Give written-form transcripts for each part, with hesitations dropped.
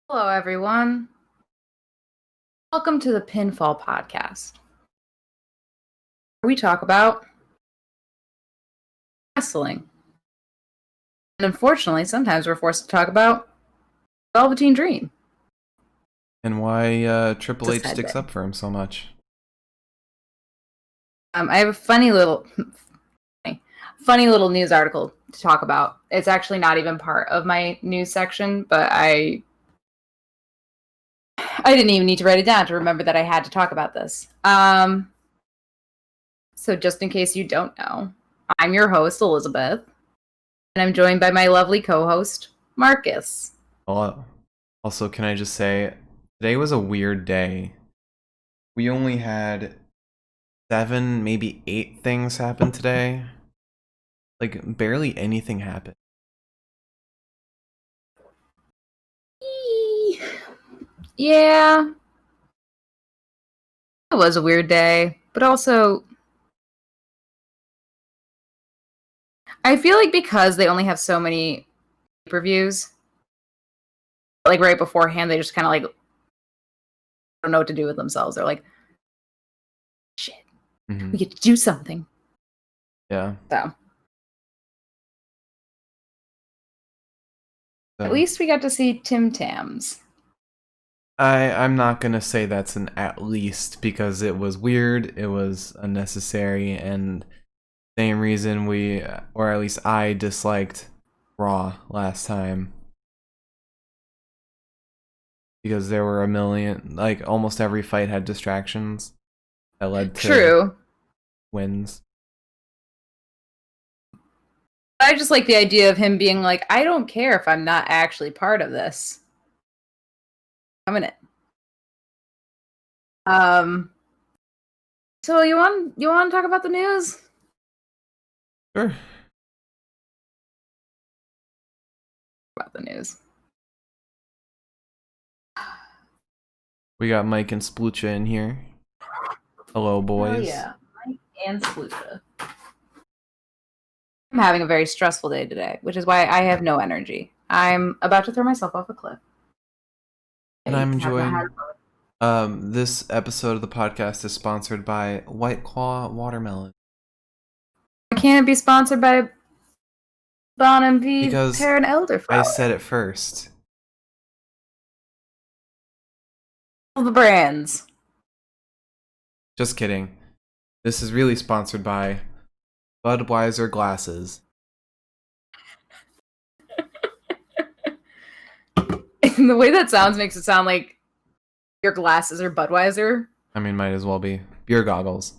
Hello, everyone. Welcome to the Pinfall podcast, where we talk about wrestling. And unfortunately, sometimes we're forced to talk about Velveteen Dream. And why Triple It's a H sad sticks day. up for him so much. I have a funny little news article to talk about. It's actually not even part of my news section, but I didn't even need to write it down to remember that I had to talk about this. So just in case you don't know, I'm your host, Elizabeth, and I'm joined by my lovely co-host, Marcus. Also, can I just say, today was a weird day. We only had 7, maybe 8 things happen today. Like, barely anything happened. Yeah, it was a weird day, but also I feel like because they only have so many pay-per-views, like right beforehand, they just kind of like don't know what to do with themselves. They're like, "Shit, we get to do something." Yeah. So at least we got to see Tim Tams. I'm not gonna say that's an at least because it was weird, it was unnecessary, and same reason we, or at least I, disliked Raw last time. Because there were a million, like almost every fight had distractions that led to True. wins. I just like the idea of him being like, I don't care if I'm not actually part of this. I'm in it. So you want to talk about the news? Sure. About the news. We got Mike and Splucha in here. Hello, boys. Oh yeah, Mike and Splucha. I'm having a very stressful day today, which is why I have no energy. I'm about to throw myself off a cliff. And I'm enjoying. This episode of the podcast is sponsored by White Claw Watermelon. Why can't it be sponsored by Bon and V Because Pear and Elderflower? I said it first. All the brands. Just kidding. This is really sponsored by Budweiser glasses. The way that sounds makes it sound like your glasses are Budweiser. I mean, might as well be beer goggles.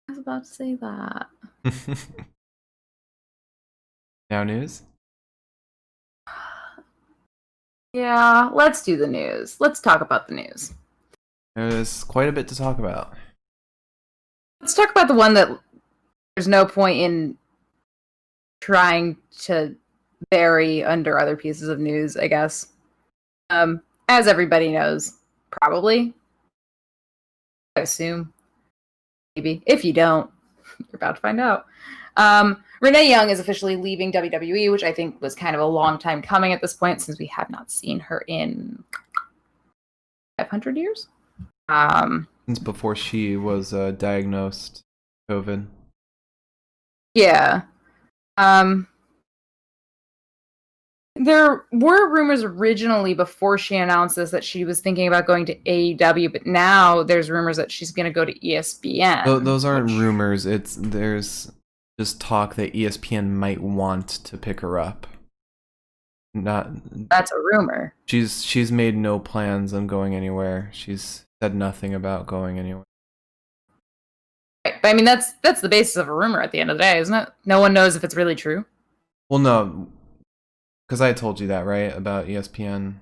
I was about to say that. Now news? Yeah, let's do the news. Let's talk about the news. There's quite a bit to talk about. Let's talk about the one that there's no point in trying to bury under other pieces of news, I guess. As everybody knows, probably. I assume. Maybe. If you don't, you're about to find out. Renee Young is officially leaving WWE, which I think was kind of a long time coming at this point since we have not seen her in 500 years. Since before she was diagnosed COVID. Yeah. There were rumors originally before she announced this that she was thinking about going to AEW, but now there's rumors that she's going to go to ESPN. Those aren't rumors. There's just talk that ESPN might want to pick her up. That's a rumor. She's made no plans on going anywhere. She's said nothing about going anywhere. Right. But I mean, that's the basis of a rumor at the end of the day, isn't it? No one knows if it's really true. Well, no, because I told you that, right, about ESPN.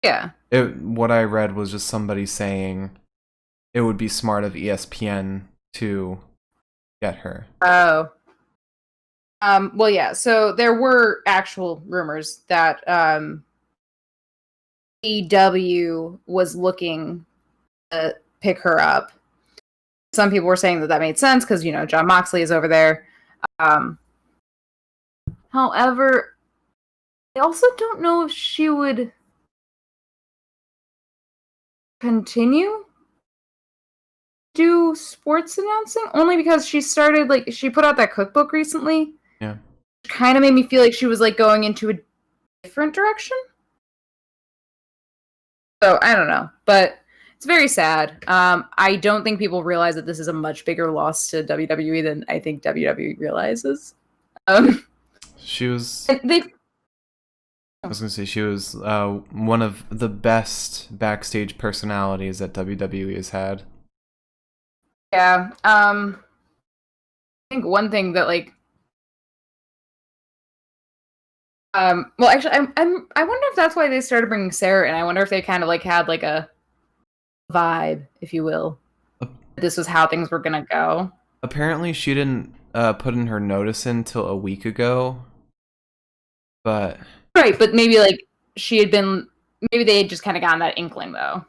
Yeah. What I read was just somebody saying it would be smart of ESPN to get her. Oh. Well, yeah. So there were actual rumors that AEW was looking to pick her up. Some people were saying that made sense because, Jon Moxley is over there. However, I also don't know if she would continue do sports announcing, only because she started, like, she put out that cookbook recently. Yeah. Which kind of made me feel like she was, like, going into a different direction. So, I don't know. But it's very sad. I don't think people realize that this is a much bigger loss to WWE than I think WWE realizes. She was. They I was gonna say she was one of the best backstage personalities that WWE has had. Yeah. I think one thing that, like, well, actually, I wonder if that's why they started bringing Sarah in. I wonder if they kind of, like, had, like, a vibe, if you will. This was how things were gonna go. Apparently, she didn't put in her notice until a week ago, but Right, but maybe, like, she had been, maybe they had just kind of gotten that inkling, though.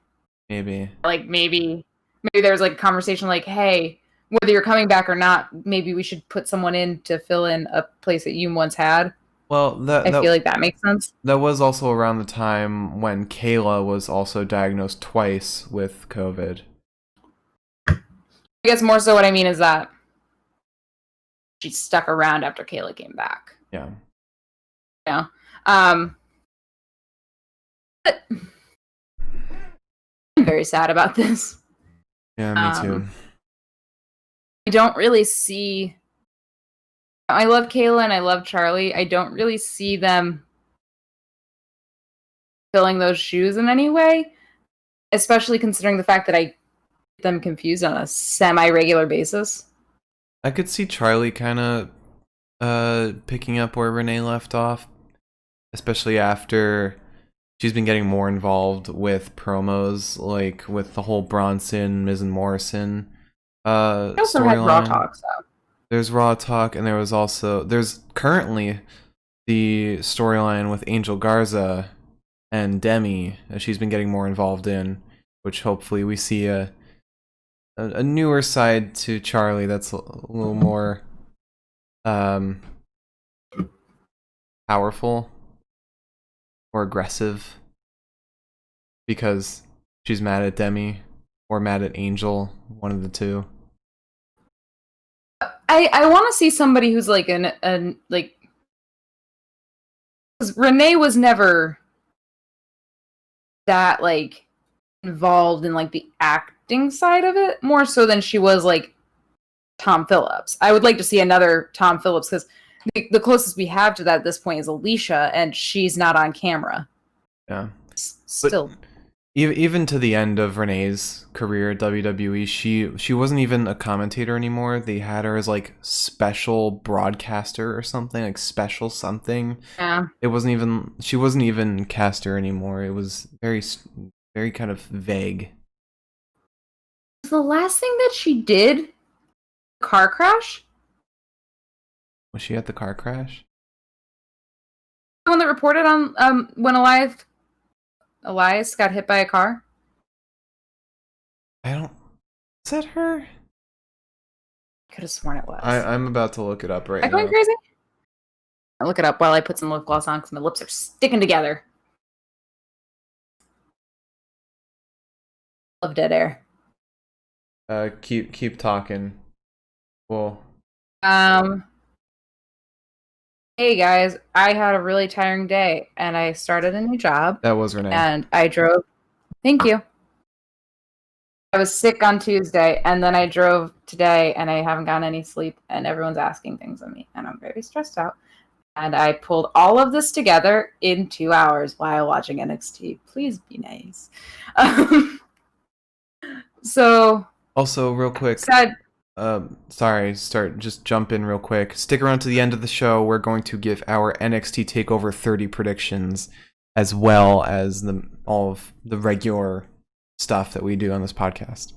maybe. Like, maybe there was, like, a conversation like, hey, whether you're coming back or not, maybe we should put someone in to fill in a place that you once had. Well, I feel like that makes sense. that was also around the time when Kayla was also diagnosed twice with COVID. I guess more so what I mean is that she stuck around after Kayla came back. Yeah. Yeah. But I'm very sad about this. Yeah, me too. I don't really see. I love Kayla and I love Charlie. I don't really see them filling those shoes in any way, especially considering the fact that I get them confused on a semi-regular basis. I could see Charlie kind of picking up where Renee left off, especially after she's been getting more involved with promos, like with the whole Bronson, Miz and Morrison I also had Raw storyline. Talk, so. There's Raw Talk, and there's currently the storyline with Angel Garza and Demi that she's been getting more involved in, which hopefully we see a newer side to Charlie that's a little more powerful or aggressive, because she's mad at Demi or mad at Angel, one of the two. I want to see somebody who's like an like, 'cause Renee was never that, like, involved in, like, the acting side of it, more so than she was, like, Tom Phillips. I would like to see another Tom Phillips, because the closest we have to that at this point is Alicia, and she's not on camera. Yeah. Still. But even to the end of Renee's career at WWE, she wasn't even a commentator anymore. They had her as like special broadcaster or something, like special something. Yeah. She wasn't even caster anymore. It was very kind of vague. The last thing that she did, car crash? Was she at the car crash? The one that reported on when Elias got hit by a car? I don't. Is that her? I could have sworn it was. I'm about to look it up right now. Am I going crazy? I'll look it up while I put some lip gloss on because my lips are sticking together. Love dead air. Keep talking. Well. Hey guys, I had a really tiring day and I started a new job. That was Renee. And I drove. Thank you. I was sick on Tuesday and then I drove today and I haven't gotten any sleep and everyone's asking things of me and I'm very stressed out. And I pulled all of this together in 2 hours while watching NXT. Please be nice. So. Also, real quick. Sad. Just jump in real quick. Stick around to the end of the show. We're going to give our NXT TakeOver 30 predictions, as well as all of the regular stuff that we do on this podcast.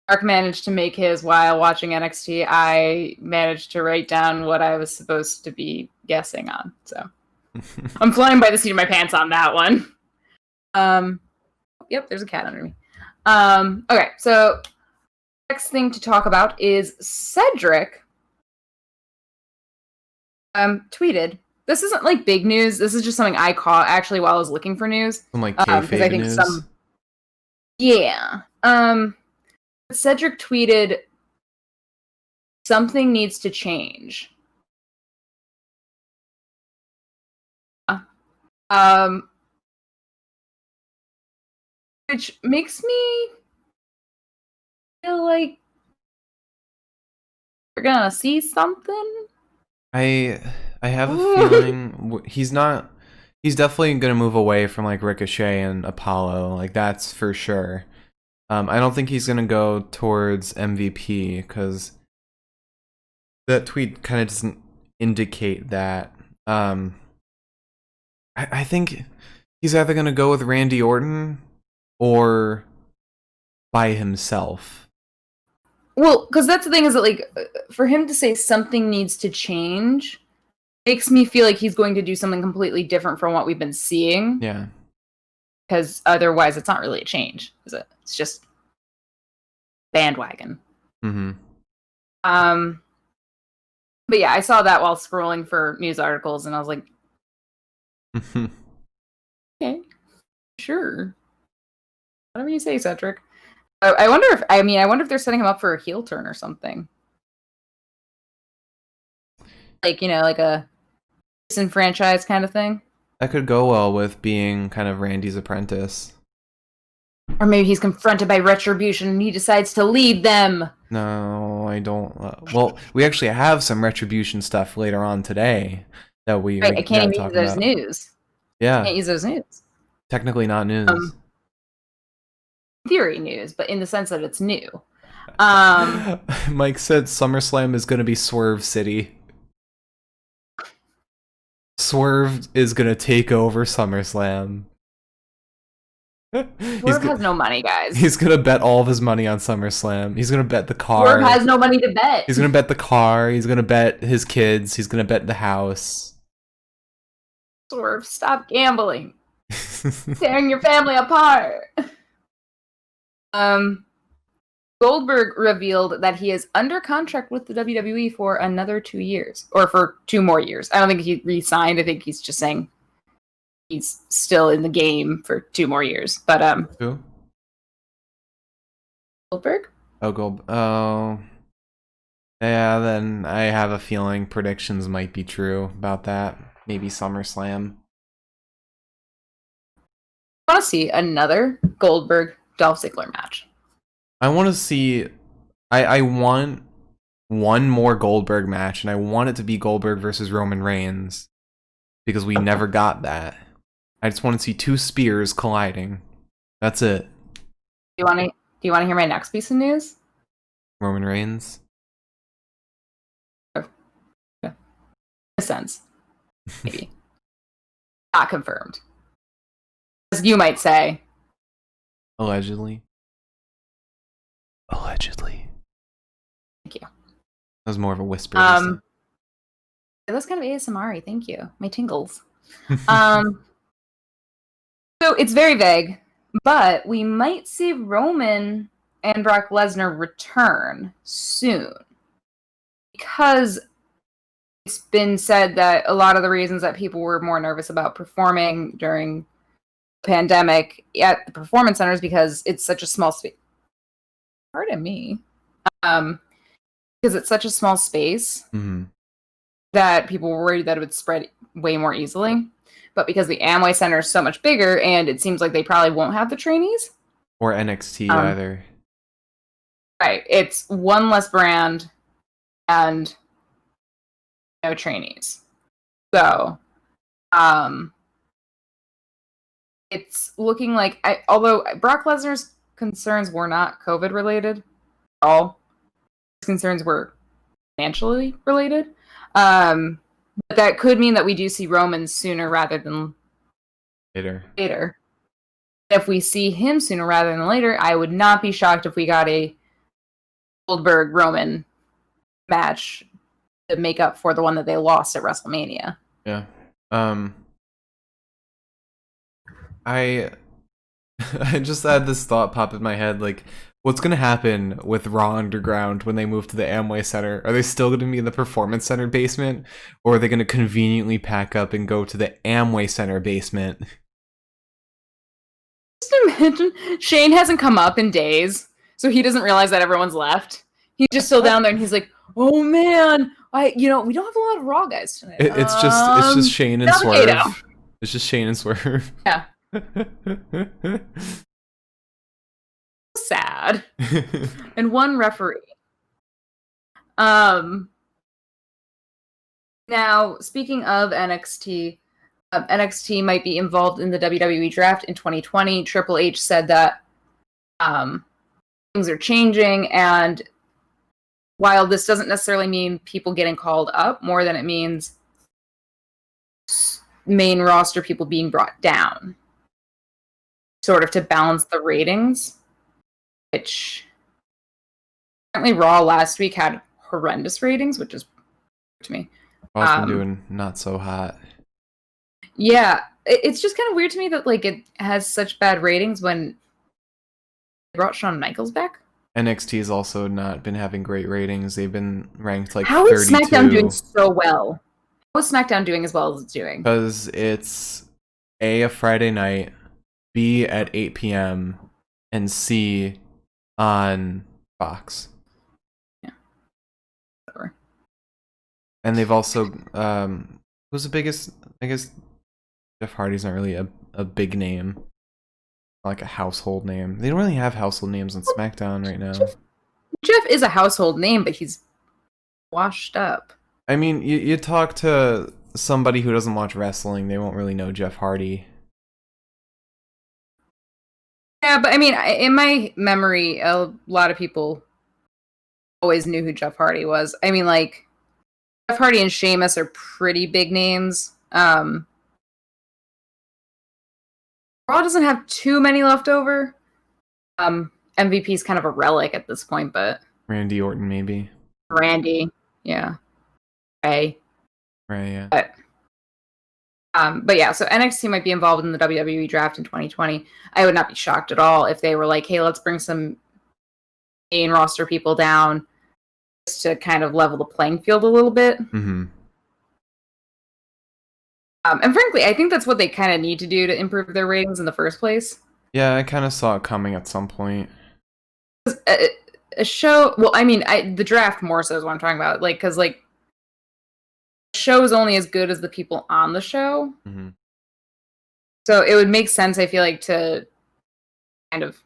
Mark managed to make his while watching NXT. I managed to write down what I was supposed to be guessing on. So I'm flying by the seat of my pants on that one. Yep, there's a cat under me. Okay, so next thing to talk about is Cedric tweeted this isn't like big news. This is just something I caught actually while I was looking for news. Some like Because I kayfabe think news. yeah. Cedric tweeted, "Something needs to change." Um, which makes me feel like we're gonna see something. I have a feeling he's not. He's definitely gonna move away from like Ricochet and Apollo. Like that's for sure. I don't think he's gonna go towards MVP because that tweet kind of doesn't indicate that. I think he's either gonna go with Randy Orton or by himself. Well, because that's the thing is that like for him to say something needs to change makes me feel like he's going to do something completely different from what we've been seeing. Yeah. Because otherwise, it's not really a change, is it? It's just bandwagon. Mm-hmm. But yeah, I saw that while scrolling for news articles, and I was like, okay, sure, whatever you say, Cedric. I wonder if they're setting him up for a heel turn or something, like like a disenfranchised kind of thing. That could go well with being kind of Randy's apprentice. Or maybe he's confronted by retribution and he decides to lead them. No, I don't. Well, we actually have some retribution stuff later on today that we I can't even talk use those about. News. Yeah, I can't use those news. technically not news. Theory news, but in the sense that it's new. Mike said SummerSlam is going to be Swerve City. Swerve is going to take over SummerSlam. Swerve has no money, guys. He's going to bet all of his money on SummerSlam. He's going to bet the car. Swerve has no money to bet. He's going to bet the car. He's going to bet his kids. He's going to bet the house. Swerve, stop gambling. Tearing your family apart. Goldberg revealed that he is under contract with the WWE for another 2 years, or for 2 more years. I don't think he re-signed. I think he's just saying he's still in the game for 2 more years. But who? Goldberg? Oh, yeah. Then I have a feeling predictions might be true about that. Maybe SummerSlam. I want to see another Goldberg Dolph Ziggler match. I want to see. I want one more Goldberg match, and I want it to be Goldberg versus Roman Reigns because we never got that. I just want to see 2 spears colliding. That's it. Do you want to hear my next piece of news? Roman Reigns. In a sense, maybe not confirmed, as you might say. Allegedly. Thank you. That was more of a whisper. That's kind of ASMR-y. Thank you. My tingles. So it's very vague, but we might see Roman and Brock Lesnar return soon, because it's been said that a lot of the reasons that people were more nervous about performing during the pandemic at the performance centers because it's such a small space. Pardon me. Because it's such a small space that people were worried that it would spread way more easily. But because the Amway Center is so much bigger, and it seems like they probably won't have the trainees. Or NXT either. Right. It's one less brand and no trainees. So, it's looking like, although Brock Lesnar's concerns were not COVID related at all, his concerns were financially related. But that could mean that we do see Roman sooner rather than later. If we see him sooner rather than later, I would not be shocked if we got a Goldberg Roman match to make up for the one that they lost at WrestleMania. Yeah. I just had this thought pop in my head, like, What's gonna happen with Raw Underground when they move to the Amway Center? Are they still gonna be in the Performance Center basement, or are they gonna conveniently pack up and go to the Amway Center basement? Just imagine Shane hasn't come up in days, so he doesn't realize that everyone's left. He's just still down there, and he's like, "Oh man, we don't have a lot of Raw guys tonight." It's just Shane and Navigato. Swerve. It's just Shane and Swerve. Yeah. Sad. And one referee. Now, speaking of NXT, NXT might be involved in the WWE draft in 2020. Triple H said that things are changing, and while this doesn't necessarily mean people getting called up, more than it means main roster people being brought down, sort of to balance the ratings, which apparently Raw last week had horrendous ratings, which is to me. Raw's been doing not so hot. Yeah, it's just kind of weird to me that like it has such bad ratings when they brought Shawn Michaels back. NXT has also not been having great ratings. They've been ranked like How 32. is SmackDown doing so well? How is SmackDown doing as well as it's doing? Because it's A, a Friday night, B, at 8 p.m., and C, on Fox. Yeah. Whatever. And they've also, who's the biggest, I guess Jeff Hardy's not really a big name. Like a household name. They don't really have household names on SmackDown right now. Jeff is a household name, but he's washed up. I mean, you talk to somebody who doesn't watch wrestling, they won't really know Jeff Hardy. Yeah, but I mean, in my memory, a lot of people always knew who Jeff Hardy was. I mean, like, Jeff Hardy and Sheamus are pretty big names. Raw doesn't have too many left over. MVP's kind of a relic at this point, but Randy Orton, maybe. Randy, yeah. Ray. Right, yeah. But yeah, so NXT might be involved in the WWE draft in 2020. I would not be shocked at all if they were like, hey, let's bring some main roster people down just to kind of level the playing field a little bit. Mm-hmm. And frankly, I think that's what they kind of need to do to improve their ratings in the first place. Yeah, I kind of saw it coming at some point. A show, well, I mean, the draft more so is what I'm talking about. Like, because, like, the show is only as good as the people on the show. Mm-hmm. So it would make sense, I feel like, to kind of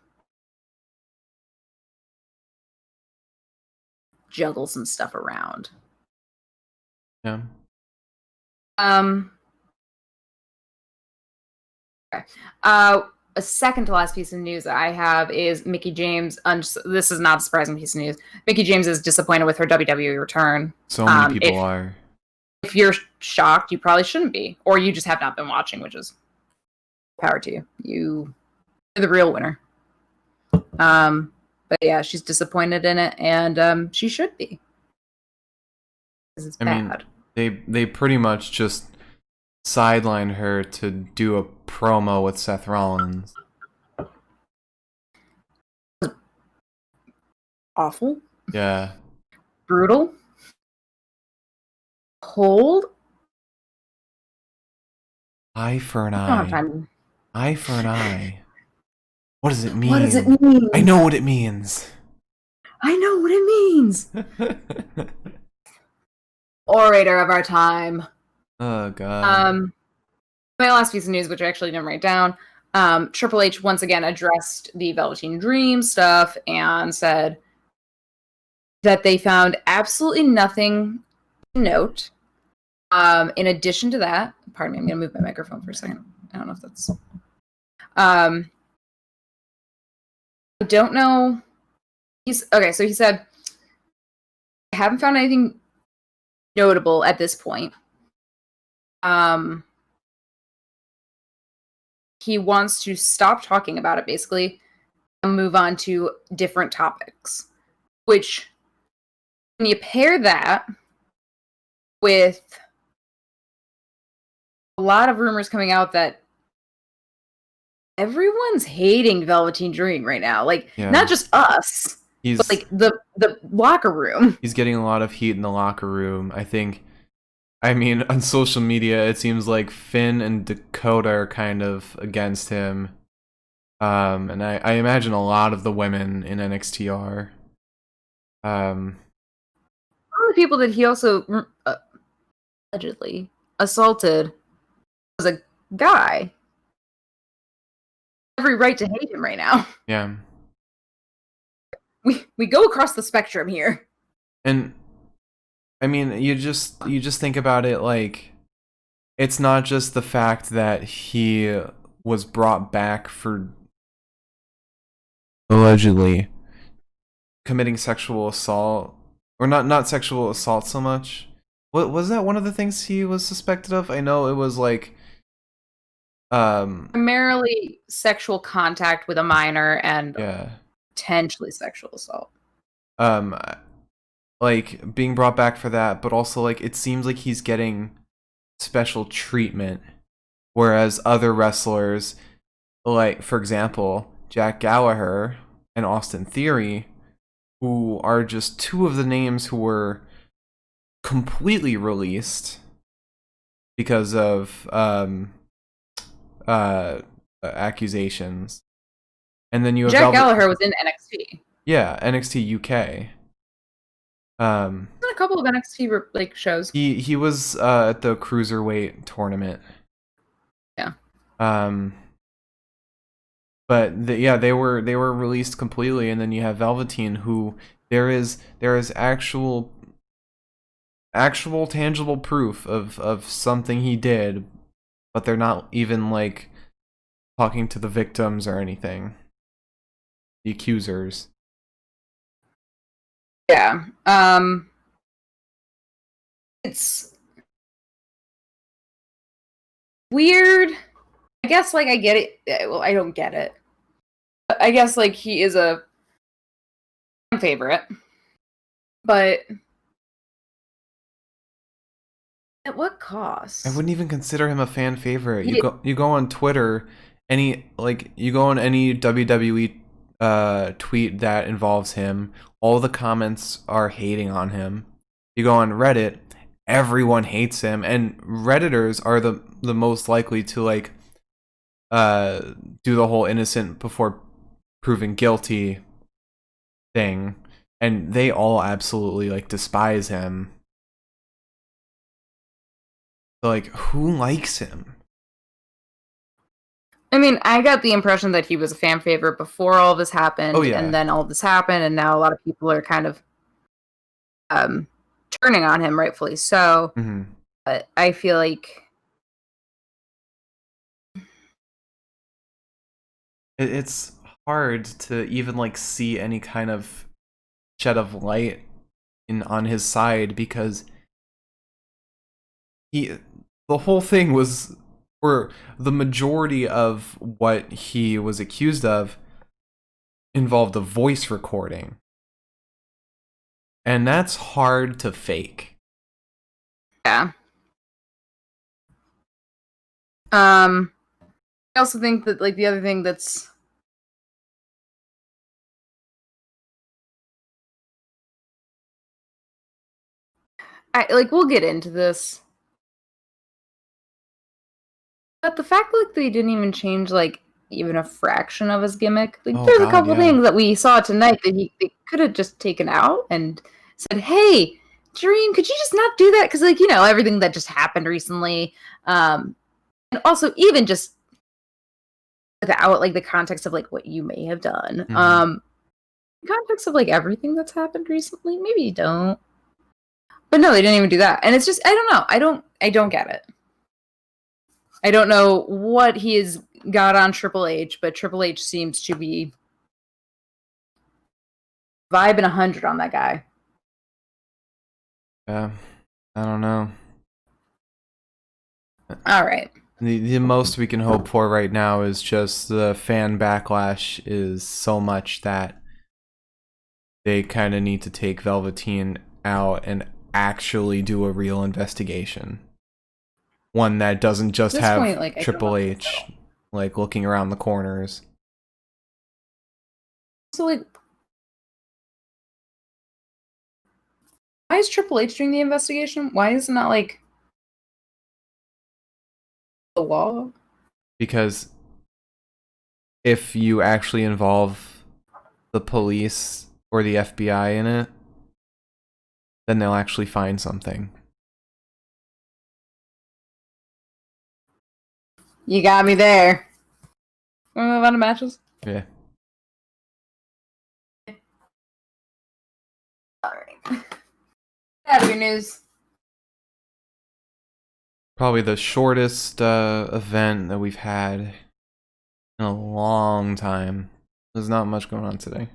juggle some stuff around. Yeah. Okay. A second to last piece of news that I have is Mickie James. This is not a surprising piece of news. Mickie James is disappointed with her WWE return. So many people are. If you're shocked, you probably shouldn't be. Or you just have not been watching, which is power to you. You're the real winner. But yeah, she's disappointed in it, and she should be. Because it's bad. Mean, they pretty much just sidelined her to do a promo with Seth Rollins. Awful. Yeah. Brutal. Cold. Eye for an I don't have eye. time. Eye for an eye. What does it mean? What does it mean? I know what it means. I know what it means. Orator of our time. Oh god. My last piece of news, which I actually didn't write down, Triple H once again addressed the Velveteen Dream stuff and said that they found absolutely nothing to note. In addition to that, pardon me, I'm going to move my microphone for a second. I don't know if that's... I don't know. So he said, I haven't found anything notable at this point. He wants to stop talking about it, basically, and move on to different topics. Which, when you pair that with a lot of rumors coming out that everyone's hating Velveteen Dream right now. Like, Yeah. not just us, but like the locker room. He's getting a lot of heat in the locker room. I mean, on social media, it seems like Finn and Dakota are kind of against him. And I imagine a lot of the women in NXT are. One of the people that he also allegedly assaulted was a guy. Every right to hate him right now. Yeah. We go across the spectrum here. And I mean, you just think about it, like, it's not just the fact that he was brought back for allegedly committing sexual assault, or not sexual assault so much. What was that one of the things he was suspected of? I know it was like primarily sexual contact with a minor and potentially sexual assault. Like being brought back for that, but also like it seems like he's getting special treatment, whereas other wrestlers, like for example Jack Gallagher and Austin Theory, who are just two of the names who were completely released because of accusations. And then you have Jack Gallagher was in NXT. Yeah, NXT UK. A couple of NXT like shows. He was at the cruiserweight tournament. Yeah. But they were released completely, and then you have Velveteen, who there is actual tangible proof of something he did, but they're not even like talking to the victims or anything. The accusers. Yeah. It's weird. I guess like I get it. Well, I don't get it. I guess like he is a favorite, but at what cost? I wouldn't even consider him a fan favorite. You go on Twitter, you go on any WWE tweet that involves him, all the comments are hating on him. You go on Reddit, everyone hates him, and Redditors are the most likely to like do the whole innocent before proven guilty thing, and they all absolutely like despise him. So, like, who likes him? I mean, I got the impression that he was a fan favorite before all this happened, and then all this happened, and now a lot of people are kind of turning on him, rightfully so. Mm-hmm. But I feel like it's hard to even like see any kind of shed of light on his side, because the whole thing was, or the majority of what he was accused of involved a voice recording, and that's hard to fake. Yeah. I also think that like the other thing that's we'll get into this, but the fact that like they didn't even change like even a fraction of his gimmick, like there's a couple things that we saw tonight that they could have just taken out and said, hey Dream, could you just not do that, because like, you know, everything that just happened recently, and also even just without like the context of like what you may have done, context of like everything that's happened recently, maybe you don't. But no, they didn't even do that. And it's just, I don't know. I don't get it. I don't know what he has got on Triple H, but Triple H seems to be vibing 100 on that guy. Yeah, I don't know. All right. The most we can hope for right now is just the fan backlash is so much that they kind of need to take Velveteen out and actually do a real investigation. One that doesn't just have Triple H like looking around the corners. So, like, why is Triple H doing the investigation? Why is it not, like, the law? Because if you actually involve the police or the FBI in it, then they'll actually find something. You got me there. Wanna move on to matches? Yeah. Alright. Out of your news. Probably the shortest event that we've had in a long time. There's not much going on today.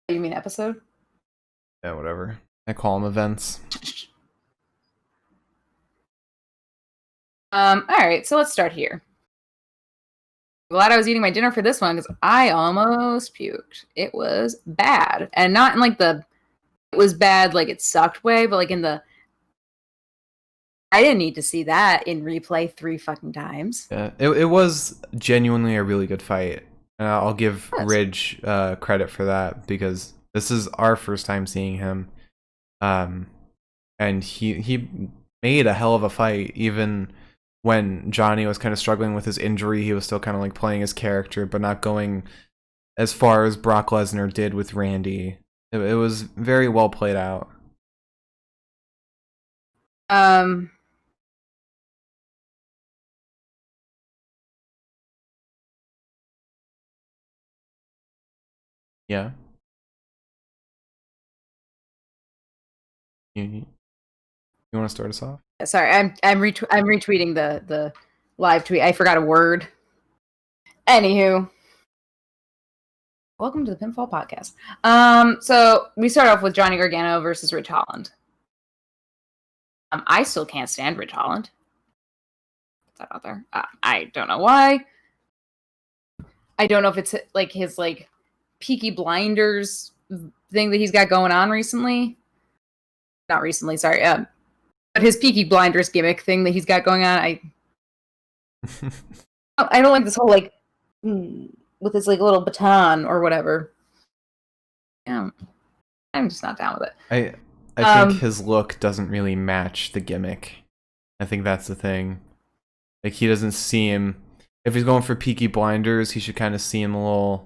You mean episode? Yeah, whatever. I call them events. Alright, so let's start here. Glad I was eating my dinner for this one because I almost puked. It was bad. And not in like the it was bad like it sucked way, but like in the I didn't need to see that in replay 3 fucking times. Yeah, it was genuinely a really good fight. I'll give Yes. Ridge credit for that because this is our first time seeing him. And he made a hell of a fight. Even when Johnny was kind of struggling with his injury, he was still kind of like playing his character, but not going as far as Brock Lesnar did with Randy. It was very well played out. Yeah. You want to start us off? Sorry, I'm retweeting the live tweet. I forgot a word. Anywho, welcome to the Pinfall podcast. So we start off with Johnny Gargano versus Ridge Holland. I still can't stand Ridge Holland. What's that out there? I don't know why. I don't know if it's like his like Peaky Blinders thing that he's got going on recently. Not recently, sorry. But his Peaky Blinders gimmick thing that he's got going on, I don't like this whole like with his like little baton or whatever. Yeah, I'm just not down with it. I think his look doesn't really match the gimmick. I think that's the thing. Like he doesn't seem. If he's going for Peaky Blinders, he should kind of seem a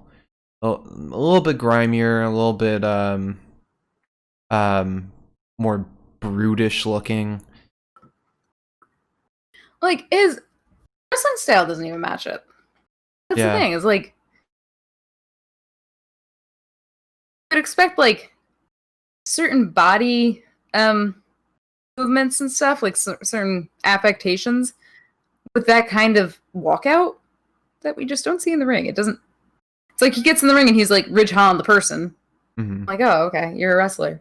little bit grimier, a little bit more brutish looking. Like his wrestling style doesn't even match it. That's the thing. Is like I'd expect like certain body movements and stuff, like certain affectations with that kind of walkout that we just don't see in the ring. It doesn't. It's like he gets in the ring and he's like Ridge Holland, the person. Mm-hmm. I'm like, oh, okay, you're a wrestler.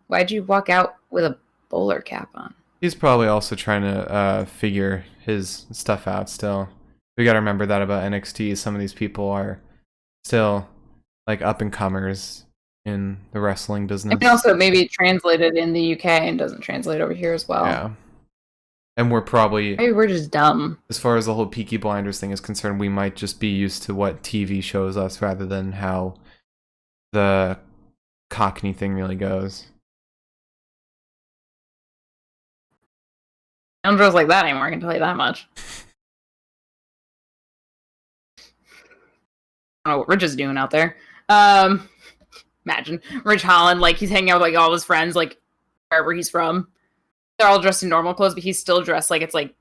Why'd you walk out with a bowler cap on? He's probably also trying to figure his stuff out still. We gotta remember that about NXT. Some of these people are still like up and comers in the wrestling business. And also maybe translated in the UK and doesn't translate over here as well. Yeah. And maybe we're just dumb. As far as the whole Peaky Blinders thing is concerned, we might just be used to what TV shows us rather than how the Cockney thing really goes. I don't dress like that anymore, I can tell you that much. I don't know what Rich is doing out there. Imagine Ridge Holland, like he's hanging out with like all his friends, like wherever he's from. They're all dressed in normal clothes, but he's still dressed like it's like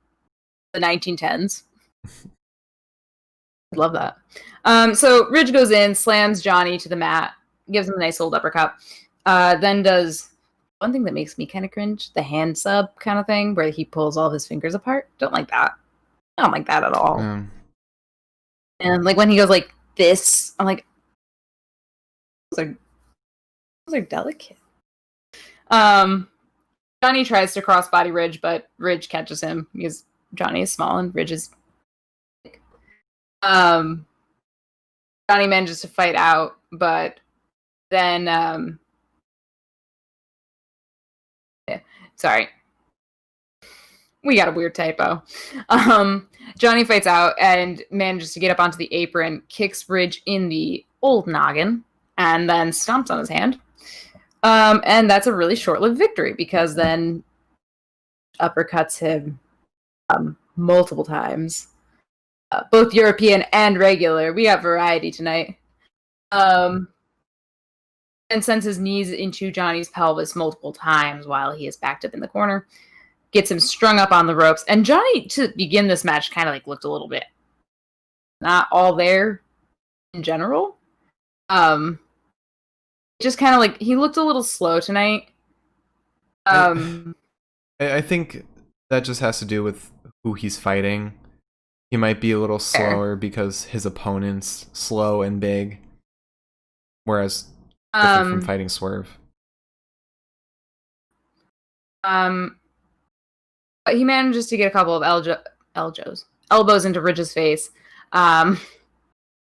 the 1910s. I'd love that. So Ridge goes in, slams Johnny to the mat, gives him a nice old uppercut. Then does one thing that makes me kind of cringe, the hand sub kind of thing, where he pulls all of his fingers apart. Don't like that. I don't like that at all. And like when he goes like this, I'm like, those are delicate. Johnny tries to crossbody Ridge, but Ridge catches him because Johnny is small and Ridge is big. Johnny manages to fight out, but then sorry. we got a weird typo. Johnny fights out and manages to get up onto the apron, kicks Ridge in the old noggin, and then stomps on his hand. And that's a really short-lived victory because then uppercuts him multiple times. Both European and regular. We got variety tonight. And sends his knees into Johnny's pelvis multiple times while he is backed up in the corner. Gets him strung up on the ropes. And Johnny, to begin this match, kind of like looked a little bit not all there in general. Just kind of like, he looked a little slow tonight. I think that just has to do with who he's fighting. He might be a little slower because his opponent's slow and big. Whereas different from fighting Swerve. But he manages to get a couple of elbows into Ridge's face. And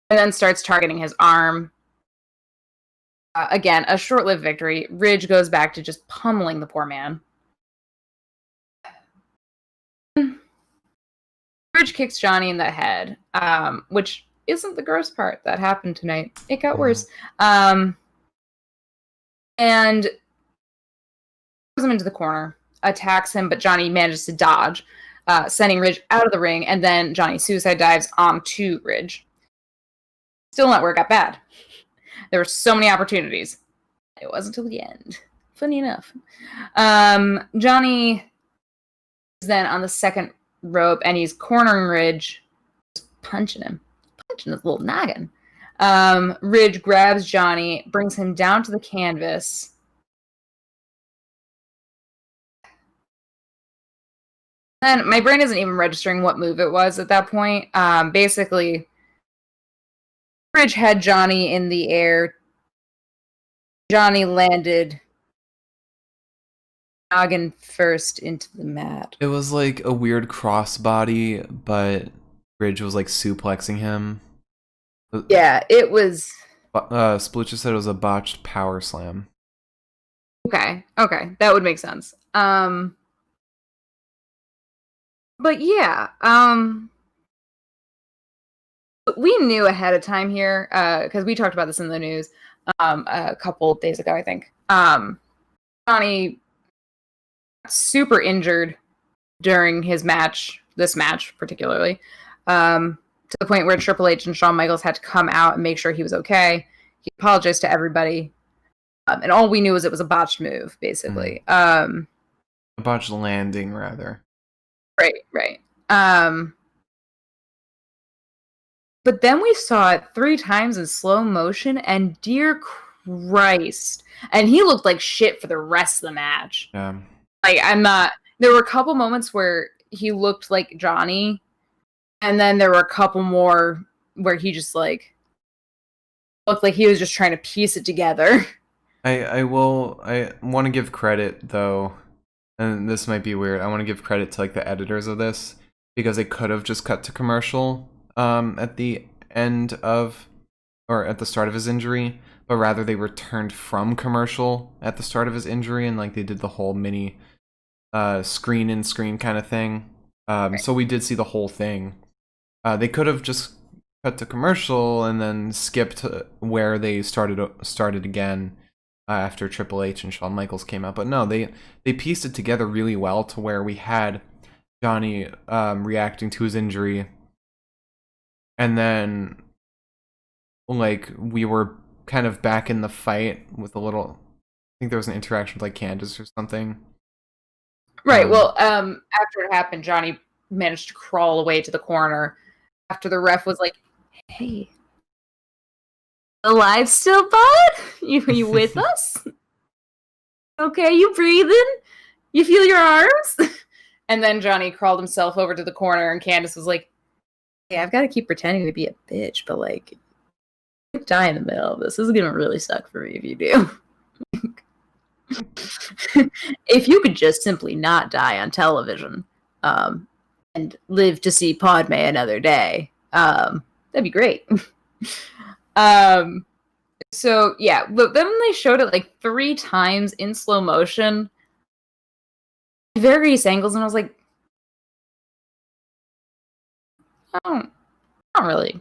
then starts targeting his arm. Again, a short-lived victory. Ridge goes back to just pummeling the poor man. Ridge kicks Johnny in the head, which isn't the gross part that happened tonight. It got worse. And throws him into the corner, attacks him, but Johnny manages to dodge, sending Ridge out of the ring, and then Johnny suicide dives onto Ridge. Still not where it got bad. There were so many opportunities. It wasn't until the end. Funny enough. Johnny is then on the second rope, and he's cornering Ridge, just punching his little noggin. Ridge grabs Johnny, brings him down to the canvas. And my brain isn't even registering what move it was at that point. Basically, Ridge had Johnny in the air. Johnny landed noggin first into the mat. It was like a weird crossbody, but Ridge was like suplexing him. Yeah, it was. Splucha said it was a botched power slam. Okay, that would make sense. But yeah, we knew ahead of time here because we talked about this in the news a couple days ago, I think. Johnny super injured during his match, this match particularly, to the point where Triple H and Shawn Michaels had to come out and make sure he was okay. He apologized to everybody, and all we knew was it was a botched move, basically. A botched landing, rather. Right. But then we saw it 3 times in slow motion, and dear Christ, and he looked like shit for the rest of the match. Yeah. Like, there were a couple moments where he looked like Johnny, and then there were a couple more where he just, like, looked like he was just trying to piece it together. I want to give credit, though, and this might be weird, I want to give credit to, like, the editors of this, because they could have just cut to commercial at the end of, or at the start of his injury, but rather they returned from commercial at the start of his injury, and like they did the whole mini screen in screen kind of thing. So we did see the whole thing. They could have just cut to commercial and then skipped where they started again after Triple H and Shawn Michaels came out, but no, they pieced it together really well to where we had Johnny reacting to his injury, and then like we were kind of back in the fight with a little, I think there was an interaction with like Candace or something. Right. Well, after it happened, Johnny managed to crawl away to the corner after the ref was like, "Hey, alive still, bud? You with us? Okay, you breathing? You feel your arms?" And then Johnny crawled himself over to the corner, and Candace was like, "Hey, I've got to keep pretending to be a bitch, but like, you could die in the middle of this. This is gonna really suck for me if you do." If you could just simply not die on television, and live to see Padme another day, that'd be great. So yeah, but then they showed it like 3 times in slow motion, various angles, and I was like, I don't really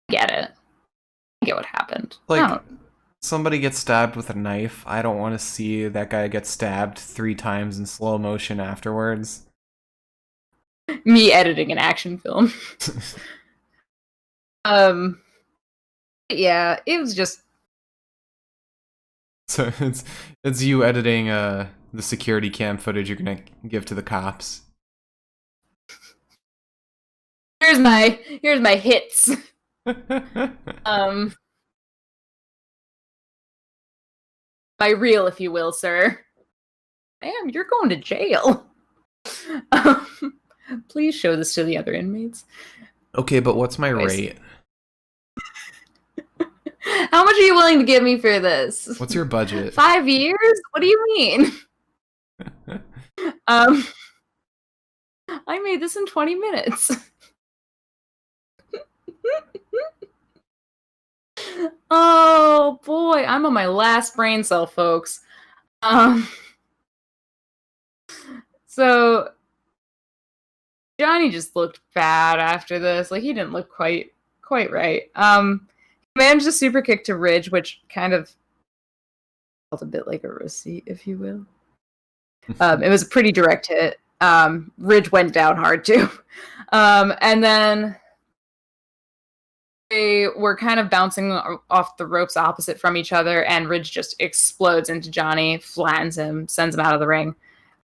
get it. I get what happened. Like, somebody gets stabbed with a knife. I don't want to see that guy get stabbed 3 times in slow motion afterwards. Me editing an action film. Yeah, it was just. So it's you editing the security cam footage you're gonna give to the cops. Here's my hits. My reel, if you will, sir. Damn, you're going to jail. Please show this to the other inmates. Okay, but what's my rate? How much are you willing to give me for this? What's your budget? 5 years? What do you mean? I made this in 20 minutes. Oh boy, I'm on my last brain cell, folks. So Johnny just looked bad after this. Like, he didn't look quite right. He managed a super kick to Ridge, which kind of felt a bit like a receipt, if you will. It was a pretty direct hit. Ridge went down hard too. And then they were kind of bouncing off the ropes opposite from each other, and Ridge just explodes into Johnny, flattens him, sends him out of the ring.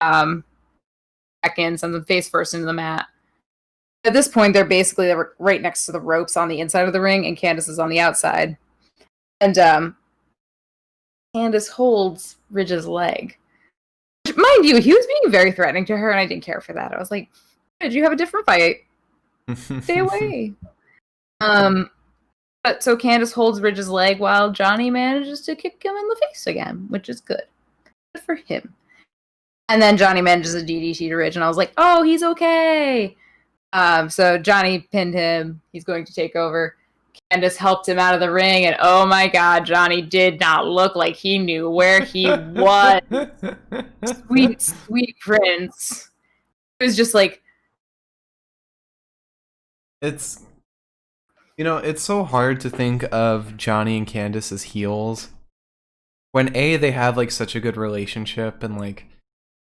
Back in, sends him face first into the mat. At this point, they're right next to the ropes on the inside of the ring, and Candice is on the outside. And Candice holds Ridge's leg. Mind you, he was being very threatening to her, and I didn't care for that. I was like, did you have a different fight? Stay away. But so Candice holds Ridge's leg while Johnny manages to kick him in the face again, which is good. Good for him. And then Johnny manages a DDT to Ridge, and I was like, oh, he's okay. So Johnny pinned him. He's going to take over. Candice helped him out of the ring, and oh my god, Johnny did not look like he knew where he was. Sweet, sweet prince. It was just like... It's... You know, it's so hard to think of Johnny and Candice as heels. When A, they have, like, such a good relationship, and, like,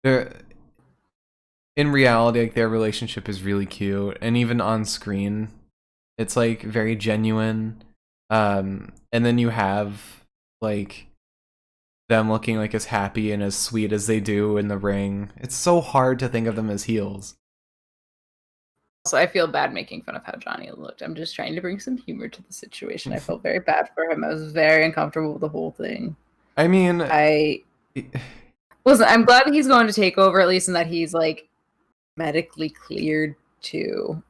they're... In reality, like, their relationship is really cute, and even on screen, it's, like, very genuine. And then you have, like, them looking, like, as happy and as sweet as they do in the ring. It's so hard to think of them as heels. Also, I feel bad making fun of how Johnny looked. I'm just trying to bring some humor to the situation. I felt very bad for him. I was very uncomfortable with the whole thing. I mean... Listen, I'm glad that he's going to take over, at least in that he's, like, medically cleared to...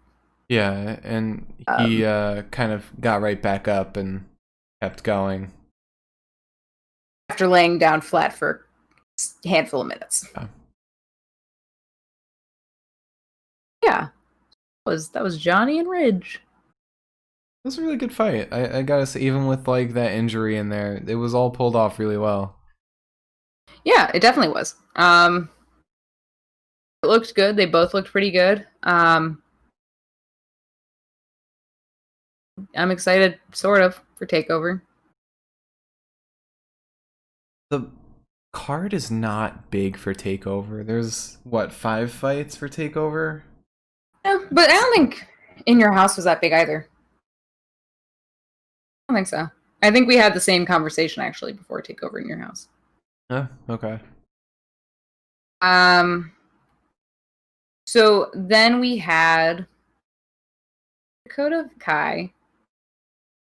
Yeah, and he kind of got right back up and kept going. After laying down flat for a handful of minutes. Yeah. That was Johnny and Ridge. It was a really good fight. I gotta say, even with like that injury in there, it was all pulled off really well. Yeah, it definitely was. It looked good. They both looked pretty good. I'm excited, sort of, for Takeover. The card is not big for Takeover. There's, what, 5 fights for Takeover? Yeah, but I don't think In Your House was that big either. I don't think so. I think we had the same conversation, actually, before Takeover In Your House. Oh, okay. So then we had Dakota Kai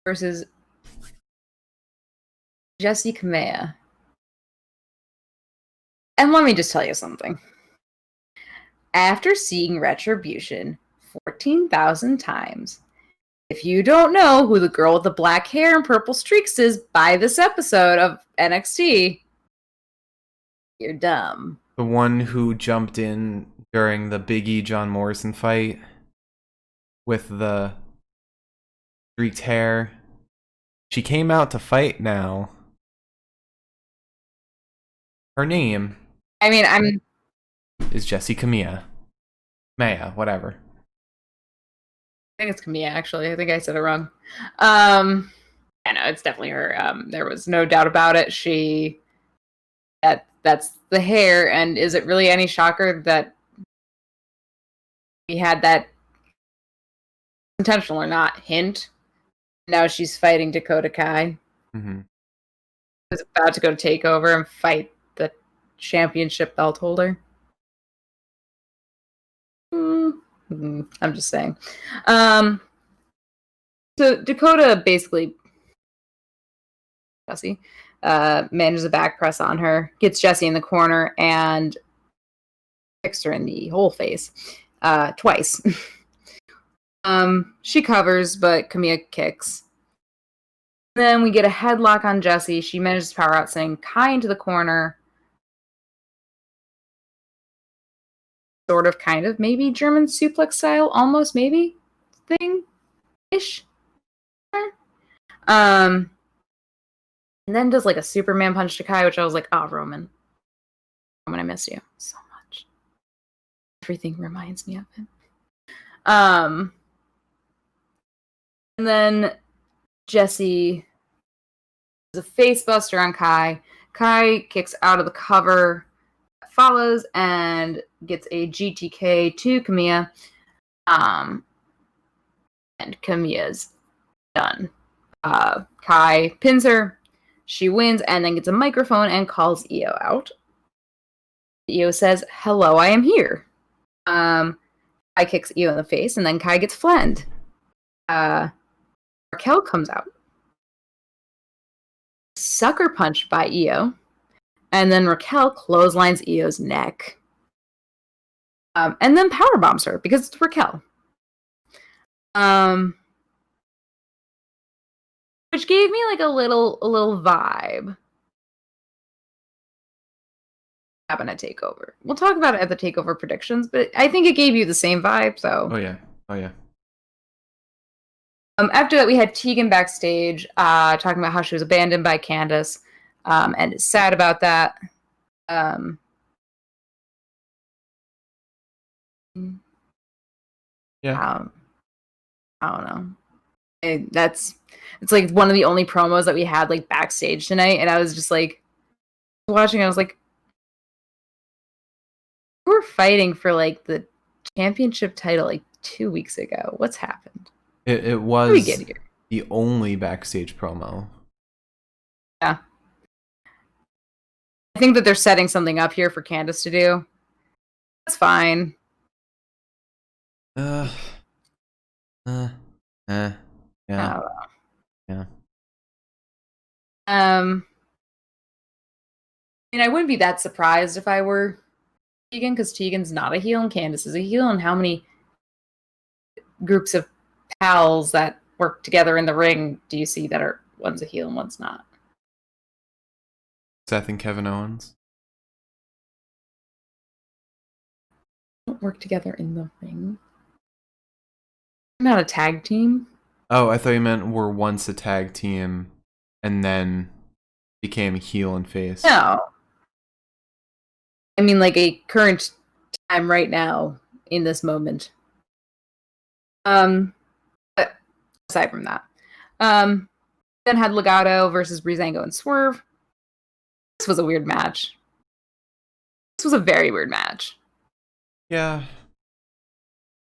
versus Jessie Kamea. And let me just tell you something. After seeing Retribution 14,000 times, if you don't know who the girl with the black hair and purple streaks is by this episode of NXT, you're dumb. The one who jumped in during the Big E John Morrison fight with the streaked hair. She came out to fight now. Her name... is Jessie Kamea. Maya, whatever. think it's Camilla, actually. I think I said it wrong. I know it's definitely her. There was no doubt about it. That's the hair, and is it really any shocker that we had that intentional or not hint? Now she's fighting Dakota Kai. Mm-hmm. Is about to go to Takeover and fight the championship belt holder. I'm just saying. So Dakota basically Jesse manages a back press on her, gets Jesse in the corner, and kicks her in the whole face twice. She covers, but Camilla kicks. Then we get a headlock on Jesse. She manages to power out, sending Kai into the corner. Sort of, kind of, maybe German suplex style, almost, maybe thing-ish. And then does like a Superman punch to Kai, which I was like, oh, Roman, I miss you so much. Everything reminds me of him. And then Jesse is a face buster on Kai. Kai kicks out of the cover, follows, and gets a GTK to Camilla. And Camilla's done. Kai pins her. She wins and then gets a microphone and calls Io out. Io says, "Hello, I am here." Kai kicks Io in the face, and then Kai gets flattened. Raquel comes out. Sucker punched by Io. And then Raquel clotheslines Io's neck. And then powerbombs her because it's Raquel. Which gave me like a little vibe. Happen at Takeover. We'll talk about it at the Takeover predictions, but I think it gave you the same vibe. So. Oh yeah. After that, we had Tegan backstage talking about how she was abandoned by Candice, and is sad about that. Yeah. I don't know. It's like one of the only promos that we had like backstage tonight, and I was just like watching. I was like, we're fighting for like the championship title like 2 weeks ago. What's happened? It was the only backstage promo. Yeah, I think that they're setting something up here for Candice to do. That's fine. Yeah. Yeah. I wouldn't be that surprised if I were Tegan, because Tegan's not a heel and Candice is a heel, and how many groups of pals that work together in the ring do you see that are one's a heel and one's not? Seth and Kevin Owens Don't work together in the ring. They're not a tag team. Oh, I thought you meant were once a tag team and then became heel and face. No. I mean, like a current time right now in this moment. But aside from that, then had Legado versus Breezango and Swerve. This was a weird match. This was a very weird match. Yeah,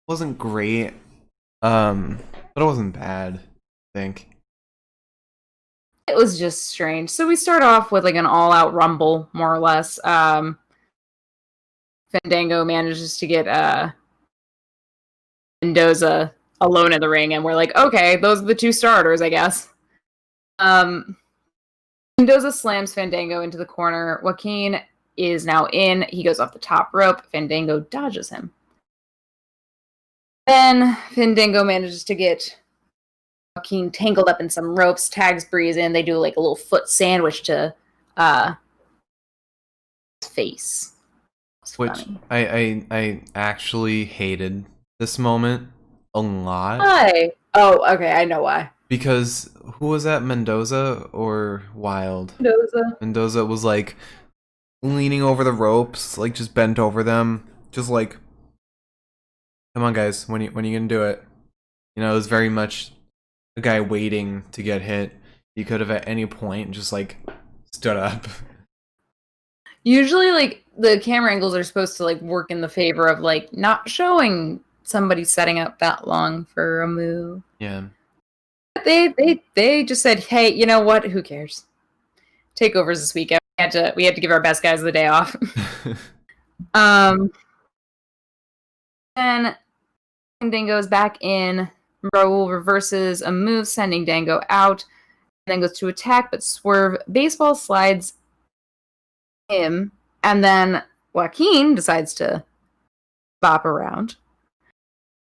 wasn't great. But it wasn't bad, I think. It was just strange. So we start off with like an all-out rumble, more or less. Fandango manages to get Mendoza alone in the ring, and we're like, okay, those are the two starters, I guess. Mendoza slams Fandango into the corner. Joaquin is now in. He goes off the top rope. Fandango dodges him. Then Fandango manages to get Joaquin tangled up in some ropes, tags Breeze in. They do like a little foot sandwich to his face. Which I actually hated this moment a lot. Why? Oh, okay, I know why. Because who was that, Mendoza or Wild? Mendoza was like leaning over the ropes, like just bent over them, just like, come on guys, when you gonna do it? You know, it was very much a guy waiting to get hit. He could have at any point just like stood up. Usually, like, the camera angles are supposed to like work in the favor of like not showing somebody setting up that long for a move. Yeah. They just said, hey, you know what? Who cares? Takeovers this weekend. We had to give our best guys the day off. Then Dango's back in. Raul reverses a move, sending Dango out. Then goes to attack, but Swerve baseball slides him, and then Joaquin decides to bop around.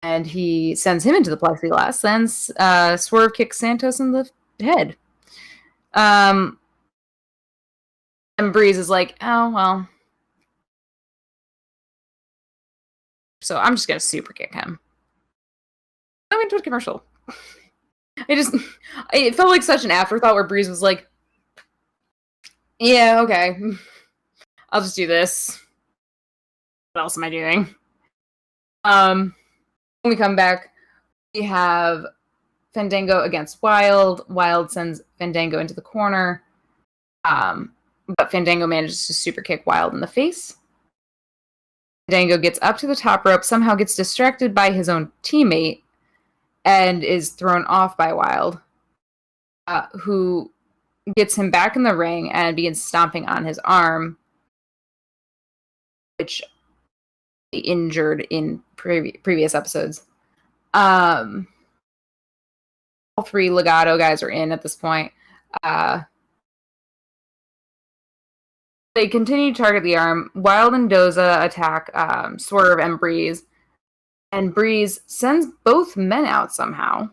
And he sends him into the plexiglass. Then Swerve kicks Santos in the head. And Breeze is like, oh, well. So I'm just going to super kick him. I went to a commercial. It felt like such an afterthought where Breeze was like, yeah, okay. I'll just do this. What else am I doing? When we come back, we have Fandango against Wild. Wild sends Fandango into the corner. But Fandango manages to super kick Wild in the face. Fandango gets up to the top rope, somehow gets distracted by his own teammate, and is thrown off by Wild, who gets him back in the ring and begins stomping on his arm, which he injured in previous episodes. All three Legato guys are in at this point. They continue to target the arm. Wild and Doza attack Swerve and Breeze. And Breeze sends both men out somehow.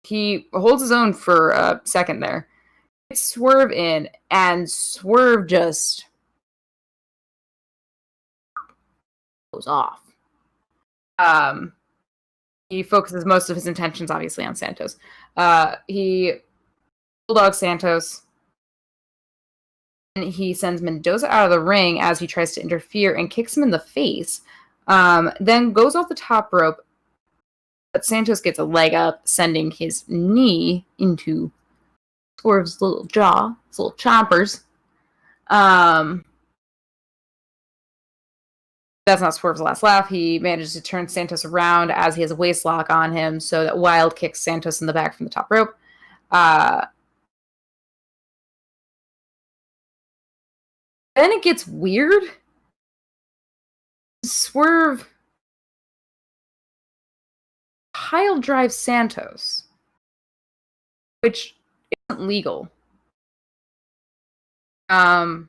He holds his own for a second there. Gets Swerve in, and Swerve just goes off. He focuses most of his intentions, obviously, on Santos. He bulldogs Santos. And he sends Mendoza out of the ring as he tries to interfere and kicks him in the face. Then goes off the top rope. But Santos gets a leg up, sending his knee into Swerve's little jaw, his little chompers. That's not Swerve's last laugh. He manages to turn Santos around as he has a waist lock on him so that Wild kicks Santos in the back from the top rope. Then it gets weird. Swerve pile drives Santos, which isn't legal. So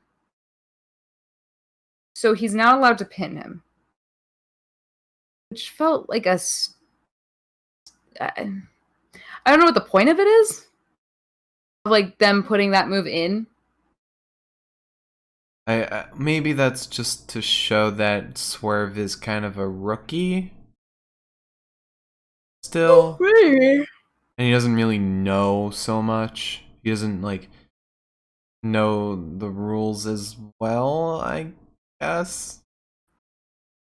he's not allowed to pin him, which felt like I don't know what the point of it is. Like them putting that move in. Maybe that's just to show that Swerve is kind of a rookie still. Really? And he doesn't really know so much. He doesn't like know the rules as well, I guess.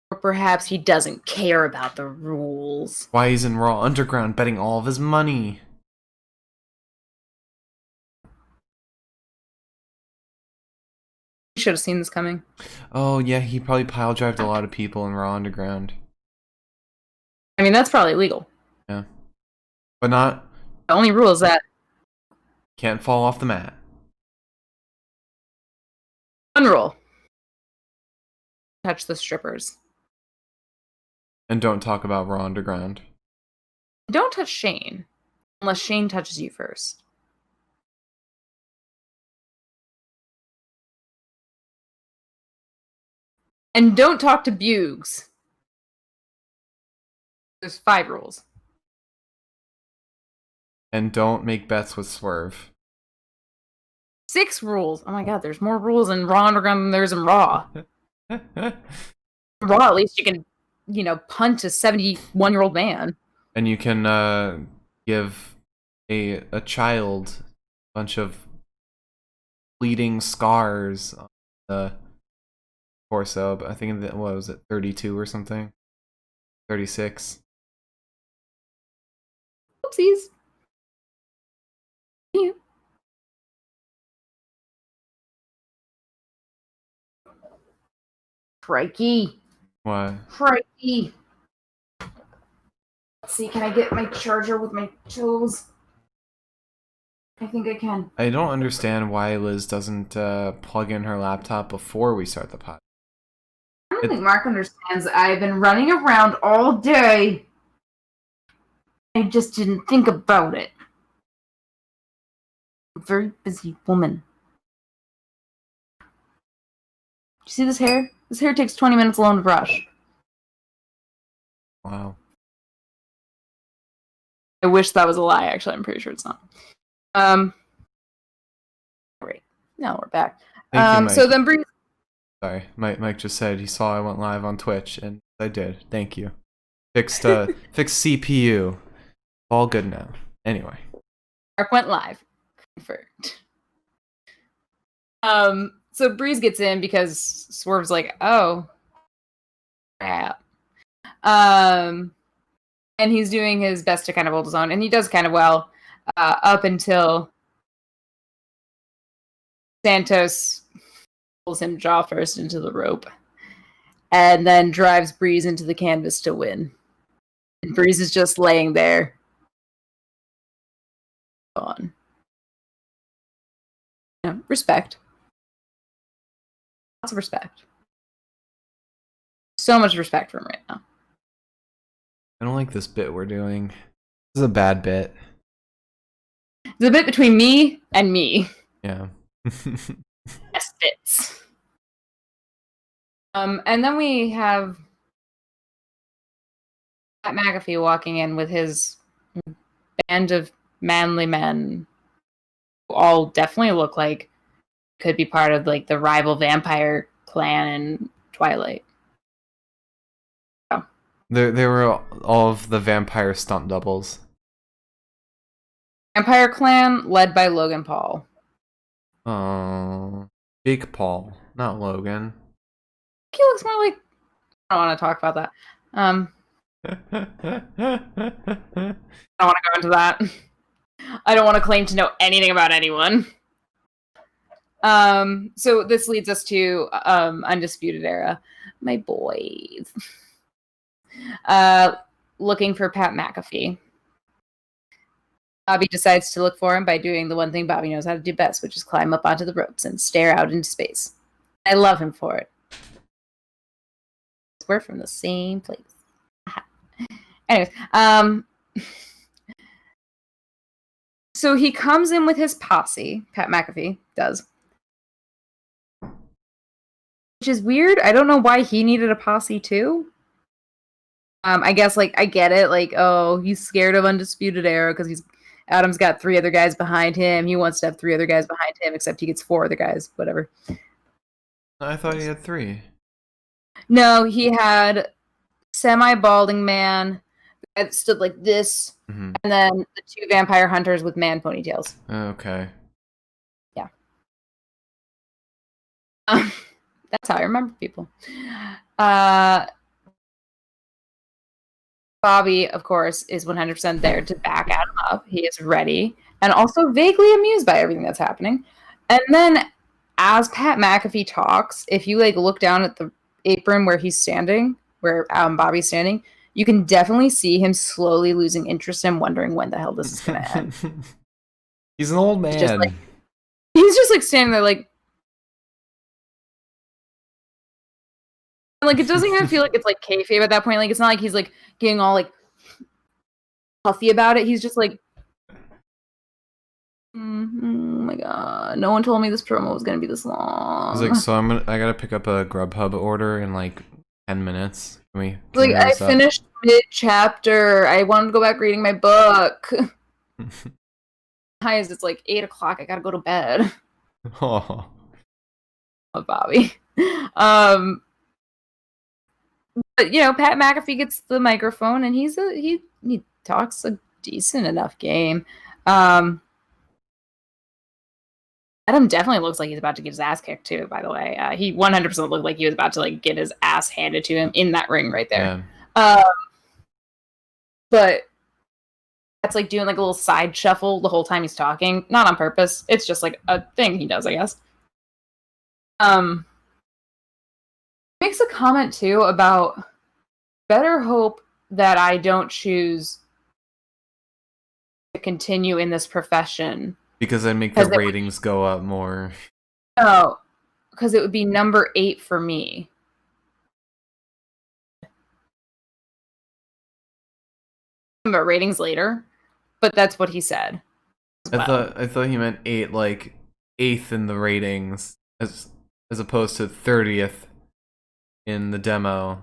Or perhaps he doesn't care about the rules. Why he's in Raw Underground betting all of his money. You should have seen this coming. Oh yeah, he probably pile drived a lot of people in Raw Underground. I mean, that's probably legal. Yeah. But not... The only rule is that can't fall off the mat. one rule. Touch the strippers. And don't talk about Raw Underground. Don't touch Shane. Unless Shane touches you first. And don't talk to Bugs. There's 5 rules. And don't make bets with Swerve. 6 rules. Oh my god, there's more rules in Raw Underground than there's in Raw. Raw, at least you can, punch a 71-year-old man. And you can give a child a bunch of bleeding scars on the torso. But I think, what was it, 32 or something? 36. Whoopsies. Yeah. Crikey. What? Crikey. Let's see, can I get my charger with my toes? I think I can. I don't understand why Liz doesn't plug in her laptop before we start the pod. I don't think Mark understands. I've been running around all day. I just didn't think about it. I'm a very busy woman. You see this hair? This hair takes 20 minutes alone to brush. Wow. I wish that was a lie, actually. I'm pretty sure it's not. Great. Now we're back. Thank you, Mike. So then Bree... Sorry, Mike just said he saw I went live on Twitch, and I did. Thank you. Fixed CPU. All good now. Anyway. Mark went live. Confirmed. So Breeze gets in because Swerve's like, oh, crap. And he's doing his best to kind of hold his own, and he does kind of well up until Santos pulls him jaw first into the rope and then drives Breeze into the canvas to win. And Breeze is just laying there. On. Yeah, respect. Lots of respect. So much respect for him right now. I don't like this bit we're doing. This is a bad bit. It's a bit between me and me. Yeah. Best bits. And then we have Pat McAfee walking in with his band of manly men who all definitely look like could be part of like the rival vampire clan in Twilight. Oh. They were all of the vampire stunt doubles. Vampire clan led by Logan Paul. Oh, Big Paul, not Logan. He looks more like... I don't want to talk about that. I don't want to go into that. I don't want to claim to know anything about anyone. So this leads us to Undisputed Era. My boys. Looking for Pat McAfee. Bobby decides to look for him by doing the one thing Bobby knows how to do best, which is climb up onto the ropes and stare out into space. I love him for it. We're from the same place. Anyways, so he comes in with his posse. Pat McAfee does. Which is weird. I don't know why he needed a posse too. I guess, like, I get it. Like, oh, he's scared of Undisputed Era because Adam's got 3 other guys behind him. He wants to have 3 other guys behind him, except he gets 4 other guys. Whatever. I thought he had 3. No, he had semi-balding man that stood like this, and then the 2 vampire hunters with man ponytails. Okay. Yeah. That's how I remember people. Bobby, of course, is 100% there to back Adam up. He is ready and also vaguely amused by everything that's happening. And then as Pat McAfee talks, if you like look down at the apron where he's standing, where Bobby's standing, you can definitely see him slowly losing interest and wondering when the hell this is going to end. He's an old man. He's just like standing there like... Like, it doesn't even feel like it's like kayfabe at that point. Like, it's not like he's like getting all like puffy about it. He's just like, oh my god, no one told me this promo was gonna be this long. He's like, so I gotta pick up a Grubhub order in like 10 minutes. Can like, I finished mid-chapter. I wanted to go back reading my book. Hi, it's like 8 o'clock. I gotta go to bed. Oh, Bobby. But, you know, Pat McAfee gets the microphone, and he talks a decent enough game. Adam definitely looks like he's about to get his ass kicked, too, by the way. He 100% looked like he was about to, like, get his ass handed to him in that ring right there. Yeah. But That's like doing like a little side shuffle the whole time he's talking, not on purpose. It's just like a thing he does, I guess. Makes a comment too about better hope that I don't choose to continue in this profession Because I'd make the ratings go up more. Oh, because it would be number 8 for me. About ratings later, but that's what he said. I thought he meant 8, like 8th in the ratings, as opposed to 30th in the demo.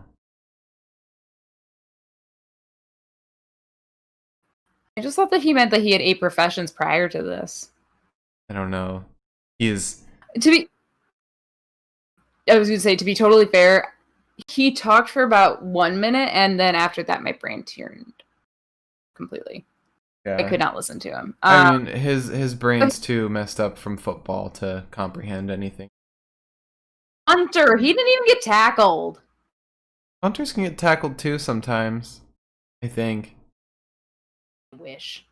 I just thought that he meant that he had 8 professions prior to this. I don't know. I was going to say, to be totally fair, he talked for about 1 minute, and then after that, my brain turned completely. Yeah. I could not listen to him. I mean, his brain's too messed up from football to comprehend anything. Hunter, he didn't even get tackled. Hunters can get tackled too sometimes, I think. I wish.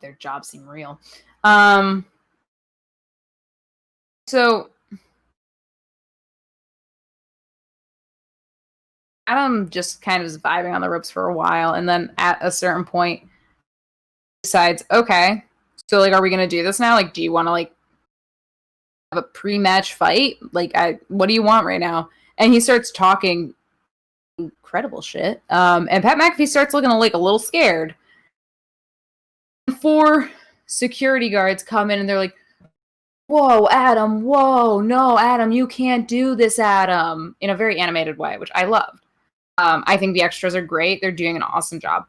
Their jobs seem real. So Adam just kind of is vibing on the ropes for a while, and then at a certain point decides, okay, so like, are we gonna do this now? Like, do you want to like have a pre-match fight? Like, what do you want right now? And he starts talking incredible shit. And Pat McAfee starts looking like a little scared. 4 security guards come in and they're like, whoa, Adam, whoa, no, Adam, you can't do this, Adam, in a very animated way, which I loved. I think the extras are great. They're doing an awesome job.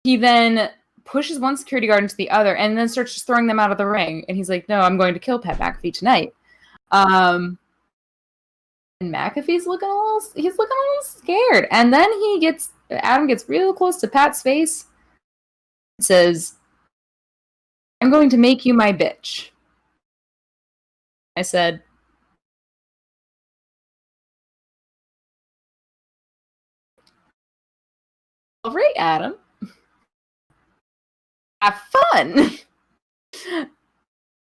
He then pushes one security guard into the other and then starts just throwing them out of the ring. And he's like, no, I'm going to kill Pat McAfee tonight. And McAfee's looking a little scared. And then Adam gets real close to Pat's face and says, I'm going to make you my bitch. I said, all right, Adam. Have fun.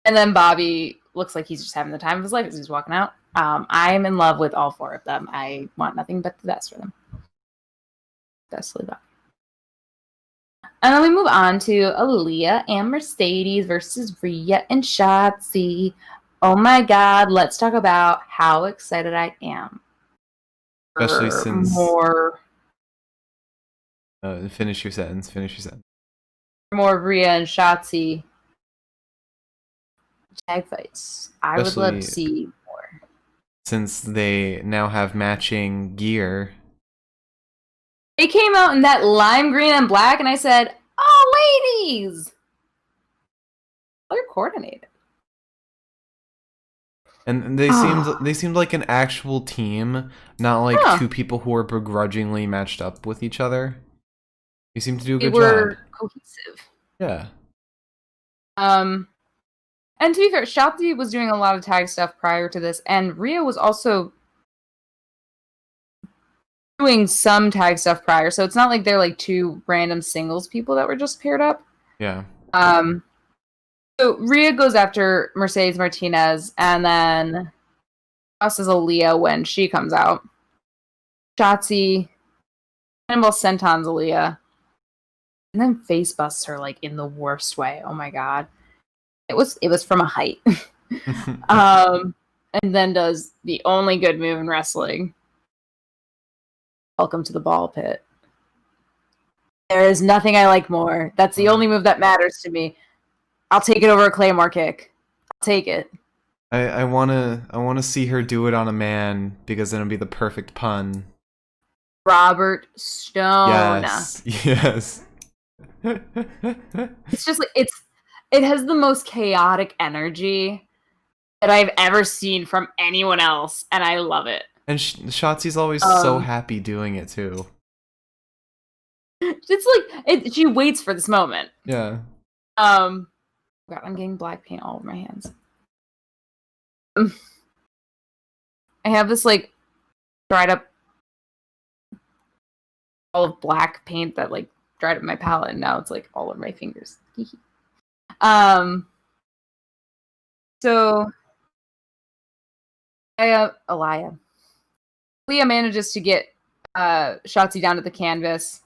And then Bobby looks like he's just having the time of his life as he's walking out. I'm in love with all 4 of them. I want nothing but the best for them. Bestly Bobby. And then we move on to Aaliyah and Mercedes versus Rhea and Shotzi. Oh my god, let's talk about how excited I am. Especially since more. Finish your sentence. More Rhea and Shotzi tag fights. I would love to see more. Since they now have matching gear. They came out in that lime green and black, and I said, oh, ladies! They're coordinated. And they seemed like an actual team, not like 2 people who were begrudgingly matched up with each other. They seemed to do a good job. They were cohesive. Yeah. And to be fair, Shotzi was doing a lot of tag stuff prior to this, and Rhea was also doing some tag stuff prior, so it's not like they're like 2 random singles people that were just paired up. Yeah. So Rhea goes after Mercedes Martinez, and then crosses Aaliyah when she comes out. Shotzi Cannonball Senton's Aaliyah, and then face busts her like in the worst way. Oh my god. It was from a height. And then does the only good move in wrestling. Welcome to the ball pit. There is nothing I like more. That's the only move that matters to me. I'll take it over a Claymore kick. I'll take it. I wanna see her do it on a man because then it'll be the perfect pun. Robert Stone. Yes. It's just like it has the most chaotic energy that I've ever seen from anyone else, and I love it. And Shotzi's always so happy doing it too. It's like she waits for this moment. Yeah. God, I'm getting black paint all over my hands. I have this like dried up all of black paint that like dried up my palette, and now it's like all over my fingers. um. So, Aliyah. Leah manages to get Shotzi down to the canvas.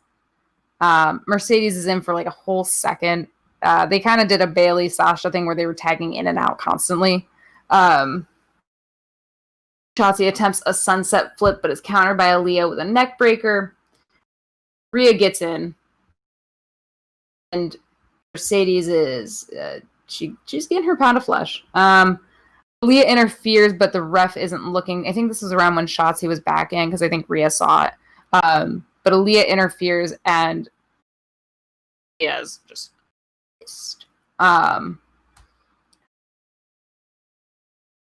Mercedes is in for like a whole second. They kind of did a Bailey Sasha thing where they were tagging in and out constantly. Shotzi attempts a sunset flip, but is countered by Aaliyah with a neck breaker. Rhea gets in, and Mercedes is she's getting her pound of flesh. Aaliyah interferes, but the ref isn't looking. I think this is around when Shotzi was back in because I think Rhea saw it. But Aaliyah interferes, and Rhea is just pissed.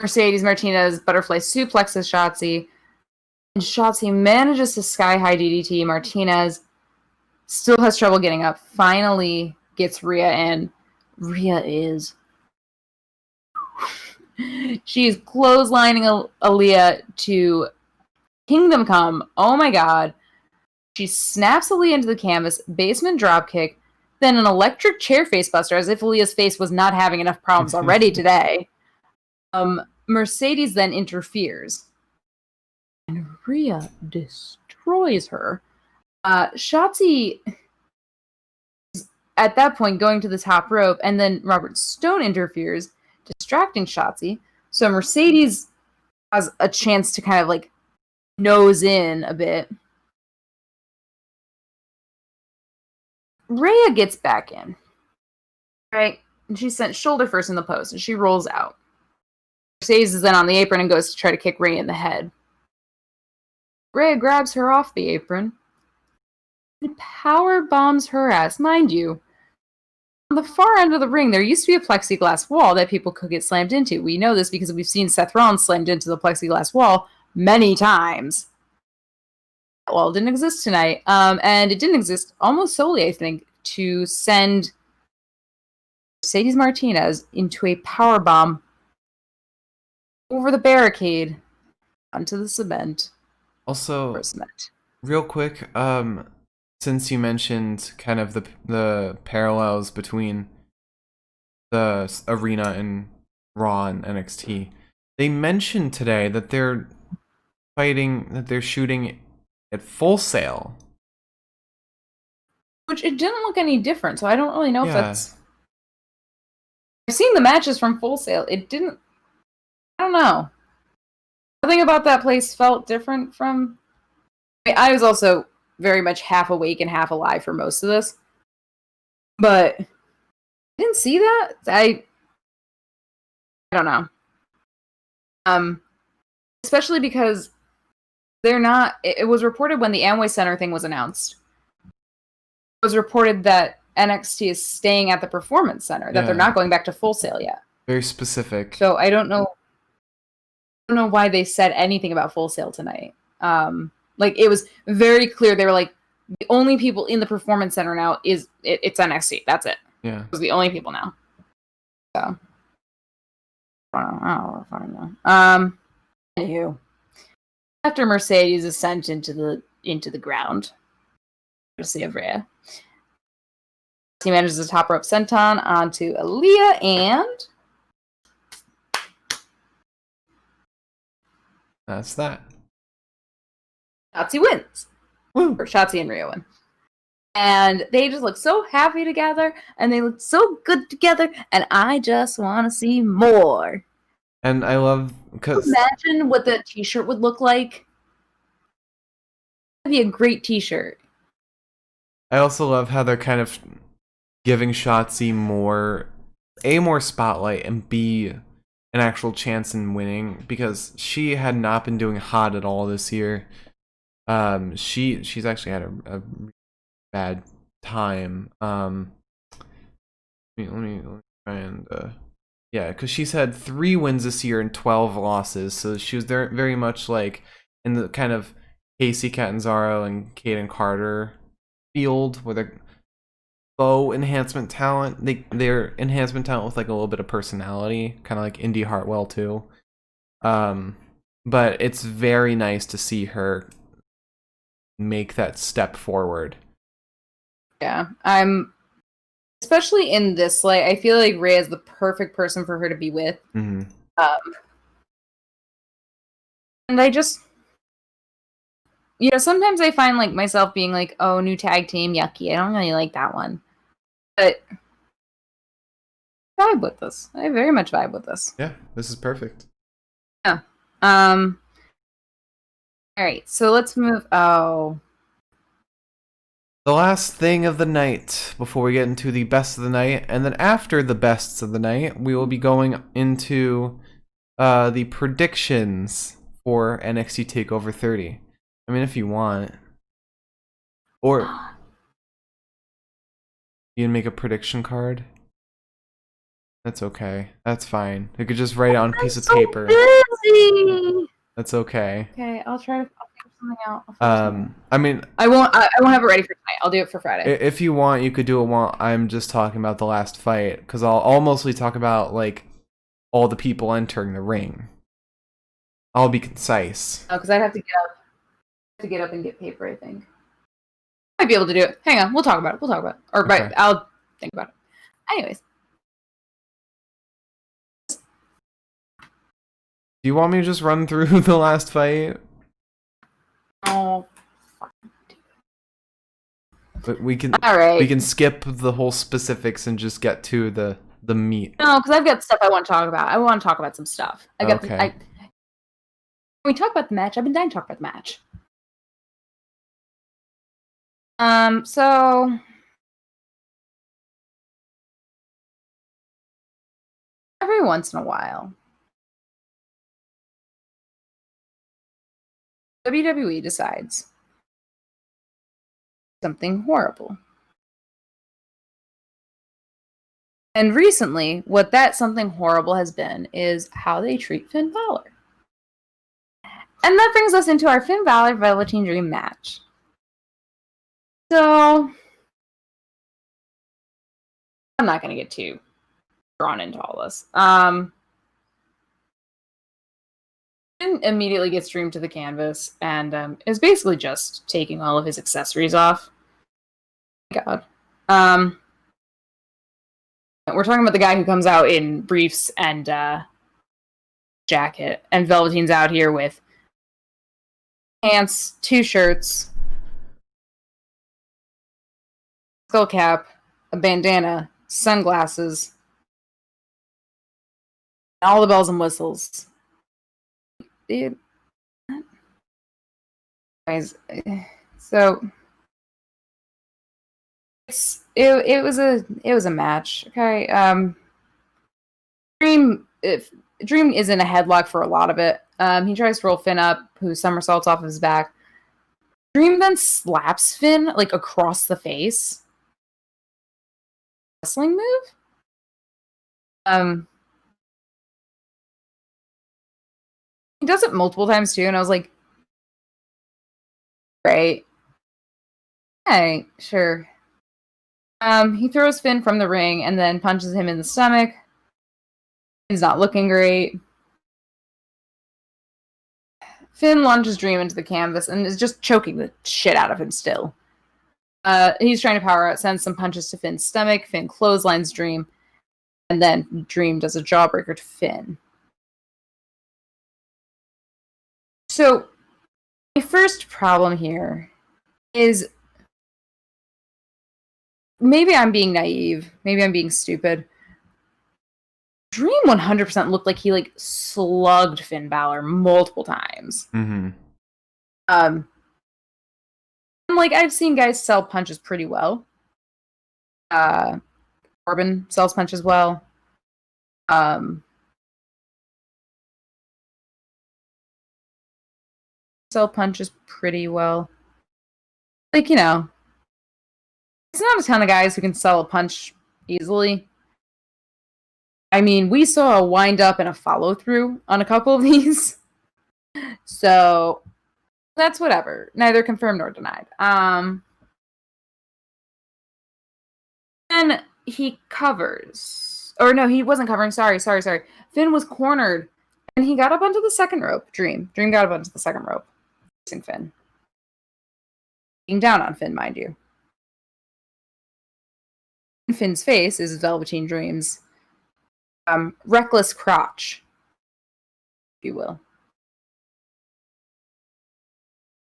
Mercedes Martinez butterfly suplexes Shotzi, and Shotzi manages to sky high DDT. Martinez still has trouble getting up. Finally gets Rhea in. Rhea is she's clotheslining Aaliyah to Kingdom Come. Oh my god. She snaps Aaliyah into the canvas, basement dropkick, then an electric chair facebuster as if Aaliyah's face was not having enough problems already today. Mercedes then interferes. And Rhea destroys her. Shotzi is at that point going to the top rope, and then Robert Stone interferes, distracting Shotzi. So Mercedes has a chance to kind of like nose in a bit. Rhea gets back in, right? And she's sent shoulder first in the post, and she rolls out. Mercedes is then on the apron and goes to try to kick Rhea in the head. Rhea grabs her off the apron and power bombs her ass. Mind you, on the far end of the ring, there used to be a plexiglass wall that people could get slammed into. We know this because we've seen Seth Rollins slammed into the plexiglass wall many times. That wall didn't exist tonight. And it didn't exist almost solely, I think, to send Mercedes Martinez into a power bomb over the barricade onto the cement. Also, real quick, since you mentioned kind of the parallels between the arena and Raw and NXT, they mentioned today that they're shooting at Full Sail. Which it didn't look any different, so I don't really know if that's... I've seen the matches from Full Sail. It didn't... I don't know. Nothing about that place felt different from... I was also very much half awake and half alive for most of this. But I didn't see that. I don't know. Especially because they're not... It was reported when the Amway Center thing was announced. It was reported that NXT is staying at the Performance Center, that they're not going back to Full Sail yet. Very specific. So I don't know why they said anything about Full Sail tonight. Like, it was very clear. They were like, the only people in the Performance Center now it's NXT. That's it. Yeah. It's the only people now. So I don't know. Anywho, after Mercedes is sent into the ground, courtesy of Rhea, he manages a top rope senton onto Aaliyah, and that's that. Shotzi wins. Woo. Or Shotzi and Rhea win. And they just look so happy together, and they look so good together, and I just want to see more. And I love... because imagine what the t-shirt would look like. That'd be a great t-shirt. I also love how they're kind of giving Shotzi more spotlight, and B, an actual chance in winning, because she had not been doing hot at all this year. She's actually had a bad time. Let me try and yeah, because she's had 3 wins this year and 12 losses, so she was very much like in the kind of Casey Catanzaro and Kaden Carter field, where they're faux enhancement talent. They're enhancement talent with like a little bit of personality, kind of like Indy Hartwell too. But it's very nice to see her make that step forward. Yeah, especially in this light, I feel like Rhea is the perfect person for her to be with. Mm-hmm. And I just, sometimes I find like myself being like, oh, new tag team, yucky. I don't really like that one. But I vibe with this. I very much vibe with this. Yeah, this is perfect. Yeah. All right, so let's move. Oh. The last thing of the night before we get into the best of the night, and then after the bests of the night, we will be going into the predictions for NXT Takeover 30. I mean, if you want, or you can make a prediction card. That's okay. That's fine. You could just write it on a piece of paper. Busy. That's okay. Okay, I'll figure something out. I mean, I won't have it ready for tonight. I'll do it for Friday. If you want, you could do it while I'm just talking about the last fight, because I'll mostly talk about like all the people entering the ring. I'll be concise. Oh, because I'd have to get up and get paper, I think. I might be able to do it. Hang on, we'll talk about it. Or Okay. right, I'll think about it. Anyways. Do you want me to just run through the last fight? Oh, But we can. All right. We can skip the whole specifics and just get to the meat. No, because I've got stuff I want to talk about. I want to talk about some stuff. Okay. When we talk about the match, I've been dying to talk about the match. So every once in a while, WWE decides something horrible. And recently, what that something horrible has been is how they treat Finn Balor. And that brings us into our Finn Balor Velveteen Dream match. So, I'm not going to get too drawn into all this. Finn immediately gets streamed to the canvas and is basically just taking all of his accessories off. God. We're talking about the guy who comes out in briefs and jacket, and Velveteen's out here with pants, 2 shirts, skull cap, a bandana, sunglasses, and all the bells and whistles. Dude. Guys, so it was a match. Okay. Dream is in a headlock for a lot of it. He tries to roll Finn up, who somersaults off of his back. Dream then slaps Finn like across the face. Wrestling move. He does it multiple times too, and I was like, "Great, hey, sure." He throws Finn from the ring and then punches him in the stomach. He's not looking great. Finn launches Dream into the canvas and is just choking the shit out of him still. He's trying to power out, sends some punches to Finn's stomach. Finn clotheslines Dream, and then Dream does a jawbreaker to Finn. So, my first problem here is maybe I'm being naive, maybe I'm being stupid. Dream 100% looked like he like slugged Finn Balor multiple times. Mm-hmm. Like I've seen guys sell punches pretty well. Corbin sells punches well. Sell punches pretty well. Like, it's not a ton of guys who can sell a punch easily. I mean, we saw a wind up and a follow through on a couple of these. So that's whatever. Neither confirmed nor denied. Then he covers. Or no, he wasn't covering. Sorry. Finn was cornered. And he got up onto the second rope. Dream got up onto the second rope. Facing Finn. Being down on Finn, mind you. Finn's face is Velveteen Dream's reckless crotch, if you will.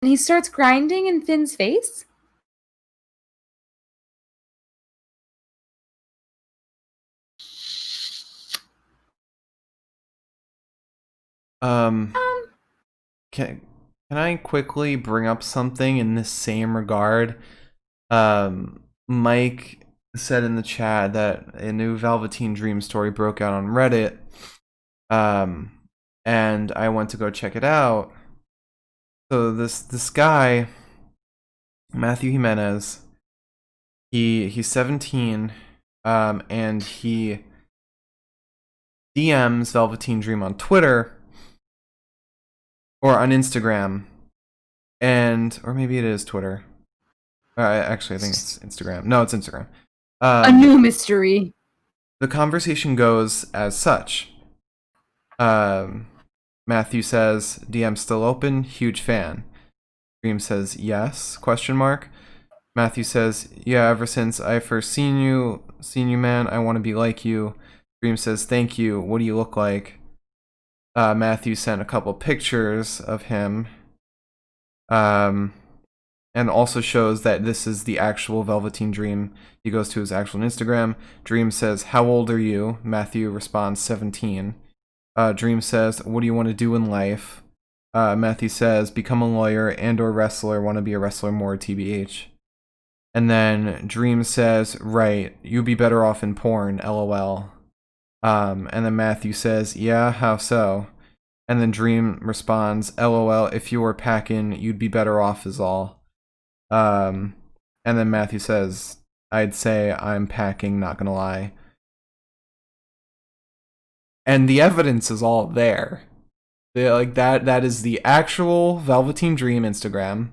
And he starts grinding in Finn's face? Can I quickly bring up something in this same regard? Mike said in the chat that a new Velveteen Dream story broke out on Reddit. And I went to go check it out. So this guy, Matthew Jimenez, he's 17, and he DMs Velveteen Dream on Twitter or on Instagram, or maybe it is Twitter. Actually, I think it's Instagram. No, it's Instagram. A new mystery. The conversation goes as such. Matthew says, "DM still open? Huge fan." Dream says, "Yes?" ? Matthew says, "Yeah, ever since I first seen you, man, I want to be like you." Dream says, "Thank you. What do you look like?" Matthew sent a couple pictures of him, and also shows that this is the actual Velveteen Dream. He goes to his actual Instagram. Dream says, "How old are you?" Matthew responds, 17. Dream says, "What do you want to do in life?" Matthew says, "Become a lawyer and or wrestler. Want to be a wrestler more, TBH." And then Dream says, "Right, you'd be better off in porn, LOL." And then Matthew says, "Yeah, how so?" And then Dream responds, "LOL, if you were packing, you'd be better off is all." And then Matthew says, "I'd say I'm packing, not gonna lie." And the evidence is all there. That is the actual Velveteen Dream Instagram.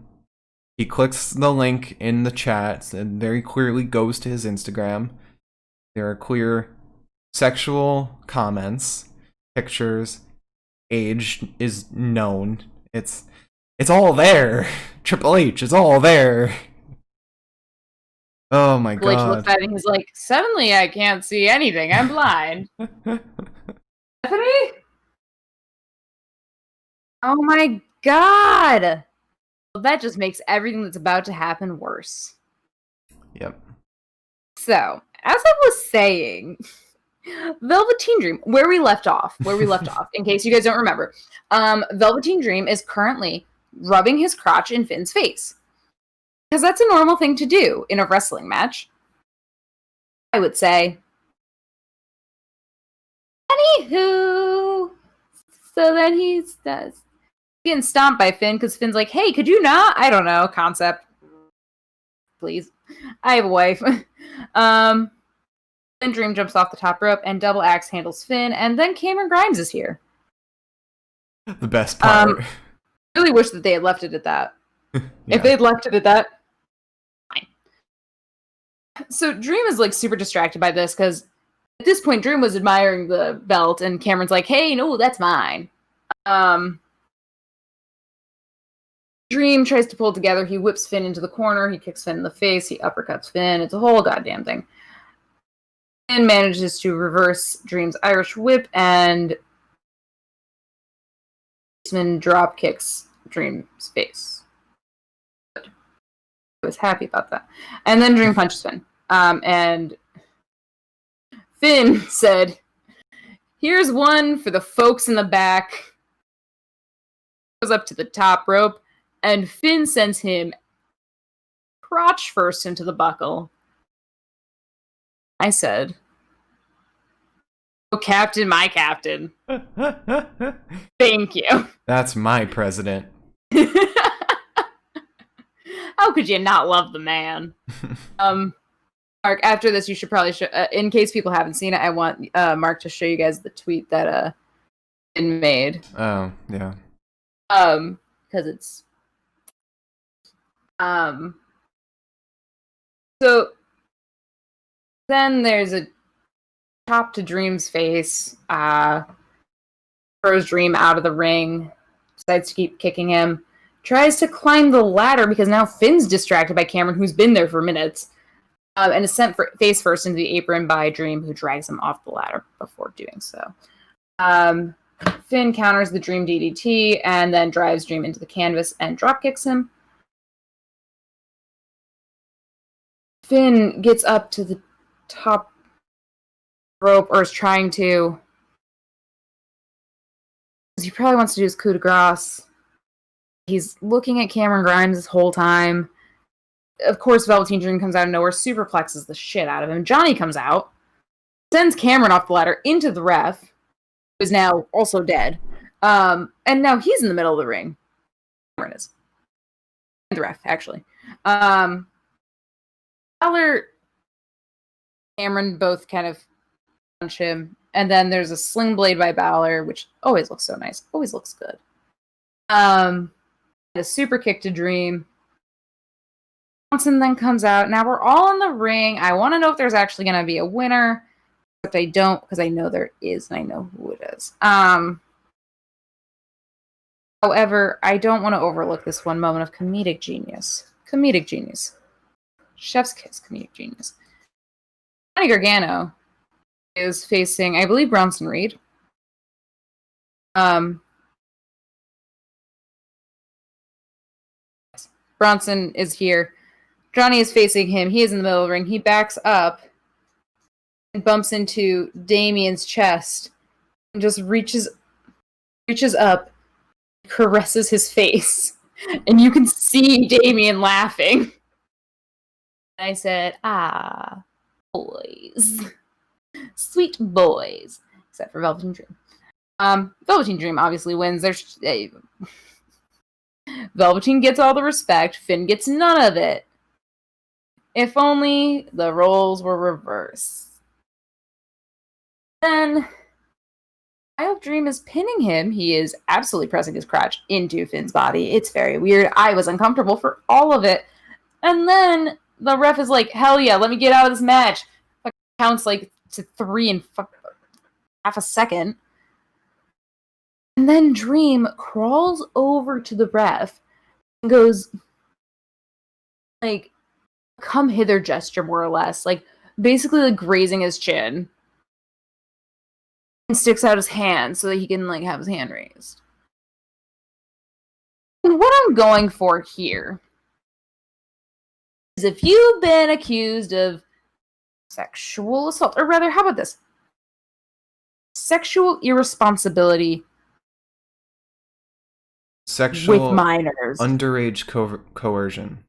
He clicks the link in the chat and very clearly goes to his Instagram. There are clear sexual comments, pictures, age is known. It's all there. Triple H is all there. Oh my Triple H god. looks at it and he's like, "Suddenly I can't see anything. I'm blind." Stephanie? Oh my god! Well, that just makes everything that's about to happen worse. Yep. So, as I was saying, Velveteen Dream, where we left off, in case you guys don't remember, Velveteen Dream is currently rubbing his crotch in Finn's face. Because that's a normal thing to do in a wrestling match, I would say. Anywho, so then he's getting stomped by Finn because Finn's like, "Hey, could you not?" I don't know, concept. Please. I have a wife. Then Dream jumps off the top rope and double axe handles Finn, and then Cameron Grimes is here. The best part. I really wish that they had left it at that. Yeah. If they had left it at that, fine. So Dream is like super distracted by this because at this point Dream was admiring the belt and Cameron's like, "Hey, no, that's mine." Dream tries to pull it together. He whips Finn into the corner. He kicks Finn in the face. He uppercuts Finn. It's a whole goddamn thing. Finn manages to reverse Dream's Irish whip and Eastman drop kicks Dream's face. Good. I was happy about that. And then Dream punches Finn. And Finn said, "Here's one for the folks in the back." Goes up to the top rope, and Finn sends him crotch first into the buckle. I said, "Oh, Captain, my Captain." Thank you. That's my president. How could you not love the man? Mark, after this, you should probably show, in case people haven't seen it, I want Mark to show you guys the tweet that Finn made. Oh, yeah. Because it's so then there's a chop to Dream's face, throws Dream out of the ring, decides to keep kicking him. tries to climb the ladder because now Finn's distracted by Cameron, who's been there for minutes, and is sent face first into the apron by Dream, who drags him off the ladder before doing so. Finn counters the Dream DDT and then drives Dream into the canvas and dropkicks him. Finn gets up to the top rope, or is trying to. He probably wants to do his coup de grace. He's looking at Cameron Grimes this whole time. Of course, Velveteen Dream comes out of nowhere, superplexes the shit out of him. Johnny comes out, sends Cameron off the ladder into the ref, who is now also dead. And now he's in the middle of the ring. Cameron is. The ref, actually. Balor, Cameron both kind of punch him. And then there's a sling blade by Balor, which always looks so nice. Always looks good. A super kick to Dream. Johnson then comes out. Now we're all in the ring. I want to know if there's actually going to be a winner. Except I don't, because I know there is, and I know who it is. However, I don't want to overlook this one moment of comedic genius. Comedic genius. Chef's kiss, comedic genius. Johnny Gargano is facing, I believe, Bronson Reed. Bronson is here. Johnny is facing him. He is in the middle of the ring. He backs up and bumps into Damien's chest and just reaches up, caresses his face, and you can see Damien laughing. I said, boys. Sweet boys. Except for Velveteen Dream. Velveteen Dream obviously wins. Velveteen gets all the respect. Finn gets none of it. If only the roles were reversed. Then Wild Dream is pinning him. He is absolutely pressing his crotch into Finn's body. It's very weird. I was uncomfortable for all of it. And then the ref is like, hell yeah, let me get out of this match. Counts like to 3 in half a second. And then Dream crawls over to the ref and goes, like, come hither gesture, more or less. Like, basically, like, grazing his chin. And sticks out his hand so that he can, like, have his hand raised. And what I'm going for here is if you've been accused of sexual assault, or rather, how about this? Sexual irresponsibility Sexual with minors. Underage coercion.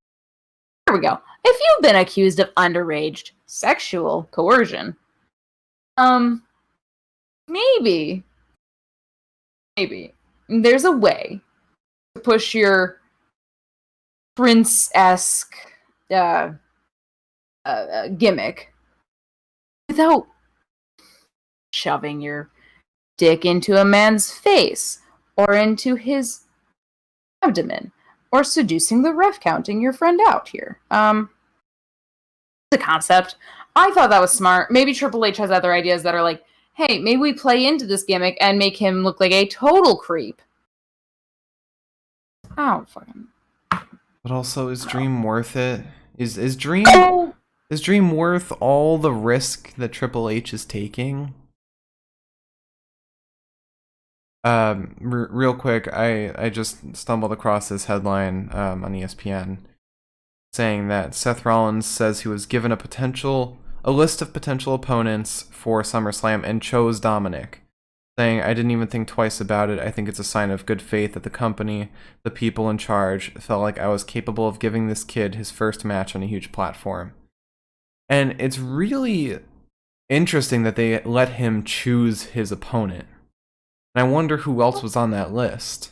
There we go. If you've been accused of underage sexual coercion, maybe there's a way to push your prince-esque gimmick without shoving your dick into a man's face or into his abdomen or seducing the ref, counting your friend out here. The concept. I thought that was smart. Maybe Triple H has other ideas that are like, hey, maybe we play into this gimmick and make him look like a total creep. I don't fucking. But also, is Dream worth it? Is Dream worth all the risk that Triple H is taking? Real quick, I just stumbled across this headline on ESPN saying that Seth Rollins says he was given a list of potential opponents for SummerSlam and chose Dominic, saying, I didn't even think twice about it. I think it's a sign of good faith that the company, the people in charge, felt like I was capable of giving this kid his first match on a huge platform. And it's really interesting that they let him choose his opponent. And I wonder who else was on that list.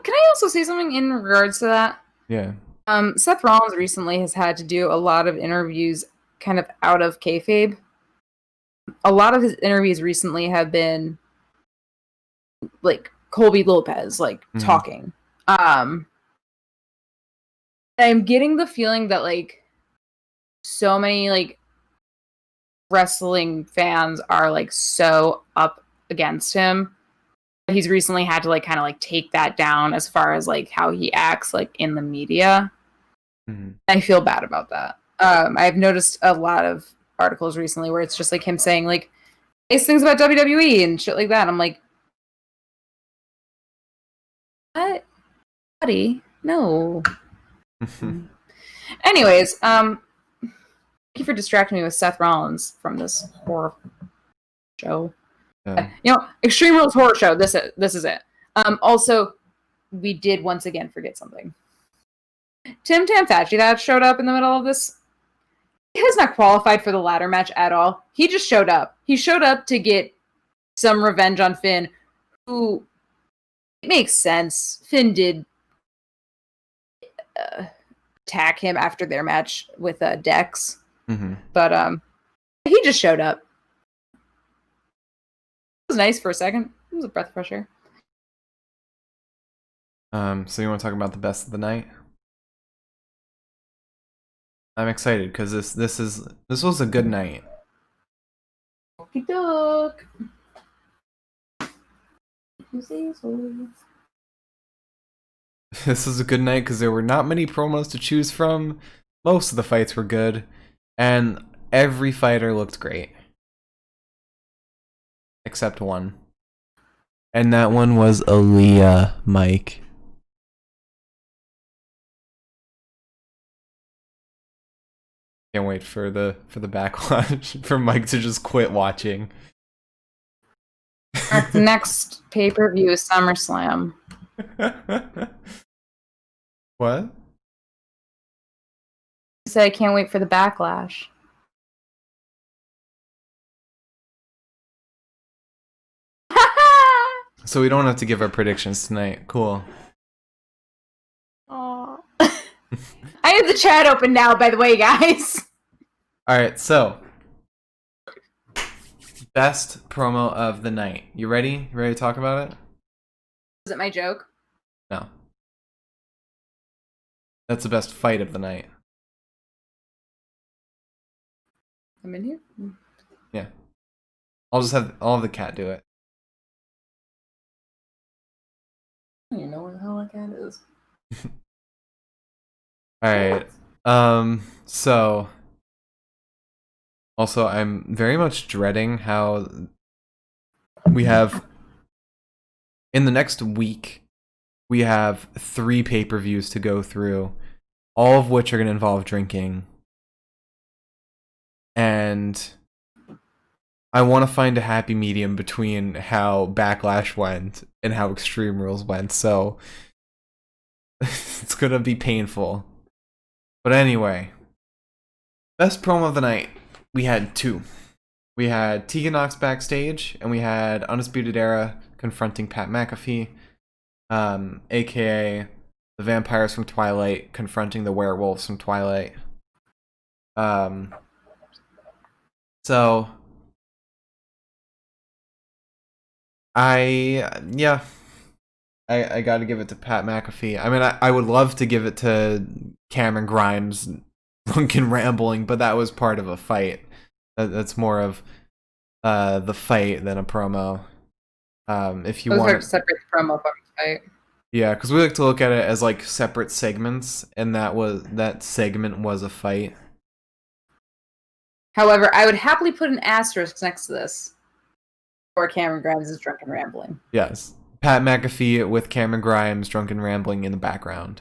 Can I also say something in regards to that? Yeah. Seth Rollins recently has had to do a lot of interviews kind of out of kayfabe. A lot of his interviews recently have been like Colby Lopez, like talking. I'm getting the feeling that like so many like wrestling fans are like so up against him he's recently had to like kind of like take that down as far as like how he acts like in the media. Mm-hmm. I feel bad about that. I've noticed a lot of articles recently where it's just like him saying like nice things about WWE and shit like that. I'm like, what, buddy? No. Anyways, thank you for distracting me with Seth Rollins from this horror show. You know, Extreme Rules horror show. This is it. Also, we did once again forget something. Tim Tamfachi that showed up in the middle of this. He has not qualified for the ladder match at all. He just showed up. He showed up to get some revenge on Finn, who, it makes sense. Finn did attack him after their match with Dex. Mm-hmm. But he just showed up. It was nice for a second. It was a breath of fresh air. So you want to talk about the best of the night? I'm excited because this was a good night. Okie doke. This was a good night because there were not many promos to choose from. Most of the fights were good, and every fighter looked great. Except one. And that one was Aaliyah, Mike. Can't wait for the backlash for Mike to just quit watching. Our next pay-per-view is SummerSlam. What? I said I can't wait for the backlash. So we don't have to give our predictions tonight. Cool. Aww. I have the chat open now, by the way, guys. Alright, so best promo of the night. You ready? You ready to talk about it? Is it my joke? No. That's the best fight of the night. I'm in here? Yeah. I'll have the cat do it. I don't even know where the hell that cat is. Alright. So also I'm very much dreading how we have in the next week we have 3 pay-per-views to go through, all of which are going to involve drinking. And I want to find a happy medium between how Backlash went and how Extreme Rules went, so it's going to be painful. But anyway, best promo of the night. We had 2. We had Tegan Nox backstage, and we had Undisputed Era confronting Pat McAfee, aka the vampires from Twilight confronting the werewolves from Twilight. So I gotta give it to Pat McAfee. I mean, I would love to give it to Cameron Grimes drunken rambling, but that was part of a fight. That's more of the fight than a promo. If you want to separate the promo from the fight. Yeah, because we like to look at it as like separate segments, and that segment was a fight. However, I would happily put an asterisk next to this for Cameron Grimes' drunken rambling. Yes. Pat McAfee with Cameron Grimes drunken rambling in the background.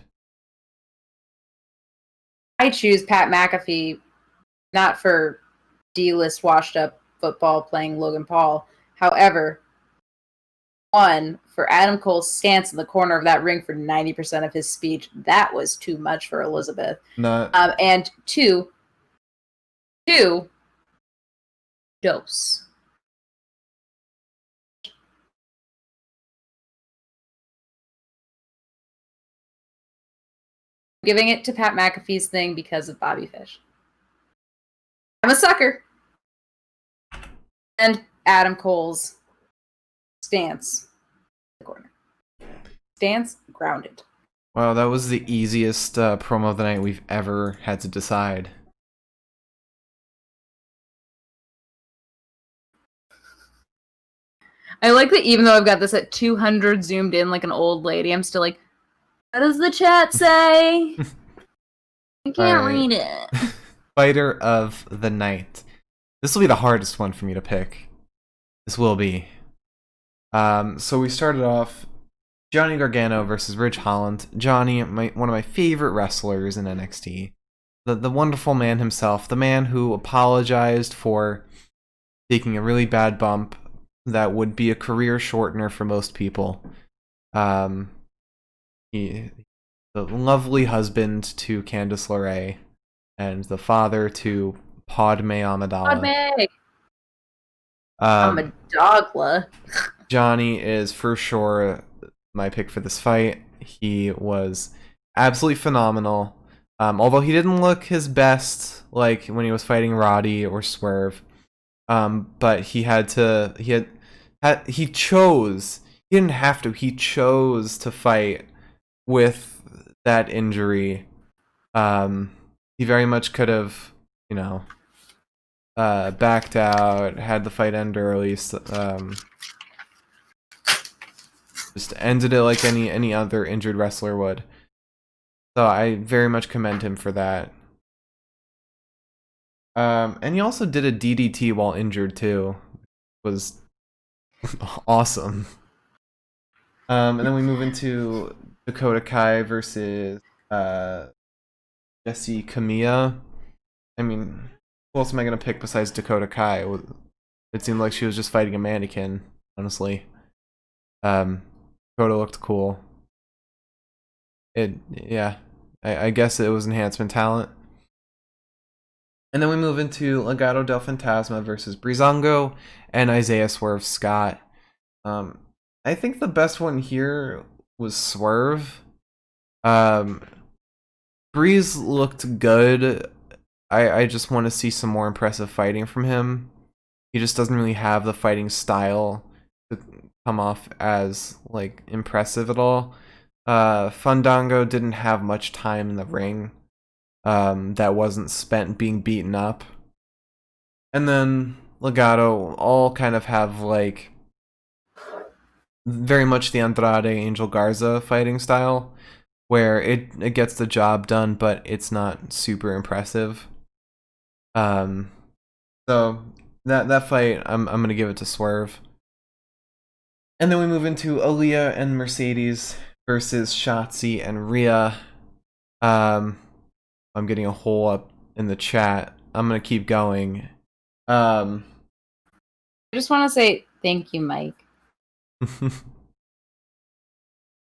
I choose Pat McAfee not for D-list washed up football playing Logan Paul. However, 1, for Adam Cole's stance in the corner of that ring for 90% of his speech. That was too much for Elizabeth. And 2, dose. Giving it to Pat McAfee's thing because of Bobby Fish. I'm a sucker. And Adam Cole's stance in the corner. Stance grounded. Wow, that was the easiest promo of the night we've ever had to decide. I like that even though I've got this at 200 zoomed in like an old lady, I'm still like, what does the chat say? I can't read it. Fighter of the night. This will be the hardest one for me to pick. This will be. So we started off Johnny Gargano versus Ridge Holland. Johnny, one of my favorite wrestlers in NXT. The wonderful man himself. The man who apologized for taking a really bad bump that would be a career shortener for most people. The lovely husband to Candice LeRae, and the father to Padme Amidala. Amidala. Johnny is for sure my pick for this fight. He was absolutely phenomenal. Although he didn't look his best, like when he was fighting Roddy or Swerve. But he chose. He didn't have to. He chose to fight with that injury. He very much could have, backed out, had the fight end early. Just ended it like any other injured wrestler would. So I very much commend him for that. And he also did a DDT while injured too. It was awesome. And then we move into Dakota Kai versus Jesse Kamiya. I mean, who else am I gonna pick besides Dakota Kai? It seemed like she was just fighting a mannequin, honestly. Dakota looked cool. I guess it was enhancement talent. And then we move into Legado del Fantasma versus Breezango and Isaiah Swerve Scott. I think the best one here was Swerve. Breeze looked good. I just want to see some more impressive fighting from him. He just doesn't really have the fighting style to come off as like impressive at all. Fandango didn't have much time in the ring that wasn't spent being beaten up. And then Legado all kind of have like very much the Andrade Angel Garza fighting style, where it gets the job done, but it's not super impressive. So that fight, I'm gonna give it to Swerve. And then we move into Aaliyah and Mercedes versus Shotzi and Rhea. I'm getting a hole up in the chat. I'm gonna keep going. I just want to say thank you, Mike.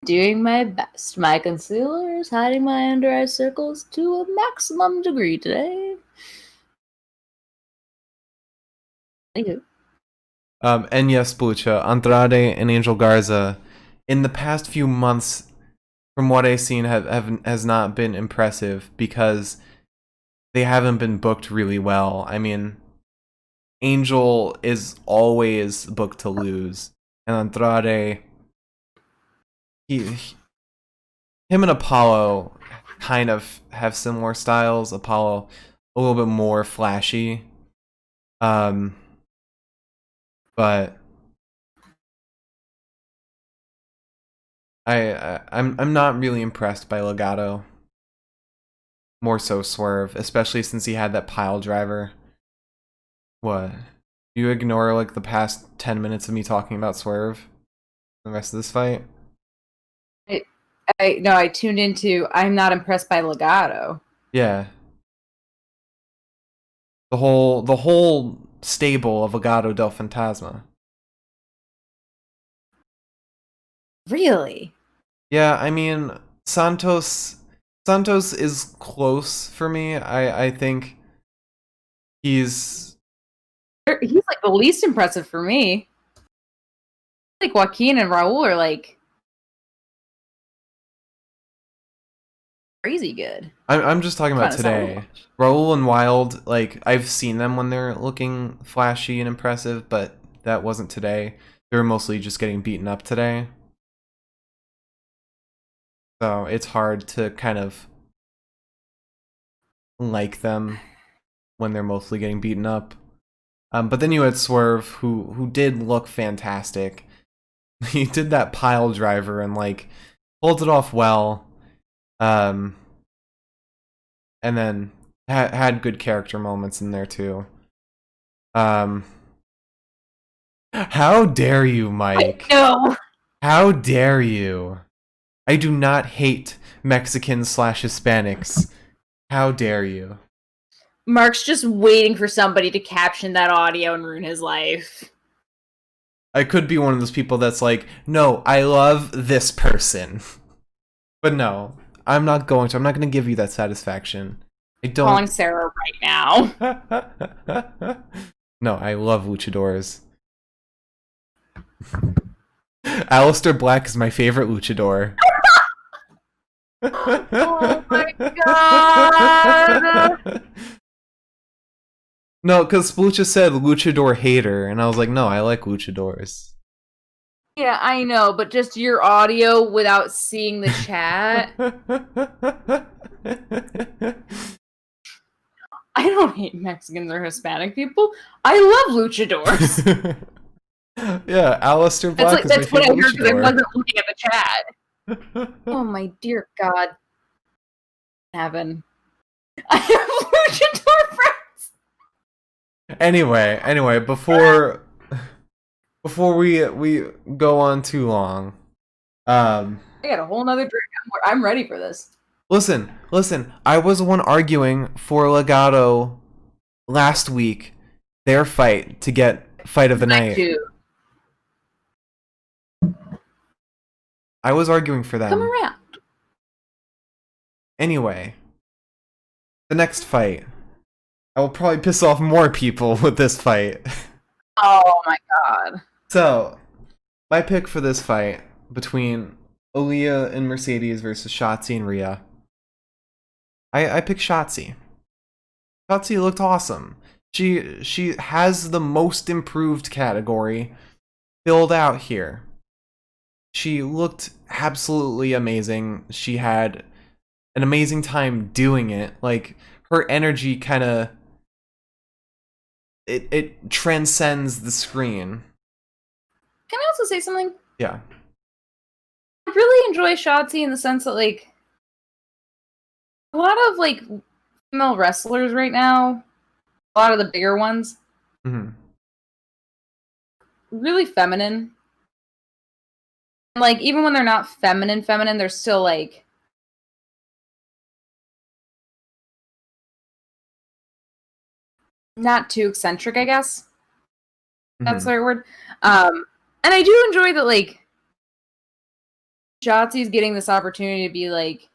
Doing my best. My concealer is hiding my under eye circles to a maximum degree today. Thank you. And yes, Blucha, Andrade and Angel Garza, in the past few months, from what I've seen, has not been impressive because they haven't been booked really well. I mean, Angel is always booked to lose, and Andrade, him and Apollo kind of have similar styles. Apollo a little bit more flashy, but I'm not really impressed by Legado. More so Swerve, especially since he had that pile driver. What? You ignore like the past 10 minutes of me talking about Swerve? The rest of this fight? I tuned into I'm not impressed by Legado. Yeah. The whole stable of Legado del Fantasma. Really? Yeah, I mean, Santos is close for me. I think he's like the least impressive for me. Like Joaquin and Raul are like crazy good. I'm just talking about today. Raul and Wild, like I've seen them when they're looking flashy and impressive, but that wasn't today. They were mostly just getting beaten up today. So it's hard to kind of like them when they're mostly getting beaten up. But then you had Swerve, who did look fantastic. He did that pile driver and like pulled it off well. And then had good character moments in there too. How dare you, Mike? No. How dare you? I do not hate Mexicans/Hispanics. How dare you? Mark's just waiting for somebody to caption that audio and ruin his life. I could be one of those people that's like, no, I love this person. But no, I'm not going to. I'm not going to give you that satisfaction. I don't. Calling Sarah right now. No, I love luchadors. Aleister Black is my favorite luchador. Oh my god! No, because Splucha said luchador hater, and I was like, no, I like luchadors. Yeah, I know, but just your audio without seeing the chat. I don't hate Mexicans or Hispanic people. I love luchadors. Yeah, Aleister Black is That's my what I favorite heard because I luchador. wasn't looking at the chat. Oh my dear God. Heaven. I have luchador friends. Anyway, before we go on too long, I got a whole nother drink. I'm ready for this. listen. I was the one arguing for Legado last week, their fight to get fight of the night. I was arguing for them. Come around. Anyway, the next fight. I will probably piss off more people with this fight. Oh my God. So, my pick for this fight between Aaliyah and Mercedes versus Shotzi and Rhea. I picked Shotzi. Shotzi looked awesome. She has the most improved category filled out here. She looked absolutely amazing. She had an amazing time doing it. Like, her energy kind of it transcends the screen. Can I also say something? Yeah. I really enjoy Shotzi in the sense that, like, a lot of, like, female wrestlers right now, a lot of the bigger ones, really feminine. And, like, even when they're not feminine, they're still, like, not too eccentric, I guess. That's the right word. And I do enjoy that, like, Shotzi's getting this opportunity to be, like,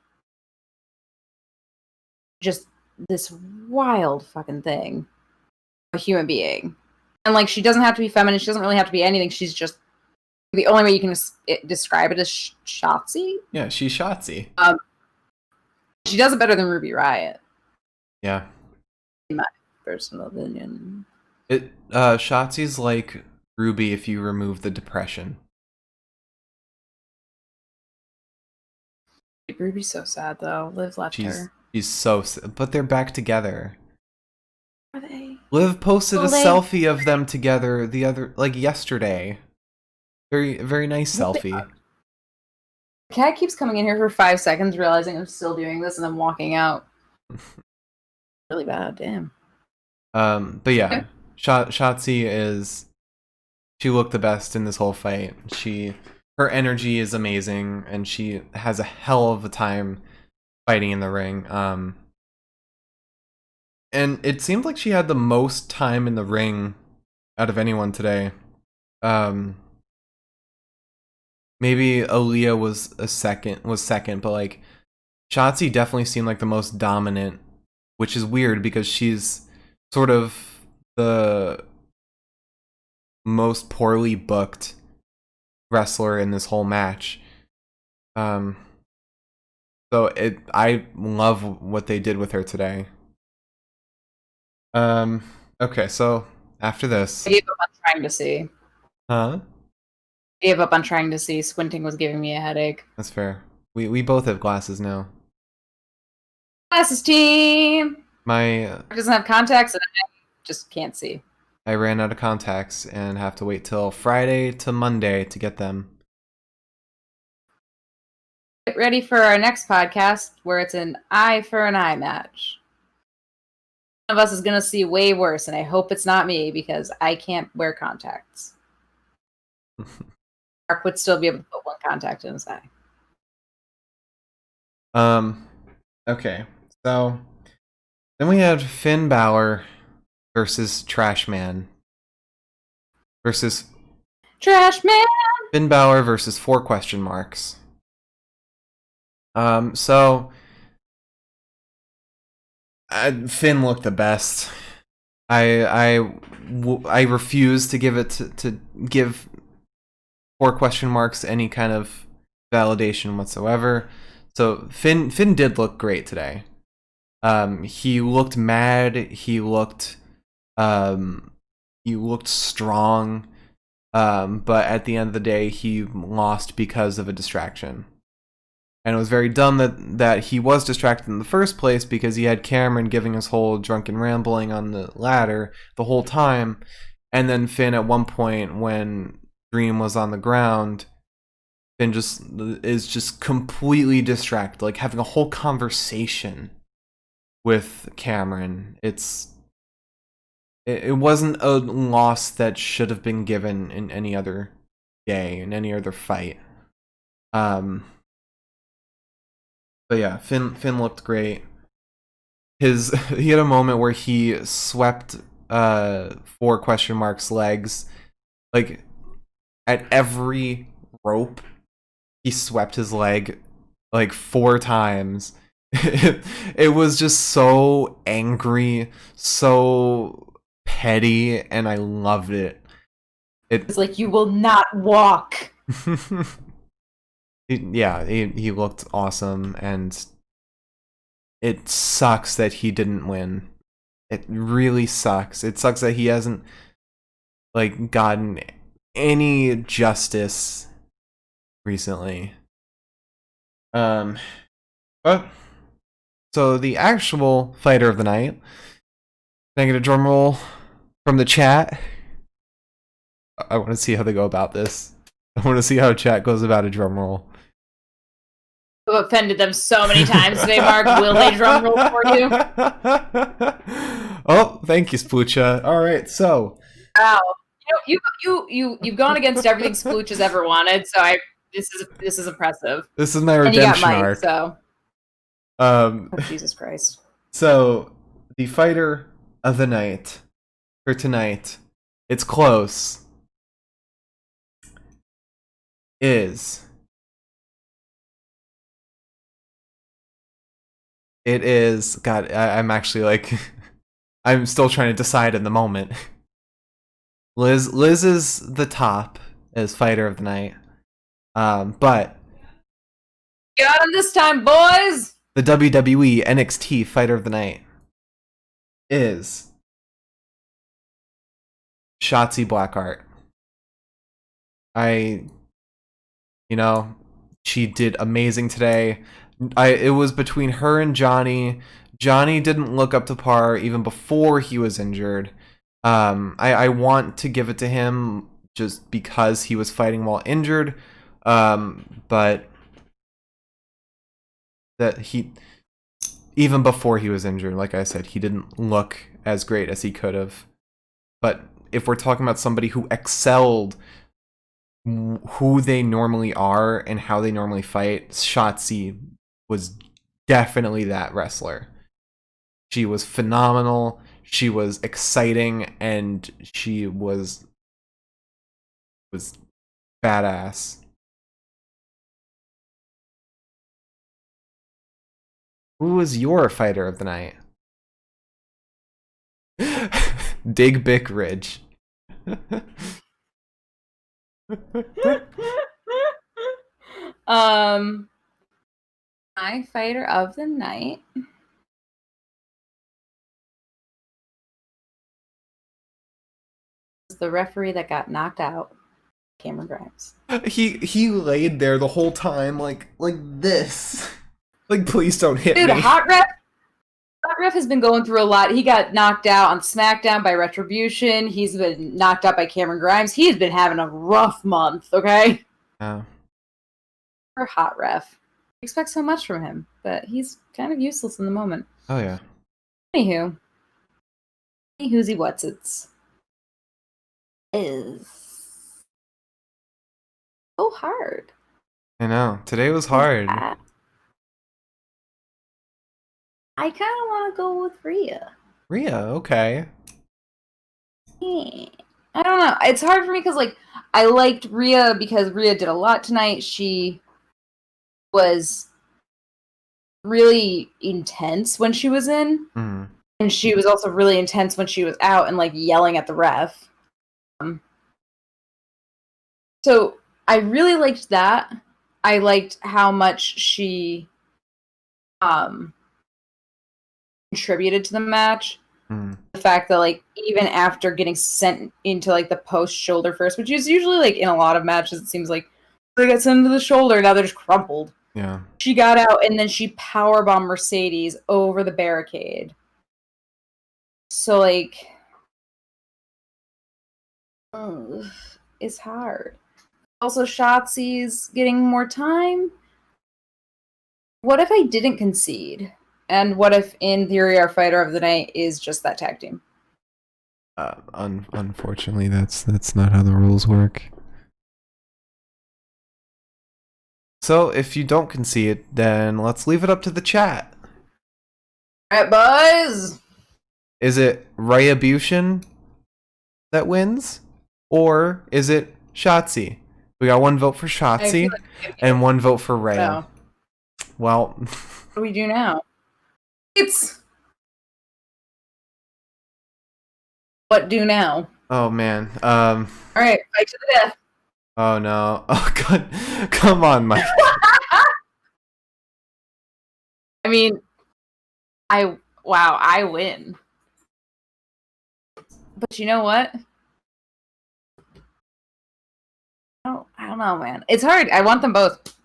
just this wild fucking thing. A human being. And, like, she doesn't have to be feminine. She doesn't really have to be anything. She's just... The only way you can describe it is Shotzi? Yeah, she's Shotzi. She does it better than Ruby Riott. Yeah. In my personal opinion. Shotzi's like Ruby if you remove the depression. Ruby's so sad, though. Liv left her. She's so sad. But they're back together. Are they? Liv posted a selfie of them together yesterday. Very, very nice selfie. Cat keeps coming in here for 5 seconds, realizing I'm still doing this, and then walking out. Really bad, damn. But yeah, Shotzi she looked the best in this whole fight. Her energy is amazing, and she has a hell of a time fighting in the ring. And it seemed like she had the most time in the ring out of anyone today. Maybe Aaliyah was second, but like Shotzi definitely seemed like the most dominant, which is weird because she's sort of the most poorly booked wrestler in this whole match. So I love what they did with her today. Okay, so after this, I gave up on trying to see. Huh? I gave up on trying to see. Squinting was giving me a headache. That's fair. We both have glasses now. Glasses team! My It doesn't have contacts, and I just can't see. I ran out of contacts and have to wait till Friday to Monday to get them. Get ready for our next podcast where it's an eye for an eye match. One of us is going to see way worse, and I hope it's not me because I can't wear contacts. Mark would still be able to put one contact in his eye. Okay. So then we had Finn Balor versus Trash Man. Versus Trash Man! Finn Balor versus 4 question marks. So Finn looked the best. I refuse to give it to give 4 question marks any kind of validation whatsoever. So Finn did look great today. He looked mad. He looked strong. But at the end of the day, he lost because of a distraction. And it was very dumb that he was distracted in the first place because he had Cameron giving his whole drunken rambling on the ladder the whole time. And then Finn, at one point, when Dream was on the ground, Finn is just completely distracted, like having a whole conversation with Cameron. It wasn't a loss that should have been given in any other day, in any other fight. But yeah, Finn looked great. He had a moment where he swept 4 question marks legs, like at every rope. He swept his leg like 4 times. It was just so angry, so petty, and I loved it. It's like, you will not walk. He looked awesome, and it sucks that he didn't win. It really sucks. It sucks that he hasn't like gotten any justice recently. But so the actual fighter of the night. Can I get a drum roll from the chat? I want to see how they go about this. I want to see how chat goes about a drum roll. I've offended them so many times today, Mark. Will they drum roll for you? Oh, thank you, Sploocha. All right, so. Wow, you've gone against everything Splooch has ever wanted. So this is impressive. This is my redemption and you got Mike, arc. So. Oh, Jesus Christ. So the fighter of the night for tonight, it's close. It is. God, I'm actually like, I'm still trying to decide in the moment. Liz is the top as fighter of the night. But got him this time, boys. The WWE NXT fighter of the night is Shotzi Blackheart. She did amazing today. It was between her and Johnny. Johnny didn't look up to par even before he was injured. I want to give it to him just because he was fighting while injured. But that he, even before he was injured, like I said, he didn't look as great as he could have. But if we're talking about somebody who excelled who they normally are and how they normally fight, Shotzi was definitely that wrestler. She was phenomenal, she was exciting, and she was badass. Who was your fighter of the night? Dig Bick Ridge. My fighter of the night was the referee that got knocked out, Cameron Grimes. He laid there the whole time like this. Like, please don't hit me. Dude, hot Ref has been going through a lot. He got knocked out on SmackDown by Retribution. He's been knocked out by Cameron Grimes. He's been having a rough month, okay? Yeah. For Hot Ref. I expect so much from him, but he's kind of useless in the moment. Oh, yeah. Anywho. Who's he what's it's is so hard. I know. Today was hard. I kind of want to go with Rhea. Rhea, okay. I don't know. It's hard for me because, like, I liked Rhea because Rhea did a lot tonight. She was really intense when she was in. Mm. And she was also really intense when she was out and, like, yelling at the ref. So I really liked that. I liked how much she contributed to the match. The fact that, like, even after getting sent into, like, the post shoulder first, which is usually, like, in a lot of matches, it seems like they get sent into the shoulder, now they're just crumpled. Yeah. She got out and then she powerbombed Mercedes over the barricade. So, like, it's hard. Also, Shotzi's getting more time. What if I didn't concede? And what if, in theory, our fighter of the night is just that tag team? Unfortunately, that's not how the rules work. So, if you don't concede, then let's leave it up to the chat. All right, boys. Is it Rhea that wins? Or is it Shotzi? We got one vote for Shotzi and one vote for Rhea. No. Well, what do we do now? What do now? Oh man. All right, fight to the death. Oh no. Oh god. Come on, Mike. I mean, I win. But you know what? I don't know, man. It's hard. I want them both.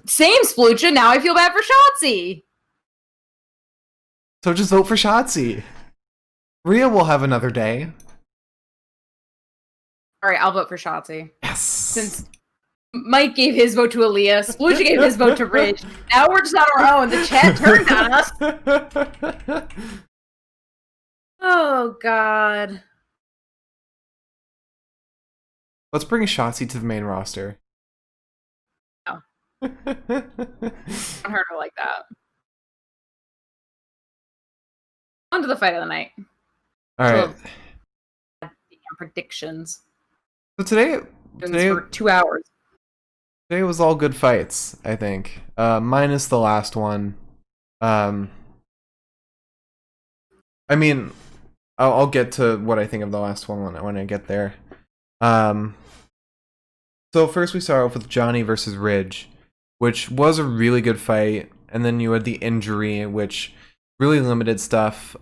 Same Splucha. Now I feel bad for Shotzi. So just vote for Shotzi. Rhea will have another day. All right, I'll vote for Shotzi. Yes. Since Mike gave his vote to Aaliyah, Splucha gave his vote to Ridge. Now we're just on our own. The chat turned on us. Oh, God. Let's bring Shotzi to the main roster. No. I heard her like that. On to the fight of the night. All right. Predictions. So today for 2 hours. Today was all good fights, I think. Minus the last one. I mean, I'll get to what I think of the last one when I get there. So first we start off with Johnny versus Ridge, which was a really good fight, and then you had the injury, which really limited stuff.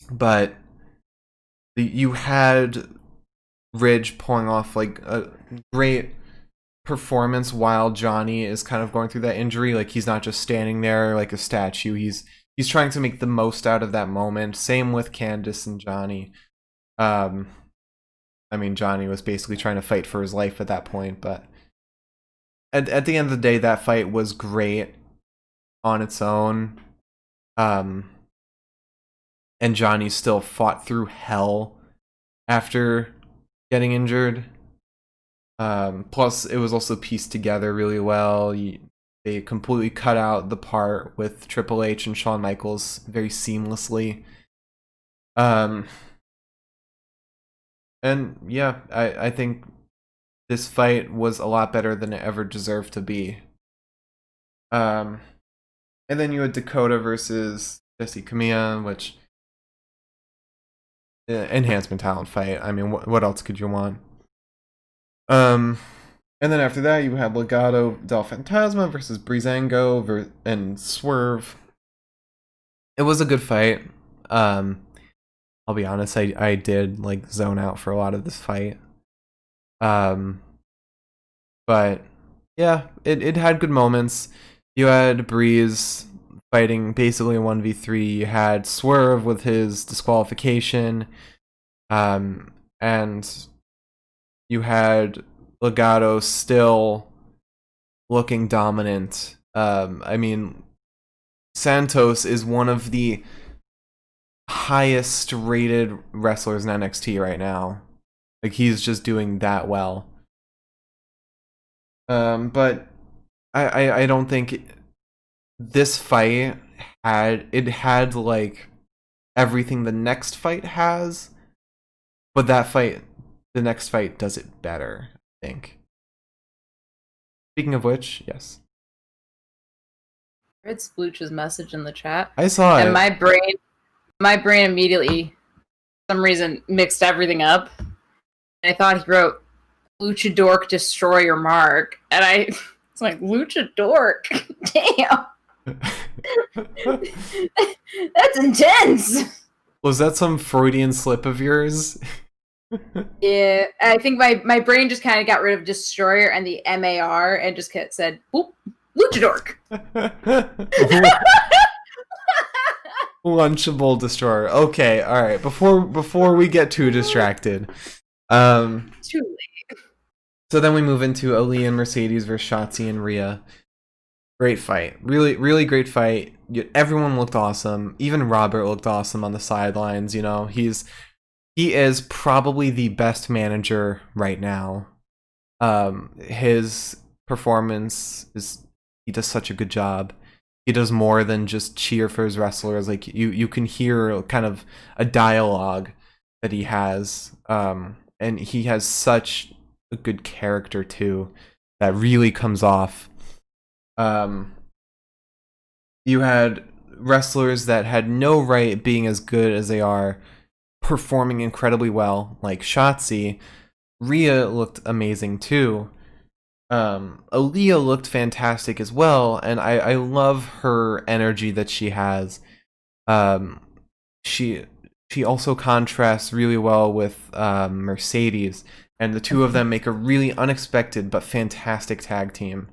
But you had Ridge pulling off like a great performance while Johnny is kind of going through that injury. Like, he's not just standing there like a statue. He's trying to make the most out of that moment. Same with Candice and Johnny. I mean, Johnny was basically trying to fight for his life at that point, but at the end of the day, that fight was great on its own. And Johnny still fought through hell after getting injured. Plus, it was also pieced together really well. They completely cut out the part with Triple H and Shawn Michaels very seamlessly. And yeah, I think this fight was a lot better than it ever deserved to be. And then you had Dakota versus Jesse Camilla, which enhancement talent fight. I mean, what else could you want? And then after that, you had Legado del Fantasma versus Breezango and Swerve. It was a good fight. I'll be honest, I did like zone out for a lot of this fight. But yeah, it had good moments. You had Breeze fighting basically 1v3. You had Swerve with his disqualification. And you had Legado still looking dominant. I mean, Santos is one of the highest rated wrestlers in NXT right now. Like, he's just doing that well. But I don't think this fight had like everything the next fight has, but the next fight does it better, I think. Speaking of which, yes. I read Splooch's message in the chat. I saw it. And my brain immediately, for some reason, mixed everything up. And I thought he wrote Luchadork Destroyer Mark. And I was like, Luchadork? Damn. That's intense. Was that some Freudian slip of yours? Yeah, I think my brain just kind of got rid of Destroyer and the MAR and just said, "Boop, Luchadork." Lunchable Destroyer. Okay, all right. Before we get too distracted, Too late. So then we move into Ali and Mercedes versus Shotzi and Rhea. Great fight, really great fight. Everyone looked awesome. Even Robert looked awesome on the sidelines. You know, he is probably the best manager right now. His performance he does such a good job. He does more than just cheer for his wrestlers. Like, you can hear kind of a dialogue that he has. And he has such a good character too that really comes off. You had wrestlers that had no right being as good as they are, performing incredibly well, like Shotzi. Rhea looked amazing too. Aaliyah looked fantastic as well, and I love her energy that she has. She also contrasts really well with Mercedes, and the two of them make a really unexpected but fantastic tag team.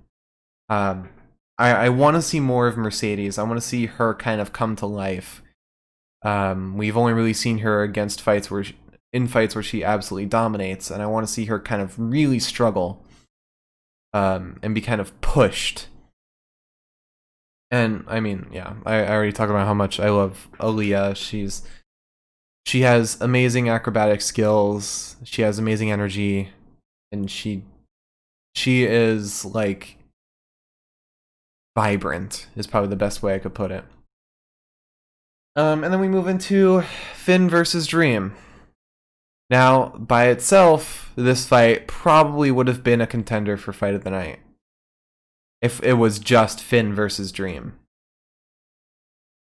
I want to see more of Mercedes. I want to see her kind of come to life. We've only really seen her against fights where she absolutely dominates, and I want to see her kind of really struggle and be kind of pushed. And I mean, yeah, I already talked about how much I love Aaliyah. She has amazing acrobatic skills. She has amazing energy, and she is like vibrant is probably the best way I could put it. And then we move into Finn versus Dream. Now, by itself, this fight probably would have been a contender for Fight of the Night if it was just Finn versus Dream.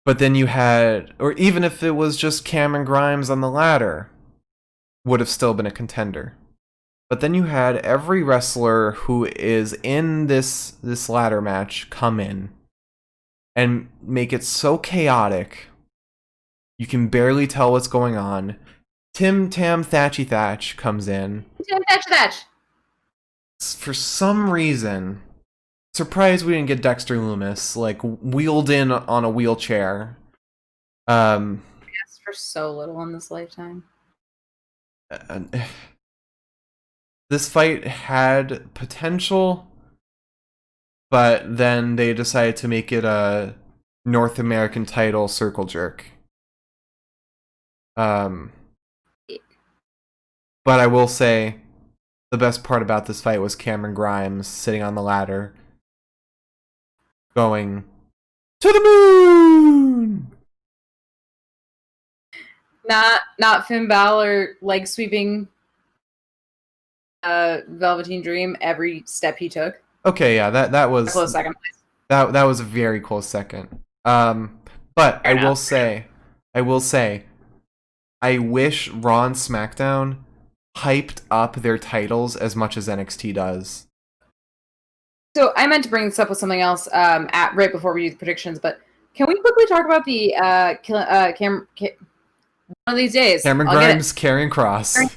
But then you had, or even if it was just Cameron Grimes on the ladder, would have still been a contender. But then you had every wrestler who is in this ladder match come in and make it so chaotic you can barely tell what's going on. Tim Tam Thatchy Thatch comes in. Tim Thatch. For some reason, surprised we didn't get Dexter Lumis, like, wheeled in on a wheelchair. I asked for so little in this lifetime. This fight had potential, but then they decided to make it a North American title circle jerk. But I will say, the best part about this fight was Cameron Grimes sitting on the ladder, going to the moon. Not Finn Balor leg sweeping Velveteen Dream every step he took. Okay, yeah, that was a close second place. That was a very close second. But I will say, I wish Raw and SmackDown hyped up their titles as much as NXT does. So I meant to bring this up with something else right before we do the predictions, but can we quickly talk about the one of these days? Cameron Grimes, Karrion Kross.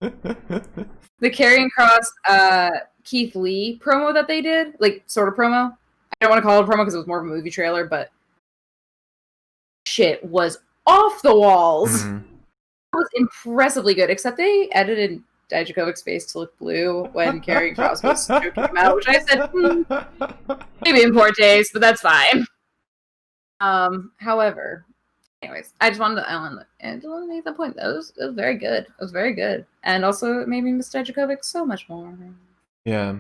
The Karrion Kross Keith Lee promo that they did, like sort of promo. I don't want to call it a promo because it was more of a movie trailer, but shit was off the walls. Mhm. It was impressively good, except they edited Dijakovic's face to look blue when Karrion Kross was joking him out, which I said, maybe in poor taste, but that's fine. However, anyways, I just wanted to make that point. It was very good. It was very good. And also, it made me miss Dijakovic so much more. Yeah.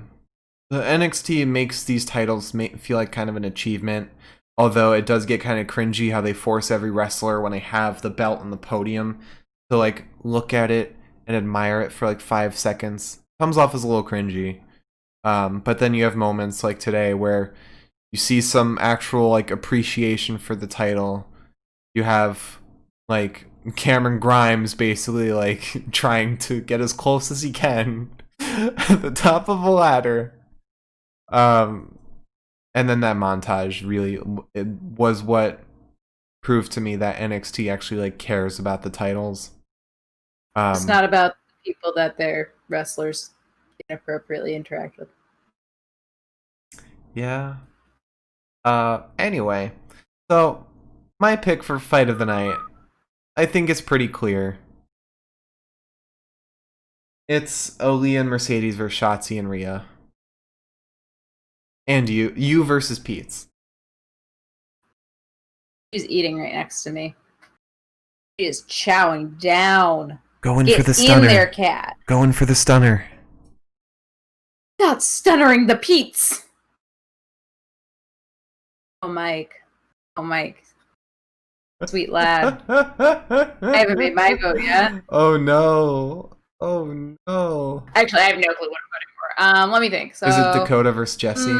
The NXT makes these titles feel like kind of an achievement, although it does get kind of cringy how they force every wrestler when they have the belt on the podium to like look at it and admire it for like 5 seconds. Comes off as a little cringy. But then you have moments like today where you see some actual like appreciation for the title. You have like Cameron Grimes basically like trying to get as close as he can at the top of a ladder. And then that montage really it was what proved to me that NXT actually like cares about the titles. It's not about the people that their wrestlers inappropriately interact with. Yeah. Anyway, so my pick for fight of the night, I think it's pretty clear. It's Aaliyah and Mercedes versus Shotzi and Rhea. And you versus Pete's. She's eating right next to me. She is chowing down. Going Get for the stunner. in there, cat. Going for the stunner. Not stunnering the Pete's. Oh, Mike. Oh, Mike. Sweet lad. I haven't made my vote yet. Oh no. Oh no. Actually, I have no clue what I'm voting for. Let me think. So Is it Dakota versus Jesse?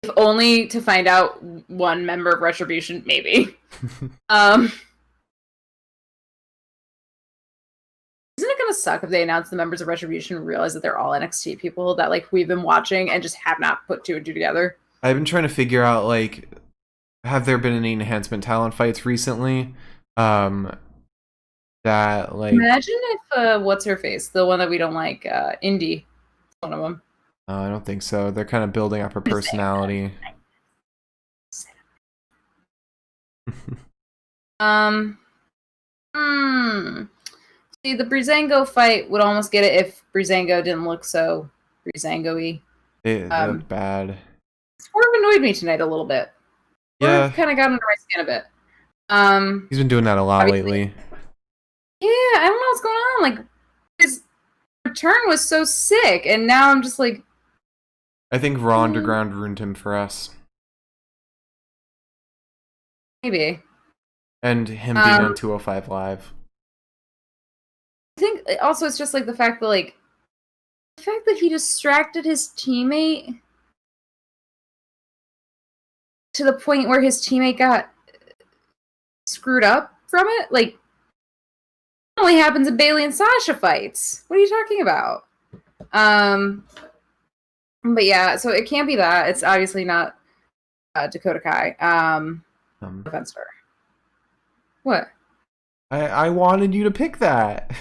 If only to find out one member of Retribution, maybe. Isn't it gonna suck if they announce the members of Retribution and realize that they're all NXT people that like we've been watching and just have not put 2 and 2 together? I've been trying to figure out like, have there been any enhancement talent fights recently? That like. Imagine if what's her face, the one that we don't like, Indy, one of them. I don't think so. They're kind of building up her personality. See, the Breezango fight would almost get it if Breezango didn't look so Breezango-y. They look bad. Swerve annoyed me tonight a little bit. Yeah. Swerve kind of got under my skin a bit. He's been doing that a lot lately. Yeah, I don't know what's going on. Like, his return was so sick, and now I'm just like... I think Raw Underground ruined him for us. Maybe. And him being on 205 Live. I think also it's just like the fact that he distracted his teammate to the point where his teammate got screwed up from it. Like, it only happens in Bayley and Sasha fights. What are you talking about? But yeah, so it can't be that. It's obviously not Dakota Kai. Offense her. What? I wanted you to pick that.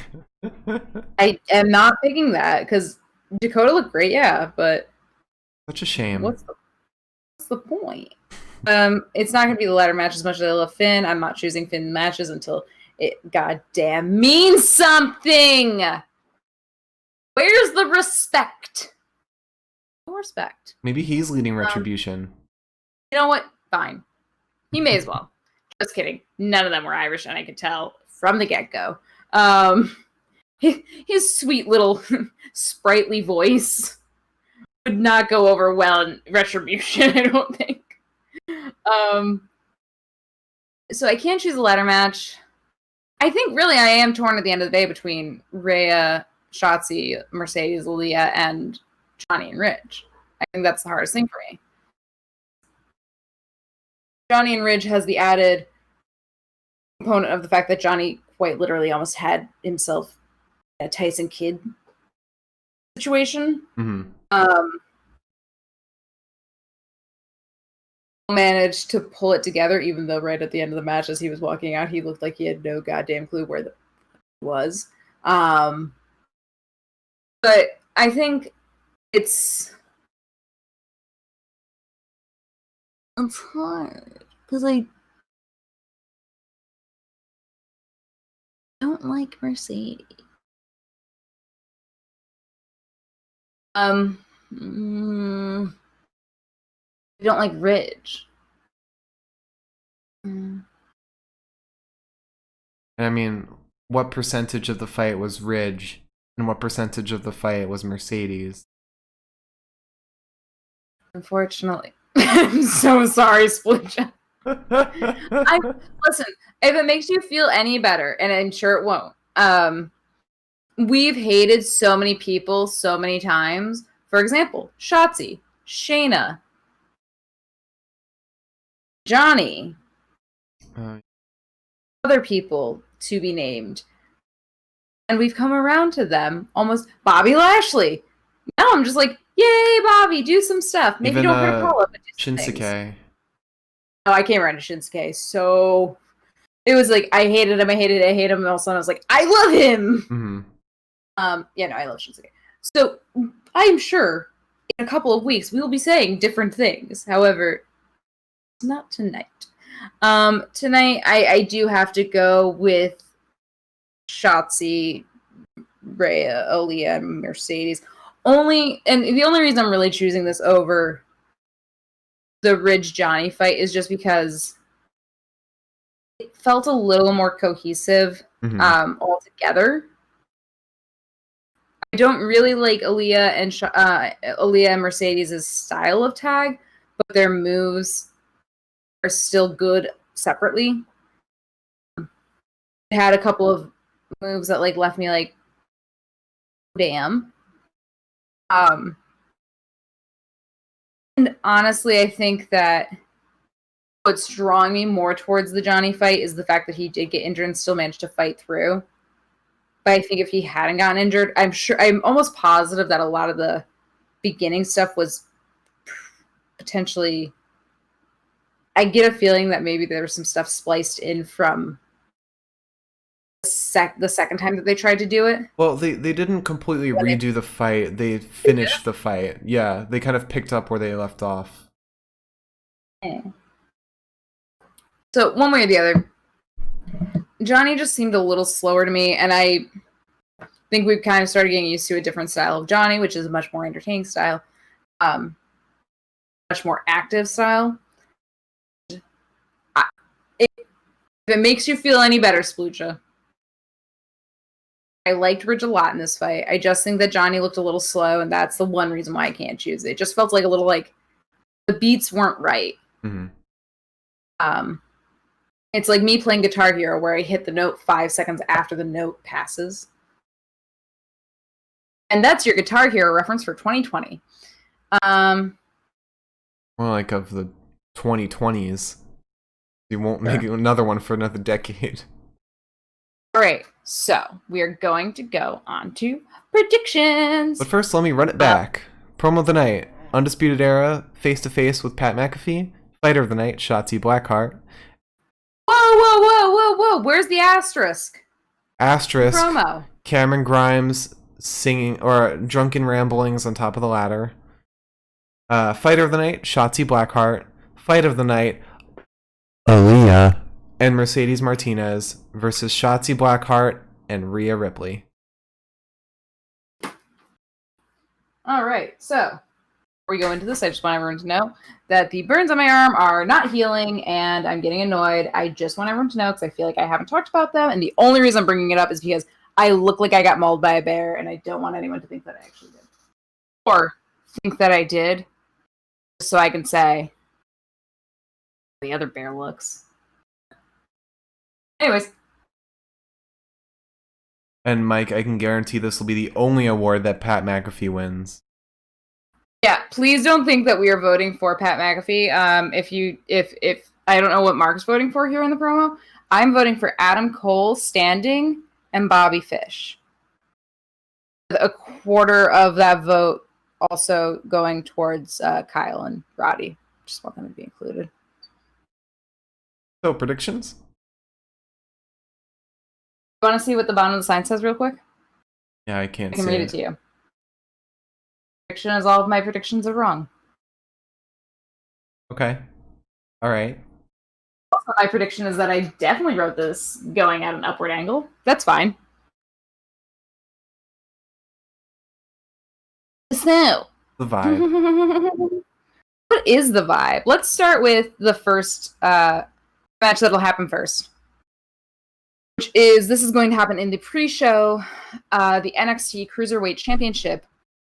I am not picking that because Dakota looked great, yeah, but such a shame. What's the point? It's not going to be the ladder match as much as I love Finn. I'm not choosing Finn matches until it goddamn means something. Where's the respect? No respect. Maybe he's leading Retribution. You know what? Fine. He may as well. Just kidding. None of them were Irish, and I could tell from the get-go. His sweet little sprightly voice would not go over well in Retribution, I don't think. So I can't choose a ladder match. I think really I am torn at the end of the day between Rhea, Shotzi, Mercedes, Aaliyah, and Johnny and Ridge. I think that's the hardest thing for me. Johnny and Ridge has the added component of the fact that Johnny quite literally almost had himself a Tyson Kidd situation. Managed to pull it together, even though right at the end of the match, as he was walking out, he looked like he had no goddamn clue where the was. But I think It's hard because I don't like Mercedes. I don't like Ridge. I mean, what percentage of the fight was Ridge, and what percentage of the fight was Mercedes? Unfortunately. I'm so sorry, Splucha. Listen, if it makes you feel any better, and I'm sure it won't, we've hated so many people so many times. For example, Shotzi, Shayna, Johnny, other people to be named. And we've come around to them, almost Bobby Lashley. Now I'm just like, yay, Bobby, do some stuff. Maybe Even don't hurt Apollo, but do some things. Shinsuke. Oh, I came around to Shinsuke, so it was like I hated him, and all of a sudden I was like, I love him. Mm-hmm. Yeah, no, I love Shinsuke. So I'm sure in a couple of weeks we will be saying different things. However, not tonight. Tonight I do have to go with Shotzi, Rhea, Aaliyah, and Mercedes. The only reason I'm really choosing this over the Ridge Johnny fight is just because it felt a little more cohesive altogether. I don't really like Aaliyah and Mercedes' style of tag, but their moves are still good separately. It had a couple of moves that like left me like, damn. And honestly, I think that what's drawing me more towards the Johnny fight is the fact that he did get injured and still managed to fight through. But I think if he hadn't gotten injured, I'm almost positive that a lot of the beginning stuff was potentially. I get a feeling that maybe there was some stuff spliced in from the second time that they tried to do it. Well, they didn't completely redo the fight. They finished the fight. Yeah, they kind of picked up where they left off. Yeah. So one way or the other, Johnny just seemed a little slower to me, and I think we've kind of started getting used to a different style of Johnny, which is a much more entertaining style, much more active style. If it makes you feel any better, Splucha, I liked Ridge a lot in this fight. I just think that Johnny looked a little slow, and that's the one reason why I can't choose it. It just felt like a little like the beats weren't right. It's like me playing Guitar Hero where I hit the note 5 seconds after the note passes. And that's your Guitar Hero reference for 2020. Well, like of the 2020s. You won't make another one for another decade. All right, so we are going to go on to predictions. But first, let me run it back. Promo of the night. Undisputed Era, face-to-face with Pat McAfee. Fighter of the night, Shotzi Blackheart. Whoa. Where's the asterisk? Asterisk. Promo. Cameron Grimes singing, or drunken ramblings on top of the ladder. Fighter of the night, Shotzi Blackheart. Fight of the night, Aaliyah and Mercedes Martinez versus Shotzi Blackheart and Rhea Ripley. All right, so before we go into this, I just want everyone to know that the burns on my arm are not healing, and I'm getting annoyed. I just want everyone to know because I feel like I haven't talked about them, and the only reason I'm bringing it up is because I look like I got mauled by a bear, and I don't want anyone to think that I actually did. Or think that I did, so I can say the other bear looks. Anyways. And Mike, I can guarantee this will be the only award that Pat McAfee wins. Yeah, please don't think that we are voting for Pat McAfee. If I don't know what Mark's voting for here in the promo, I'm voting for Adam Cole standing and Bobby Fish. A quarter of that vote also going towards Kyle and Roddy. Just want them to be included. So, predictions? You want to see what the bottom of the sign says real quick? Yeah, I can't see I can read it to you. prediction is all of my predictions are wrong. Okay. All right. Also, my prediction is that I definitely wrote this going at an upward angle. That's fine. So, The vibe. what is the vibe? Let's start with the first match that'll happen first. Which is, this is going to happen in the pre-show, the NXT Cruiserweight Championship.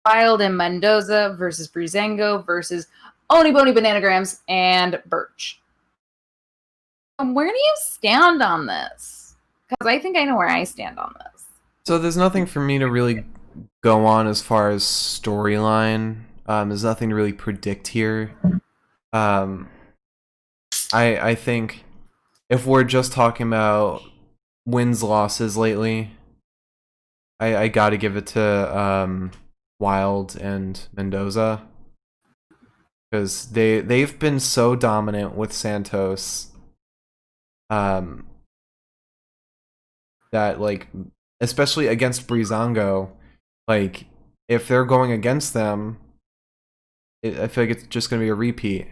Wild and Mendoza versus Breezango versus Oni Boni Bananagrams and Birch. Where do you stand on this? Because I think I know where I stand on this. So there's nothing for me to really go on as far as storyline. There's nothing to really predict here. I think if we're just talking about wins losses lately, I got to give it to Wild and Mendoza, because they've been so dominant with Santos, that, like, especially against Breezango, like, if they're going against them, I feel like it's just going to be a repeat.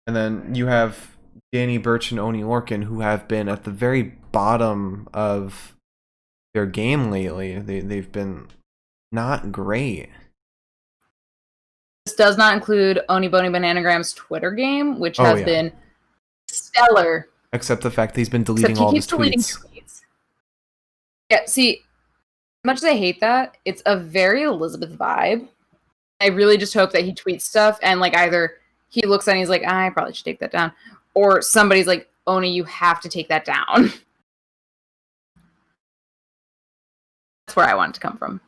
And then you have Danny Burch and Oni Lorcan, who have been at the very bottom of their game lately. They've been not great. This does not include Oni Boni Bananagram's Twitter game, which has been stellar. Except the fact that he's been deleting all his tweets. Yeah, see, as much as I hate that, it's a very Elizabeth vibe. I really just hope that he tweets stuff and, like, either he looks at it and he's like, I probably should take that down, or somebody's like, Oni, you have to take that down. That's where I want it to come from.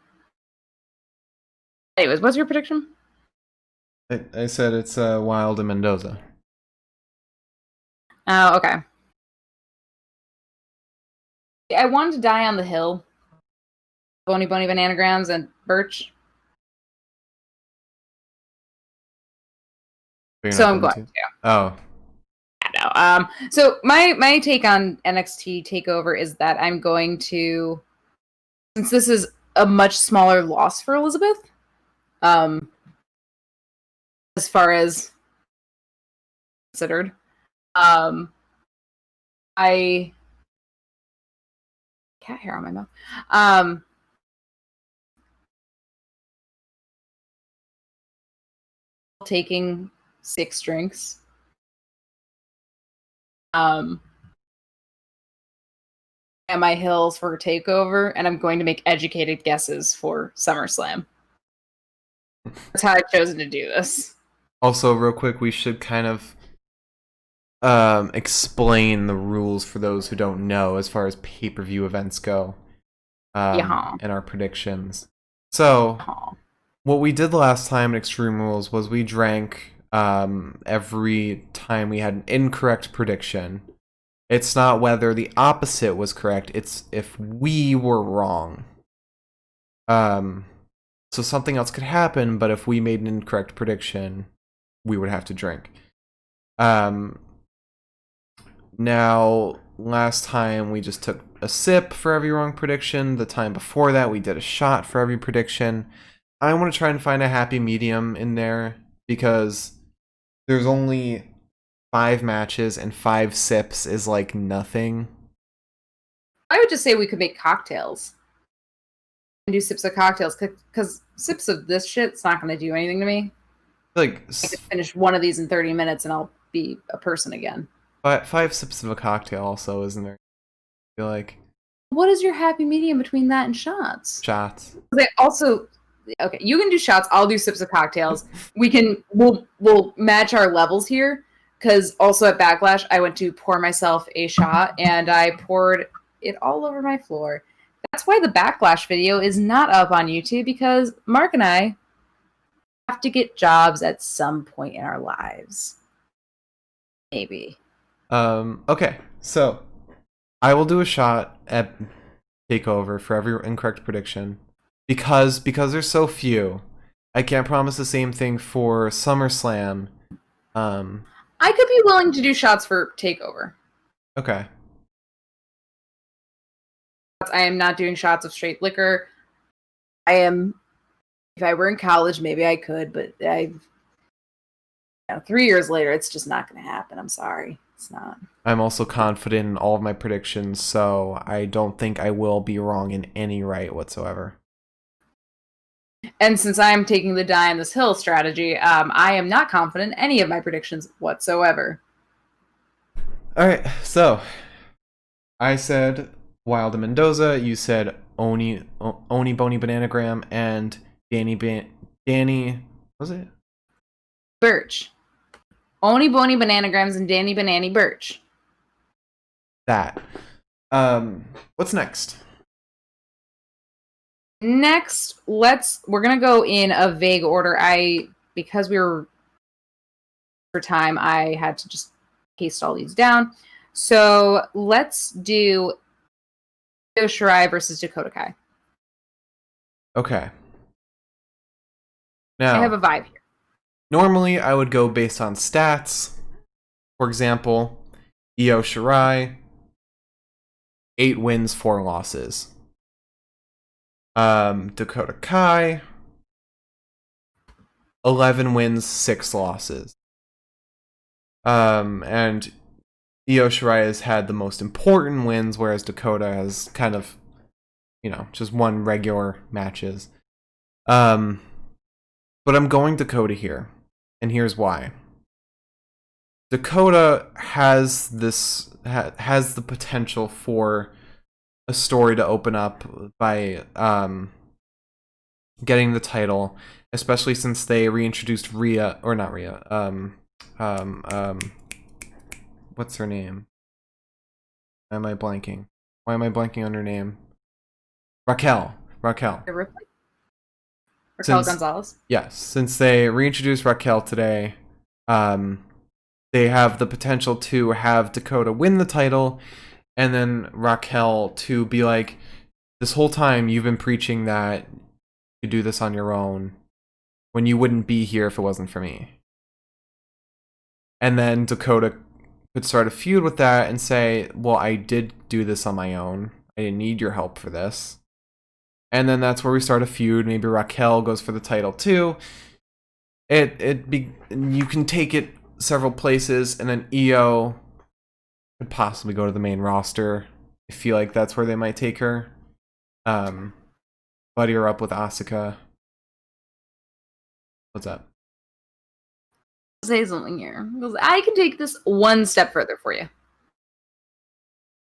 Anyways, what's your prediction? I said it's Wild and Mendoza. Oh, okay. I wanted to die on the hill. Boni Boni Bananagrams and Birch. So I'm going to. Oh. I know. So my take on NXT Takeover is that I'm going to, since this is a much smaller loss for Elizabeth, as far as considered, I cat hair on my mouth. Taking 6 drinks. And my hills for Takeover, and I'm going to make educated guesses for SummerSlam. That's how I've chosen to do this. Also, real quick, we should kind of explain the rules for those who don't know as far as pay-per-view events go, and our predictions. So, what we did last time in Extreme Rules was we drank every time we had an incorrect prediction. It's not whether the opposite was correct, it's if we were wrong. So something else could happen, but if we made an incorrect prediction, we would have to drink. Now, last time we just took a sip for every wrong prediction. The time before that, we did a shot for every prediction. I want to try and find a happy medium in there, because there's only 5 matches and 5 sips is like nothing. I would just say we could make cocktails and do sips of cocktails, because sips of this shit's not going to do anything to me. Like, I could finish one of these in 30 minutes and I'll be a person again. But 5 sips of a cocktail also isn't there? I feel like. What is your happy medium between that and shots? Shots. They also, okay, you can do shots. I'll do sips of cocktails. We'll match our levels here, because also at Backlash I went to pour myself a shot and I poured it all over my floor. That's why the Backlash video is not up on YouTube, because Mark and I have to get jobs at some point in our lives. Maybe. Okay, so I will do a shot at Takeover for every incorrect prediction, because there's so few. I can't promise the same thing for SummerSlam. I could be willing to do shots for Takeover. Okay. I am not doing shots of straight liquor. I am If I were in college, maybe I could, but 3 years later, it's just not going to happen. I'm sorry. It's not. I'm also confident in all of my predictions, so I don't think I will be wrong in any right whatsoever. And since I am taking the die on this hill strategy, I am not confident in any of my predictions whatsoever. All right, so I said Wilder Mendoza. You said Oni Boni Bananagram and Danny. Was it Birch. Oni Boni Bananagrams and Danny Banani Birch. that? What's next? Next, we're gonna go in a vague order. Because we were for time, I had to just paste all these down. So let's do Io Shirai versus Dakota Kai. Okay. Now I have a vibe here. Normally I would go based on stats. For example, Io Shirai, 8 wins, 4 losses. Dakota Kai, 11 wins, 6 losses. And Io Shirai has had the most important wins, whereas Dakota has kind of, just won regular matches. But I'm going Dakota here, and here's why. Dakota has has the potential for a story to open up by getting the title, especially since they reintroduced Rhea, or not Rhea, what's her name? Why am I blanking? Why am I blanking on her name? Raquel. Raquel Gonzalez. Yes, since they reintroduced Raquel today, they have the potential to have Dakota win the title, and then Raquel to be like, this whole time you've been preaching that you do this on your own when you wouldn't be here if it wasn't for me. And then Dakota could start a feud with that and say, well, I did do this on my own. I didn't need your help for this. And then that's where we start a feud. Maybe Raquel goes for the title too. You can take it several places, and then Io could possibly go to the main roster. I feel like that's where they might take her. Buddy her up with Asuka. What's up? Say something here, because I can take this one step further for you.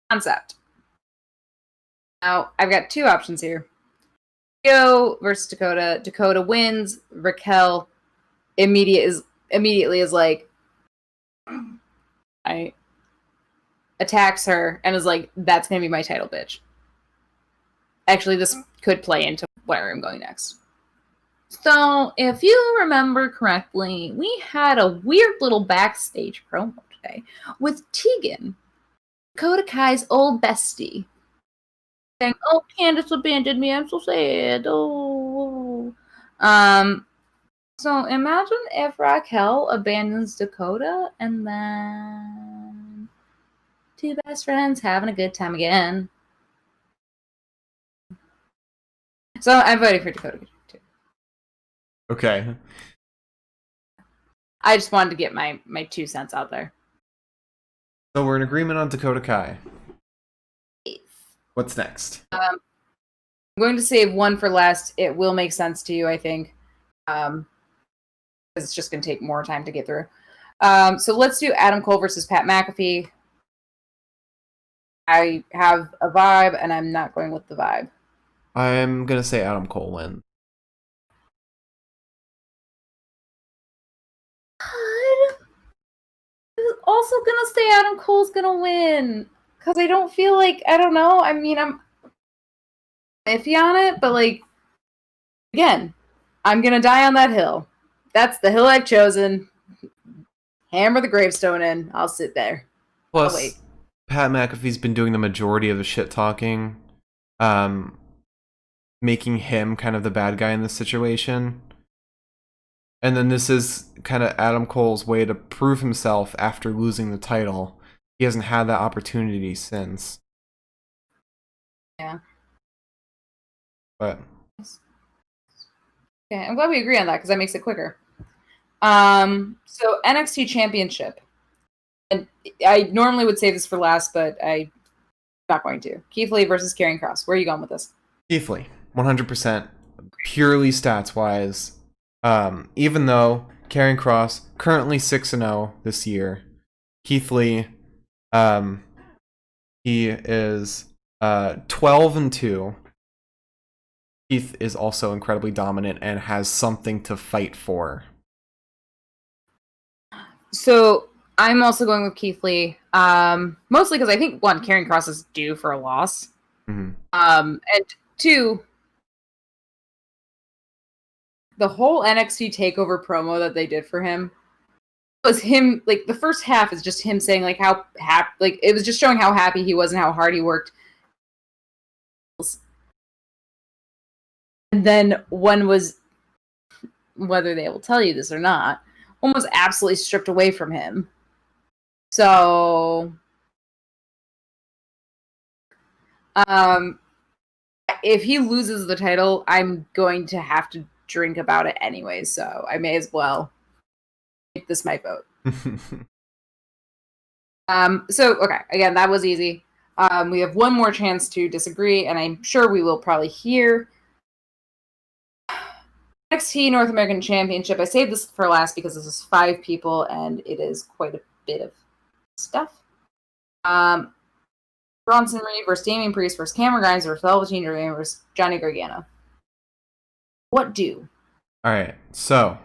Concept. Now, I've got 2 options here. Io versus Dakota. Dakota wins. Raquel immediately is like, I attacks her and is like, that's gonna be my title, bitch. Actually, this could play into where I'm going next. So, if you remember correctly, we had a weird little backstage promo today with Tegan, Dakota Kai's old bestie, saying, "Oh, Candace abandoned me. I'm so sad. Oh." So imagine if Raquel abandons Dakota and then 2 best friends having a good time again. So I'm voting for Dakota too. Okay. I just wanted to get my 2 cents out there. So we're in agreement on Dakota Kai. What's next? I'm going to save one for last. It will make sense to you, I think. It's just going to take more time to get through. So let's do Adam Cole versus Pat McAfee. I have a vibe, and I'm not going with the vibe. I'm going to say Adam Cole wins. I'm also going to say Adam Cole's going to win. Because I don't feel like, I don't know. I mean, I'm iffy on it, but again, I'm going to die on that hill. That's the hill I've chosen. Hammer the gravestone in. I'll sit there. Plus, Pat McAfee's been doing the majority of the shit talking, making him kind of the bad guy in this situation. And then this is kind of Adam Cole's way to prove himself after losing the title. He hasn't had that opportunity since. Yeah. But Okay, I'm glad we agree on that because that makes it quicker. So NXT Championship, and I normally would say this for last, but I'm not going to. Keith Lee versus Karrion Kross. Where are you going with this? Keith Lee, 100%, purely stats wise. Even though Karrion Kross currently 6-0 this year, Keith Lee, he is 12-2. Keith is also incredibly dominant and has something to fight for. So I'm also going with Keith Lee, mostly because I think one, Karrion Kross is due for a loss, and two, the whole NXT Takeover promo that they did for him was him. Like the first half is just him saying like how happy, like it was just showing how happy he was and how hard he worked. And then one was, whether they will tell you this or not, one was absolutely stripped away from him. So, if he loses the title, I'm going to have to drink about it anyway, so I may as well make this my vote. So, okay, again, that was easy. We have one more chance to disagree, and I'm sure we will probably hear. NXT North American Championship. I saved this for last because this is 5 people, and it is quite a bit of stuff. Bronson Reed versus Damian Priest versus Cameron Grimes versus Velveteen Dream versus Johnny Gargano. What do? Alright, so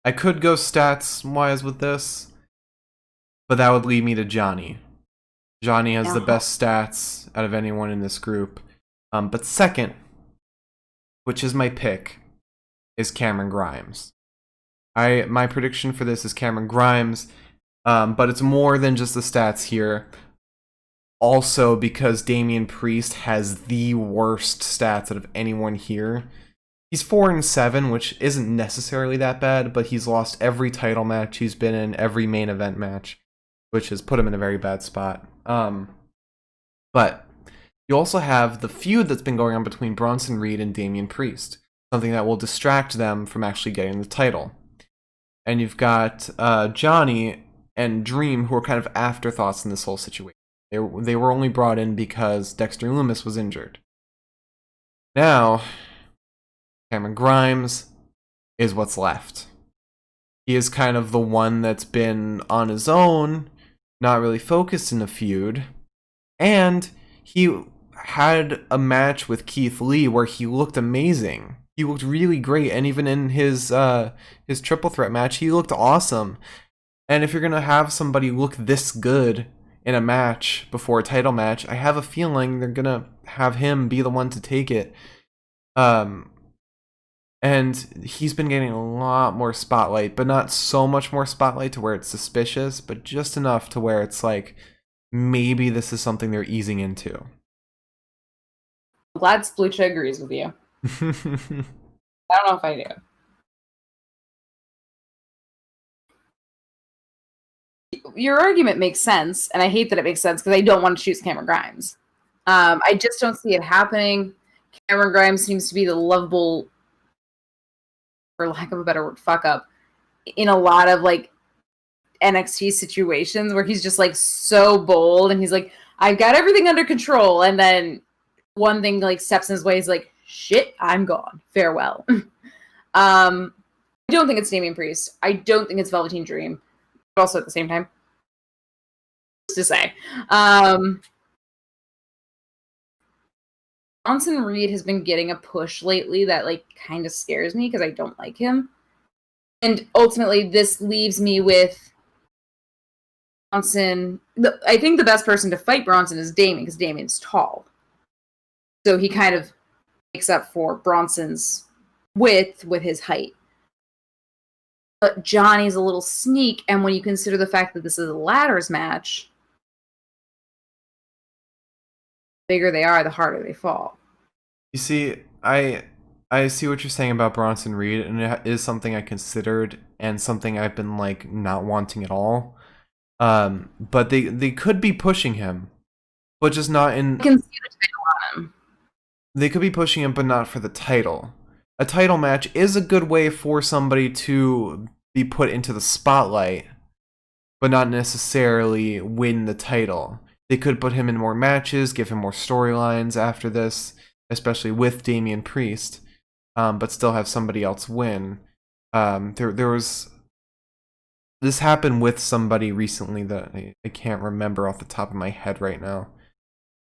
I could go stats-wise with this, but that would lead me to Johnny. Johnny has the best stats out of anyone in this group. But second, which is my pick, is Cameron Grimes. My prediction for this is Cameron Grimes, but it's more than just the stats here. Also because Damian Priest has the worst stats out of anyone here. He's 4-7, which isn't necessarily that bad, but he's lost every title match he's been in, every main event match, which has put him in a very bad spot. But you also have the feud that's been going on between Bronson Reed and Damian Priest, something that will distract them from actually getting the title. And you've got Johnny and Dream, who are kind of afterthoughts in this whole situation. They were only brought in because Dexter Lumis was injured. Now, Cameron Grimes is what's left. He is kind of the one that's been on his own, not really focused in the feud, and he had a match with Keith Lee where he looked amazing. He looked really great, and even in his triple threat match, he looked awesome. And if you're gonna have somebody look this good in a match before a title match, I have a feeling they're gonna have him be the one to take it. And he's been getting a lot more spotlight, but not so much more spotlight to where it's suspicious, but just enough to where it's like, maybe this is something they're easing into. I'm glad Splucha agrees with you. I don't know if I do. Your argument makes sense, and I hate that it makes sense because I don't want to choose Cameron Grimes. I just don't see it happening. Cameron Grimes seems to be the lovable, for lack of a better word, fuck up in a lot of like NXT situations where he's just like so bold and he's like, I've got everything under control, and then one thing like steps in his way, he's like, shit, I'm gone. Farewell. I don't think it's Damian Priest. I don't think it's Velveteen Dream. But also at the same time, to say, Bronson Reed has been getting a push lately that like kind of scares me because I don't like him. And ultimately, this leaves me with Bronson. I think the best person to fight Bronson is Damian because Damian's tall. So he kind of makes up for Bronson's width with his height. But Johnny's a little sneak, and when you consider the fact that this is a ladders match, the bigger they are, the harder they fall. You see, I see what you're saying about Bronson Reed, and it is something I considered and something I've been like not wanting at all. But they could be pushing him, but just not in. I can see the title on him. They could be pushing him, but not for the title. a title match is a good way for somebody to be put into the spotlight, but not necessarily win the title. They could put him in more matches, give him more storylines after this, especially with Damian Priest, but still have somebody else win. There was... This happened with somebody recently that I can't remember off the top of my head right now.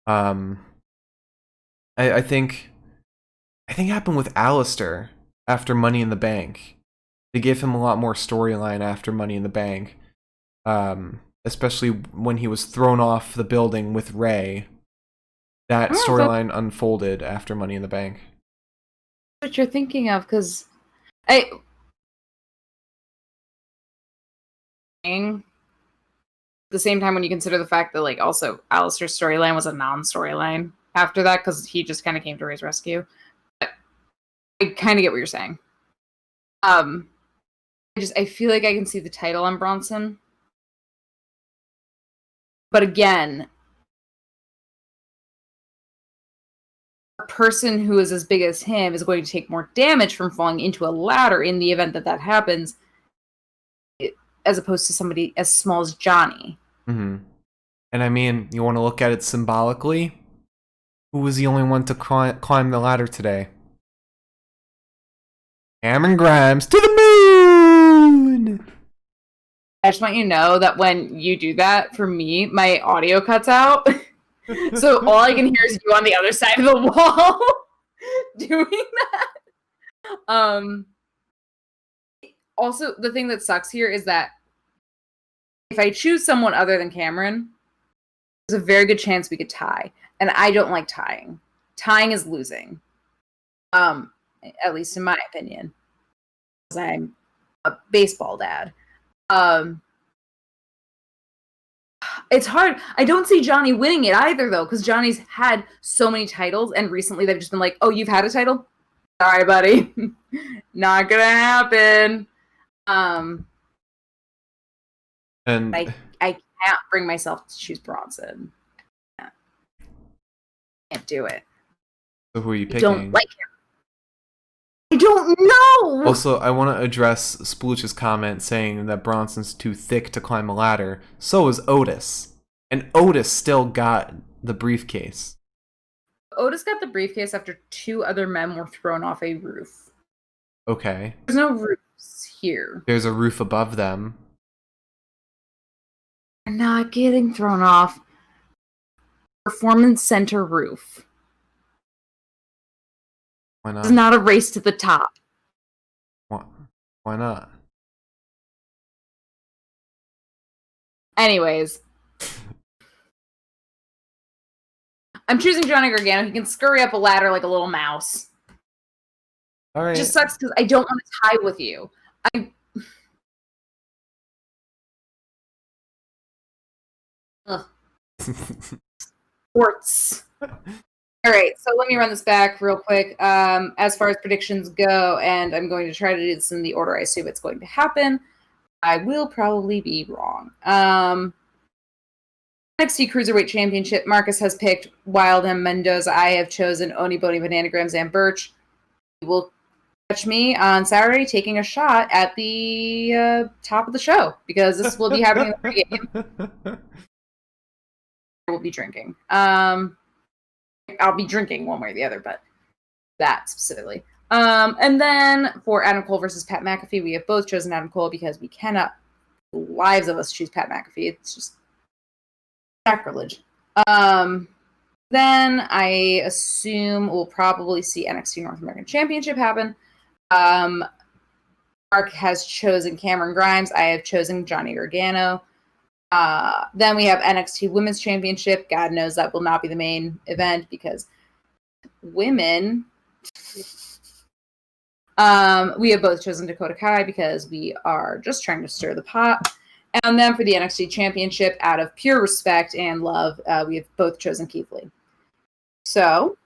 I think it happened with Alistair after Money in the Bank. They gave him a lot more storyline after Money in the Bank. Especially when he was thrown off the building with Ray. That storyline unfolded after Money in the Bank. What you're thinking of, because at the same time, when you consider the fact that, like, also Alistair's storyline was a non-storyline after that, because he just kind of came to Ray's rescue. But I kind of get what you're saying. I feel like I can see the title on Bronson. But again, a person who is as big as him is going to take more damage from falling into a ladder in the event that happens, as opposed to somebody as small as Johnny. Mm-hmm. And I mean, you want to look at it symbolically? Who was the only one to climb the ladder today? Cameron Grimes to the moon! I just want you to know that when you do that, for me, my audio cuts out. So all I can hear is you on the other side of the wall doing that. Also, the thing that sucks here is that if I choose someone other than Cameron, there's a very good chance we could tie. And I don't like tying. Tying is losing. At least in my opinion. Because I'm a baseball dad. It's hard. I don't see Johnny winning it either, though, because Johnny's had so many titles, and recently they've just been like, oh, you've had a title? Sorry, buddy. Not gonna happen. And I can't bring myself to choose Bronson. Can't do it. So who are you picking? I don't like him. I don't know! Also, I want to address Splooch's comment saying that Bronson's too thick to climb a ladder. So is Otis. And Otis still got the briefcase. Otis got the briefcase after 2 other men were thrown off a roof. Okay. There's no roofs here. There's a roof above them. They're not getting thrown off. Performance Center roof. Why not? It's not a race to the top. Why not? Anyways. I'm choosing Johnny Gargano. He can scurry up a ladder like a little mouse. All right. It just sucks because I don't want to tie with you. Sports. All right, so let me run this back real quick. As far as predictions go, and I'm going to try to do this in the order I assume it's going to happen. I will probably be wrong. NXT Cruiserweight Championship, Marcus has picked Wild and Mendoza. I have chosen Oni Boni Bananagrams and Birch. You will catch me on Saturday taking a shot at the top of the show, because this will be happening in the pregame. I will be drinking. I'll be drinking one way or the other, but that specifically. And then for Adam Cole versus Pat McAfee, we have both chosen Adam Cole because we cannot, the lives of us, choose Pat McAfee. It's just sacrilege. Then I assume we'll probably see NXT North American Championship happen. Mark has chosen Cameron Grimes. I have chosen Johnny Gargano. Then we have NXT Women's Championship. God knows that will not be the main event because women. We have both chosen Dakota Kai because we are just trying to stir the pot. And then for the NXT Championship, out of pure respect and love, we have both chosen Keith Lee. So,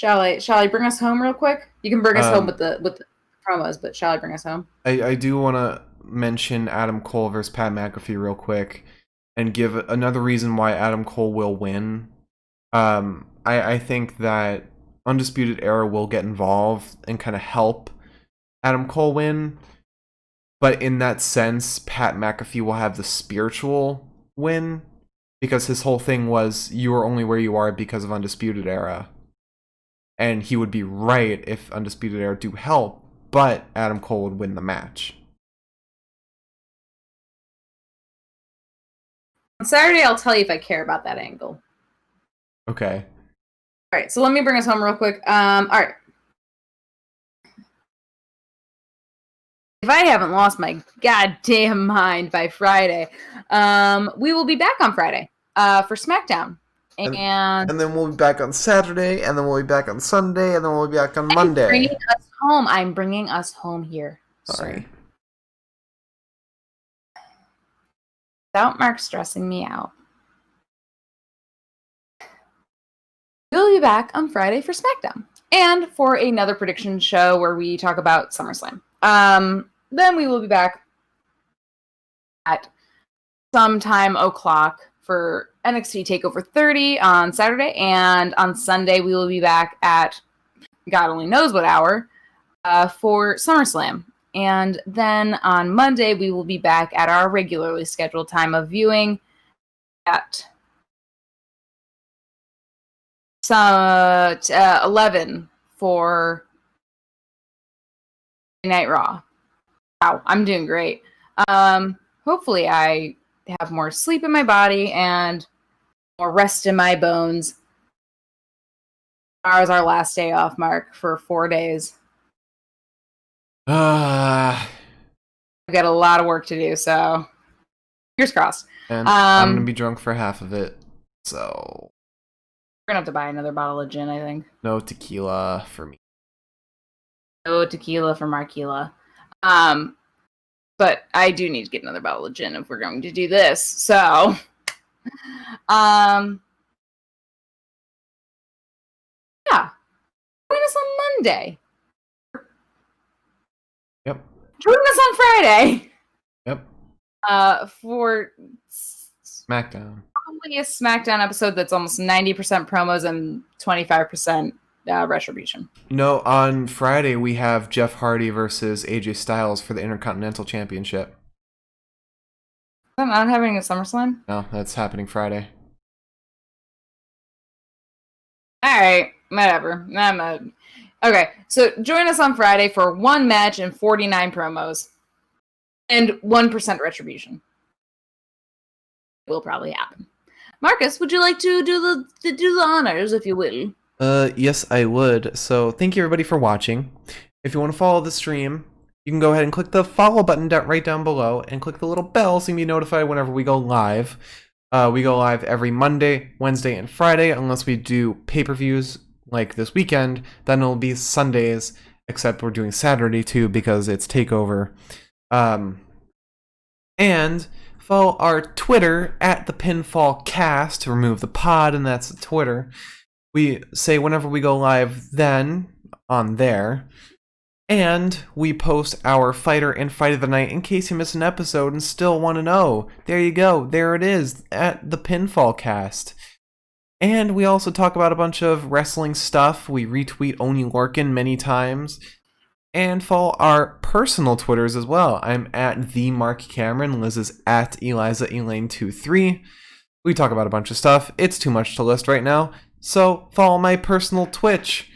shall I bring us home real quick? You can bring us home with the promos, but shall I bring us home? I do want to mention Adam Cole versus Pat McAfee real quick and give another reason why Adam Cole will win. I think that Undisputed Era will get involved and kind of help Adam Cole win. But in that sense, Pat McAfee will have the spiritual win, because his whole thing was, you are only where you are because of Undisputed Era. And he would be right if Undisputed Era do help, but Adam Cole would win the match. On Saturday, I'll tell you if I care about that angle. Okay. All right, so let me bring us home real quick. All right. If I haven't lost my goddamn mind by Friday, we will be back on Friday for SmackDown. And then we'll be back on Saturday, and then we'll be back on Sunday, and then we'll be back on Monday. Bringing us home. I'm bringing us home here. Sorry. Sir. Without Mark stressing me out. We'll be back on Friday for SmackDown. And for another prediction show where we talk about SummerSlam. Then we will be back at sometime o'clock for NXT TakeOver 30 on Saturday. And on Sunday, we will be back at God only knows what hour for SummerSlam. And then on Monday, we will be back at our regularly scheduled time of viewing at 11 for Night Raw. Wow, I'm doing great. Hopefully I have more sleep in my body and more rest in my bones. Tomorrow's our last day off, Mark, for 4 days. I've got a lot of work to do, so fingers crossed. And I'm gonna be drunk for half of it, so we're gonna have to buy another bottle of gin, I think. No tequila for me. No tequila for Marquila. But I do need to get another bottle of gin if we're going to do this. So, yeah. Join us on Monday. Yep. Join us on Friday. Yep. For SmackDown. Probably a SmackDown episode that's almost 90% promos and 25% Retribution. No, on Friday we have Jeff Hardy versus AJ Styles for the Intercontinental Championship. Is that not happening at SummerSlam? No, that's happening Friday. Alright, whatever. Okay, so join us on Friday for one match and 49 promos. And 1% Retribution. It will probably happen. Marcus, would you like to do the honors, if you will? Yes, I would. So thank you everybody for watching. If you want to follow the stream, you can go ahead and click the follow button right down below and click the little bell so you can be notified whenever we go live. We go live every Monday, Wednesday, and Friday, unless we do pay-per-views like this weekend. Then it'll be Sundays, except we're doing Saturday too because it's TakeOver. And follow our Twitter at the Pinfall Cast to remove the pod, and that's Twitter. We say whenever we go live then on there. And we post our Fighter and Fight of the Night in case you miss an episode and still want to know. There you go. There it is at the Pinfall Cast. And we also talk about a bunch of wrestling stuff. We retweet Oni Lorcan many times. And follow our personal Twitters as well. I'm at the Mark Cameron. Liz is at Eliza Elaine23. We talk about a bunch of stuff. It's too much to list right now. So follow my personal Twitch,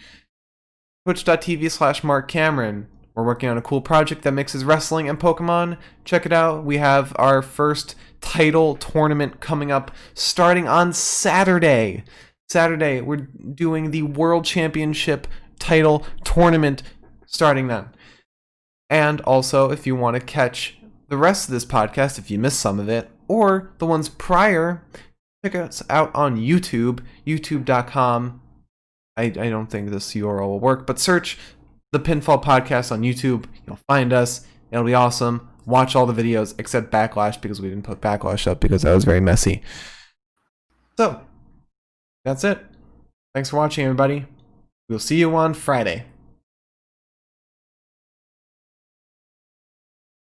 twitch.tv/Mark Cameron. We're working on a cool project that mixes wrestling and Pokemon. Check it out. We have our first title tournament coming up starting on Saturday. Saturday, we're doing the World Championship title tournament starting then. And also, if you want to catch the rest of this podcast, if you missed some of it, or the ones prior, check us out on YouTube, youtube.com. I don't think this URL will work, but search the Pinfall Podcast on YouTube. You'll find us. It'll be awesome. Watch all the videos except Backlash because we didn't put Backlash up because that was very messy. So, that's it. Thanks for watching, everybody. We'll see you on Friday.